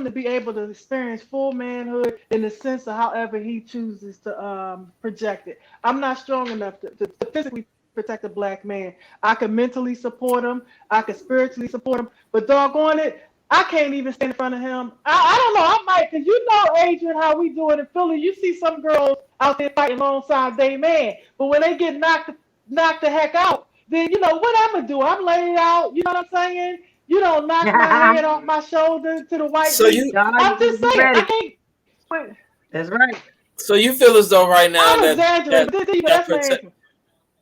S3: to be able to experience full manhood in the sense of however he chooses to project it. I'm not strong enough to physically protect a black man. I can mentally support him. I can spiritually support him, but doggone it, I can't even stand in front of him. I don't know. I might, because you know, Adrian, how we do it in Philly. You see some girls out there fighting alongside their man, but when they get knocked the heck out, then you know what I'm gonna do. I'm laid out. You know what I'm saying? You don't knock my head off my shoulder to the white
S2: So
S3: meat.
S2: you
S5: God,
S3: I'm just
S5: you
S3: saying. I
S5: ready.
S3: can't.
S5: That's right.
S2: so you feel as though right now
S3: I'm exaggerating, but
S2: that
S3: that's my answer.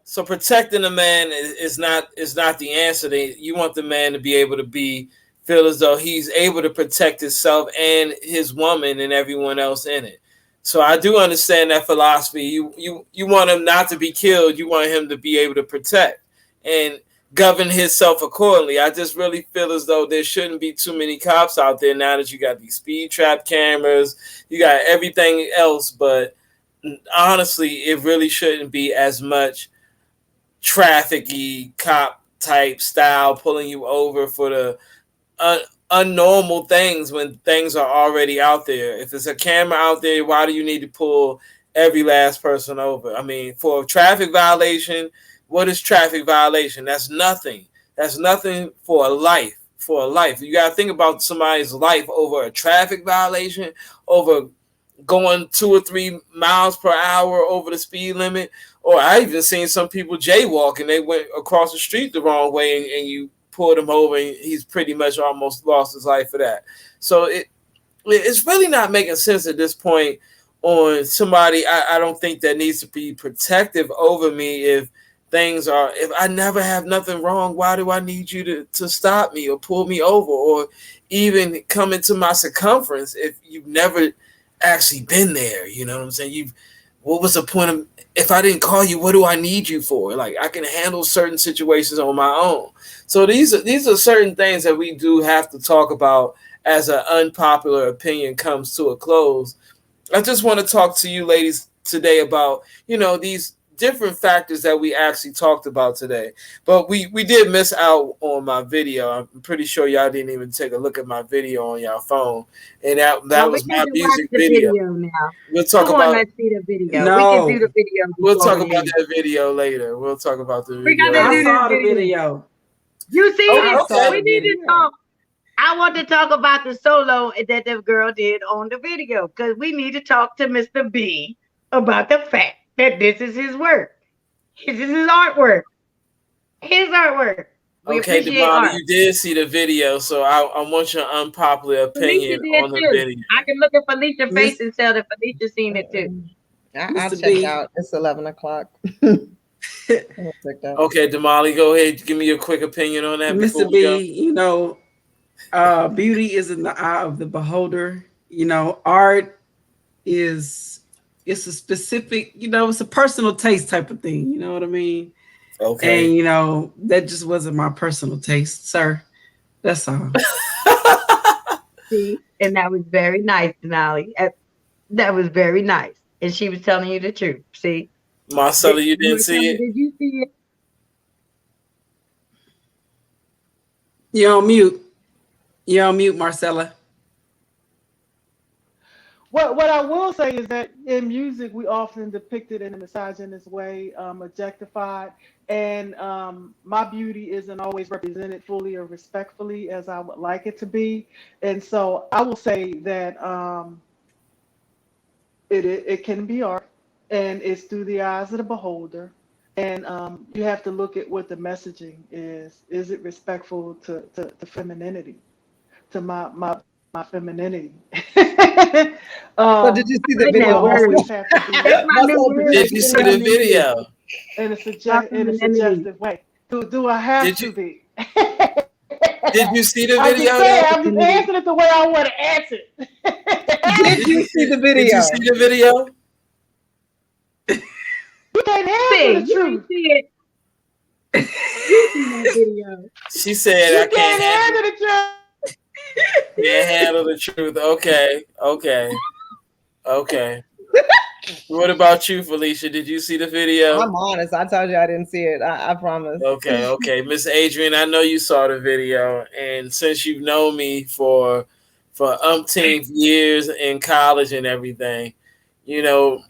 S2: so protecting a man is not the answer. You want the man to be able to feel as though he's able to protect himself and his woman and everyone else in it. So I do understand that philosophy. You want him not to be killed. You want him to be able to protect and govern himself accordingly. I just really feel as though there shouldn't be too many cops out there now that you got these speed trap cameras, you got everything else. But honestly, it really shouldn't be as much trafficy cop type style pulling you over for the unnormal things when things are already out there. If there's a camera out there, why do you need to pull every last person over? I mean, for a traffic violation, what is traffic violation? That's nothing. That's nothing for a life. For a life, you got to think about somebody's life over a traffic violation, over going 2 or 3 miles per hour over the speed limit. Or I even seen some people jaywalking. They went across the street the wrong way, and you pulled him over, and he's pretty much almost lost his life for that. So it's really not making sense at this point on somebody. I don't think that needs to be protective over me if I never have nothing wrong. Why do I need you to stop me or pull me over or even come into my circumference if you've never actually been there? You know what I'm saying? What was the point of, if I didn't call you, what do I need you for? Like, I can handle certain situations on my own. So these are certain things that we do have to talk about as an unpopular opinion comes to a close. I just want to talk to you ladies today about, these different factors that we actually talked about today. But we did miss out on my video. I'm pretty sure y'all didn't even take a look at my video on y'all phone. And that
S5: Well, we
S2: was
S5: need
S2: my
S5: to watch
S2: music
S5: the
S2: video.
S5: video now.
S2: We'll talk
S5: Come on,
S2: about
S5: let's see the video.
S6: No.
S5: We can do the video.
S2: we'll
S5: before
S2: talk
S5: we
S2: about
S5: leave.
S2: that video later. We'll talk about the
S5: We
S2: video
S5: gotta
S6: I
S5: do
S2: later.
S5: this
S6: saw the
S5: video.
S6: video.
S5: You see
S2: Oh,
S5: this?
S2: okay.
S5: We need to talk. I want to talk about the solo that the girl did on the video because we need to talk to Mr. B about the fact that this is his work. This is his artwork. His artwork. We
S2: Okay,
S5: appreciate
S2: Damali,
S5: art.
S2: you did see the video, so I want your unpopular
S5: Felicia
S2: opinion
S5: did
S2: on the
S5: too.
S2: video.
S5: I can look at Felicia's
S6: Miss
S5: face and tell that Felicia seen it too.
S4: I'll
S6: Mr.
S4: check
S6: B.
S4: out. It's 11 o'clock.
S2: Okay, Damali, go ahead. Give me your quick opinion on that before
S6: Mr.
S2: we go.
S6: B, beauty is in the eye of the beholder. Art it's a specific, it's a personal taste type of thing. You know what I mean?
S2: Okay.
S6: And that just wasn't my personal taste, sir. That's all.
S5: See, and that was very nice, Denali. That was very nice, and she was telling you the truth. See,
S2: Marcella, you didn't see it?
S5: Did you see it?
S6: You're on mute. You're on mute, Marcella.
S3: what I will say is that in music we often depict it in a misogynist way, objectified, and my beauty isn't always represented fully or respectfully as I would like it to be. And so I will say that it can be art, and it's through the eyes of the beholder. And you have to look at what the messaging is. Is it respectful to femininity, to my femininity?
S4: So did you see the
S5: Like
S3: Do I
S5: that
S4: video?
S5: word.
S3: always have to
S5: That's
S3: be
S5: my
S4: My
S5: new
S4: soul
S5: word.
S2: Did you
S4: projected
S2: see the
S5: Femininity.
S2: video?
S5: My
S3: in a
S5: femininity.
S3: suggestive way? Do I have
S2: Did you
S3: to be?
S2: did you see the
S3: I'm just
S2: video
S3: saying.
S2: though?
S3: I'm just answering it the way I want to answer it.
S4: Did
S2: Did you
S4: you see
S2: see
S4: the
S2: did you
S4: video?
S2: see the video?
S3: You can't handle
S5: Big,
S3: the
S5: you ain't
S3: truth.
S5: see it. You see my video.
S2: She said I
S3: You can't handle the truth.
S2: can't handle the truth. Okay, okay, okay. What about you, Felicia? Did you see the video?
S4: I'm honest. I told you I didn't see it. I promise.
S2: Okay, okay. Miss Adrian, I know you saw the video, and since you've known me for umpteenth years in college and everything, you know,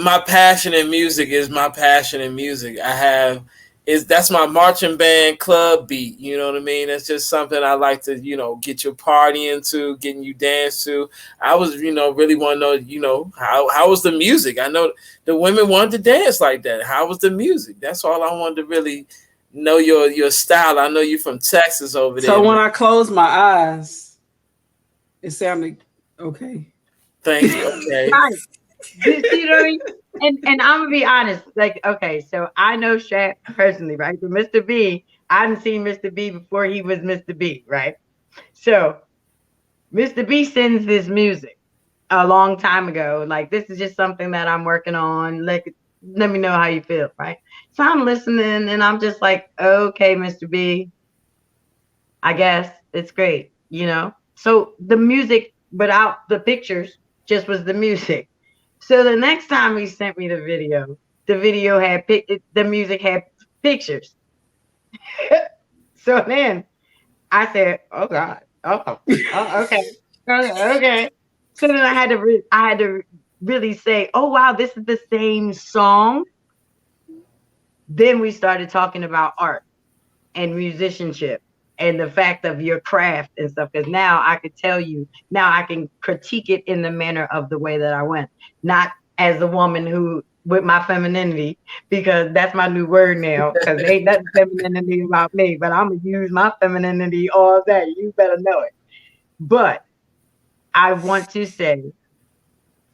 S2: my passion in music is my passion in music. I have is that's my marching band club beat. You know what I mean? That's just something I like to get your party into, getting you dance to. I was really want to know how was the music? I know the women wanted to dance like that. How was the music? That's all I wanted to really know your style. I know you from Texas over there.
S6: So when I closed my eyes, it sounded okay.
S2: Thank you. Okay.
S5: Right. You see what I mean? And I'm gonna be honest. Like, okay, so I know Shaq personally, right? But Mr. B, I hadn't seen Mr. B before he was Mr. B, right? So Mr. B sends this music a long time ago. Like, this is just something that I'm working on. Like, let me know how you feel, right? So I'm listening and I'm just like, okay, Mr. B, I guess it's great, you know? So the music without the pictures just was the music. So the next time he sent me the video had the music had pictures. So then I said, "Oh God, okay, okay." So then I had to really say, "Oh wow, this is the same song." Then we started talking about art and musicianship and the fact of your craft and stuff. Because now I could tell you, now I can critique it in the manner of the way that I went, not as a woman who with my femininity, because that's my new word now. Because ain't nothing femininity about me, but I'm gonna use my femininity all day. You better know it. But I want to say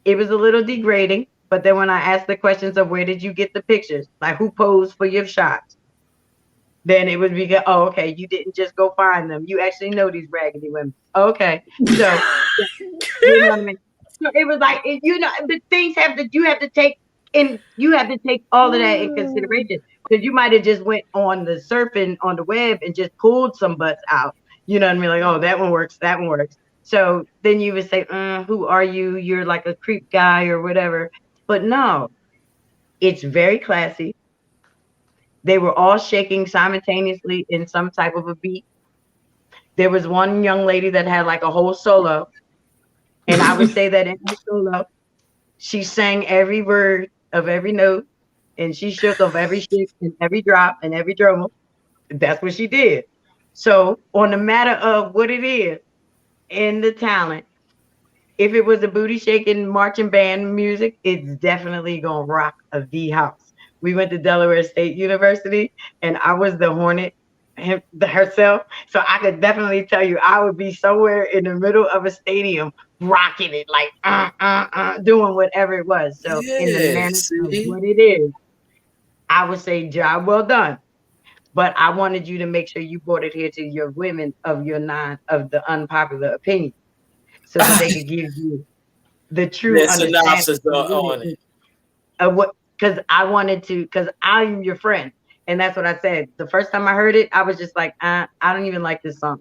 S5: it was a little degrading. But then when I asked the questions of where did you get the pictures, like who posed for your shots, then it would be good. Oh, okay. You didn't just go find them. You actually know these raggedy women. Okay. So, you know what I mean? So it was like, the things you have to take all of that in consideration. Because you might have just went on the surfing on the web and just pulled some butts out. You know what I mean? Like, oh, that one works. That one works. So then you would say, who are you? You're like a creep guy or whatever. But no, it's very classy. They were all shaking simultaneously in some type of a beat. There was one young lady that had like a whole solo. And I would say that in her solo, she sang every word of every note and she shook of every shake and every drop and every drum. That's what she did. So on the matter of what it is in the talent, if it was a booty shaking marching band music, it's definitely gonna rock a V house. We went to Delaware State University, and I was the Hornet herself. So I could definitely tell you, I would be somewhere in the middle of a stadium, rocking it like doing whatever it was. So in the
S2: Yeah.
S5: manner of
S2: See.
S5: what it is, I would say job well done. But I wanted you to make sure you brought it here to your women of the unpopular opinion, so that they could give you the true
S2: There's
S5: understanding
S2: synopsis on it.
S5: of what, because I wanted to, because I'm your friend. And that's what I said. The first time I heard it, I was just like, I don't even like this song.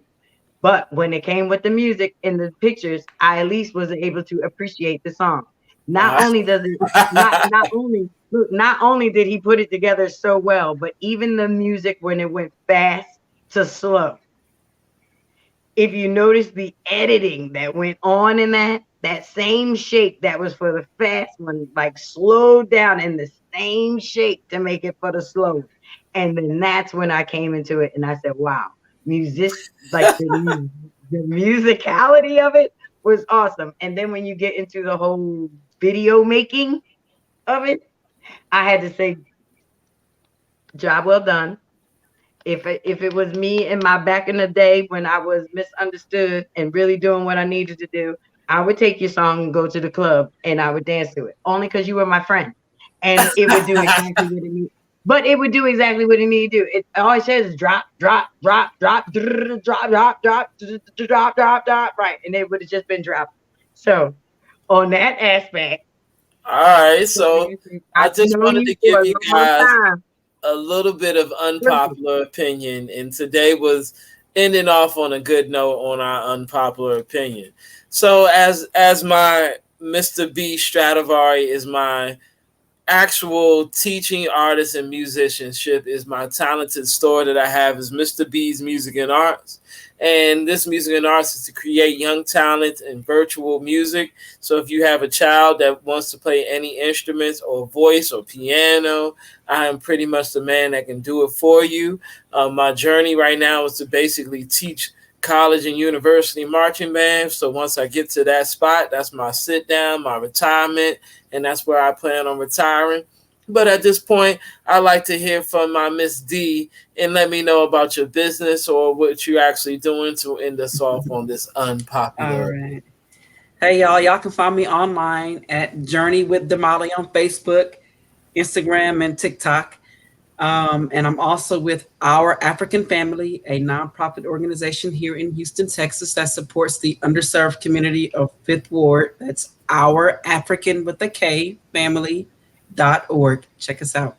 S5: But when it came with the music and the pictures, I at least was able to appreciate the song. Not only does it not only did he put it together so well, but even the music when it went fast to slow. If you notice the editing that went on in that that same shake that was for the fast one, like slowed down in the same shake to make it for the slow. And then that's when I came into it and I said, wow, like the musicality of it was awesome. And then when you get into the whole video making of it, I had to say, job well done. If it was me in my back in the day when I was misunderstood and really doing what I needed to do, I would take your song and go to the club and I would dance to it. Only because you were my friend. And it would do exactly what it needed. But it would do exactly what it needed to do. It all it says is drop, drop, drop, drop, drop, drop, drop, drop, drop, drop, right. And it would have just been dropping. So on that aspect,
S2: All right, so I
S5: I've
S2: just
S5: known
S2: wanted
S5: you
S2: to
S5: for
S2: give
S5: a
S2: you
S5: long
S2: guys
S5: time.
S2: a little bit of
S5: Listen,
S2: unpopular opinion, and today was ending off on a good note on our unpopular opinion. So as my Mr. B Stradivari is my actual teaching artist and musicianship, is my talented store that I have is Mr. B's Music and Arts. And this music and arts is to create young talent in virtual music. So if you have a child that wants to play any instruments or voice or piano, I am pretty much the man that can do it for you. My journey right now is to basically teach college and university marching band. So once I get to that spot, that's my sit down, my retirement, and that's where I plan on retiring. But at this point, I like to hear from my Miss D and let me know about your business or what you're actually doing to end us off on this unpopular.
S6: All right. Hey, y'all can find me online at Journey with Damali on Facebook, Instagram, and TikTok. And I'm also with Our African Family, a nonprofit organization here in Houston, Texas, that supports the underserved community of Fifth Ward. That's Our African with a K family.org. Check us out.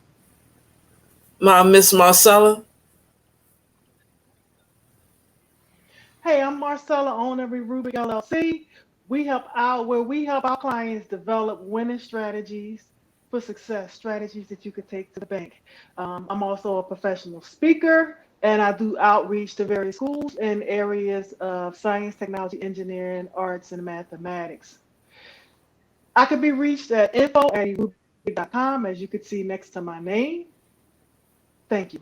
S2: My Miss Marcella.
S3: Hey, I'm Marcella, owner of Rubik LLC. We help our clients develop winning strategies for success, strategies that you could take to the bank. I'm also a professional speaker, and I do outreach to various schools in areas of science, technology, engineering, arts, and mathematics. I can be reached at info@rubik.com, as you can see next to my name. Thank you.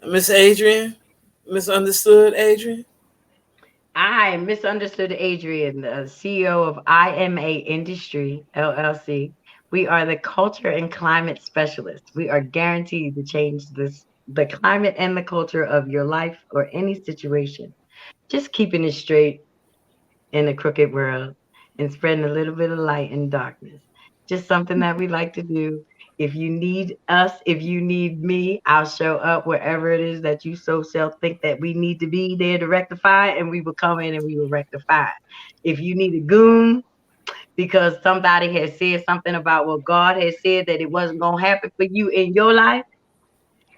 S2: Miss Adrian. Misunderstood Adrian.
S5: I misunderstood Adrian, the CEO of IMA Industry LLC. We are the culture and climate specialists. We are guaranteed to change the climate and the culture of your life or any situation. Just keeping it straight in a crooked world and spreading a little bit of light in darkness. Just something that we like to do. If you need us, if you need me, I'll show up wherever it is that you so self think that we need to be there to rectify, and we will come in and we will rectify. If you need a goon because somebody has said something about what God has said that it wasn't going to happen for you in your life,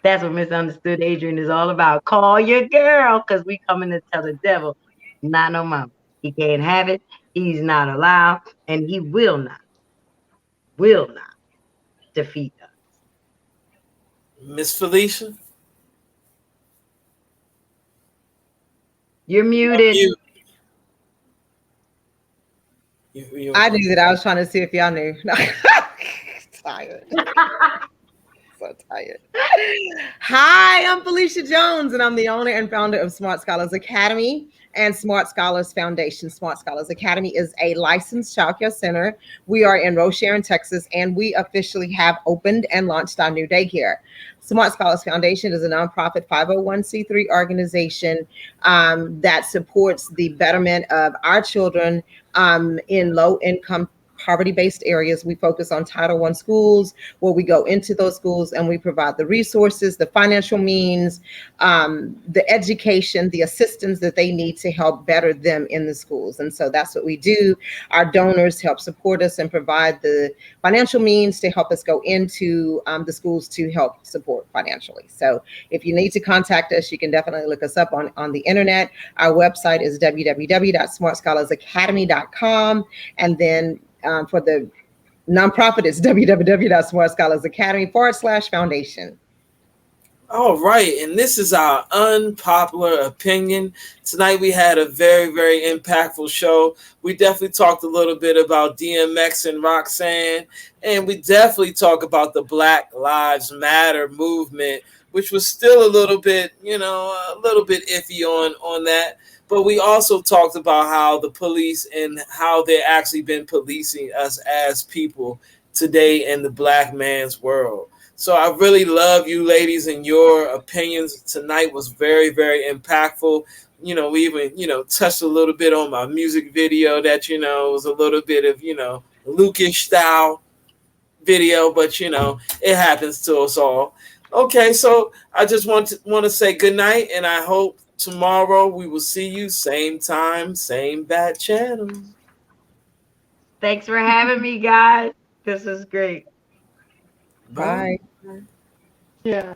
S5: that's what Misunderstood Adrian is all about. Call your girl, because we coming to tell the devil, not no more. He can't have it. He's not allowed, and he will not defeat us.
S2: Miss Felicia.
S5: You're muted.
S4: I knew that. I was trying to see if y'all knew. Tired. So tired. Hi, I'm Felicia Jones, and I'm the owner and founder of Smart Scholars Academy and Smart Scholars Foundation. Smart Scholars Academy is a licensed childcare center. We are in Rocheron, Texas, and we officially have opened and launched our new daycare. Smart Scholars Foundation is a nonprofit 501c3 organization that supports the betterment of our children in low-income poverty-based areas. We focus on Title I schools, where we go into those schools and we provide the resources, the financial means, the education, the assistance that they need to help better them in the schools. And so that's what we do. Our donors help support us and provide the financial means to help us go into the schools to help support financially. So if you need to contact us, you can definitely look us up on the internet. Our website is www.smartscholarsacademy.com. And then for the nonprofit, it's www.smartscholarsacademy.com/foundation.
S2: All right, and this is our unpopular opinion. Tonight we had a very, very impactful show. We definitely talked a little bit about DMX and Roxanne, and we definitely talk about the Black Lives Matter movement, which was still a little bit, a little bit iffy on that. But we also talked about how the police and how they've actually been policing us as people today in the black man's world. So I really love you ladies, and your opinions tonight was very, very impactful. We even, touched a little bit on my music video that, was a little bit of, Lukish style video, but it happens to us all. Okay, so I just want to say good night, and I hope tomorrow we will see you same time, same bat channel.
S5: Thanks for having me, guys. This is great.
S2: Bye.
S4: Bye.
S3: Yeah.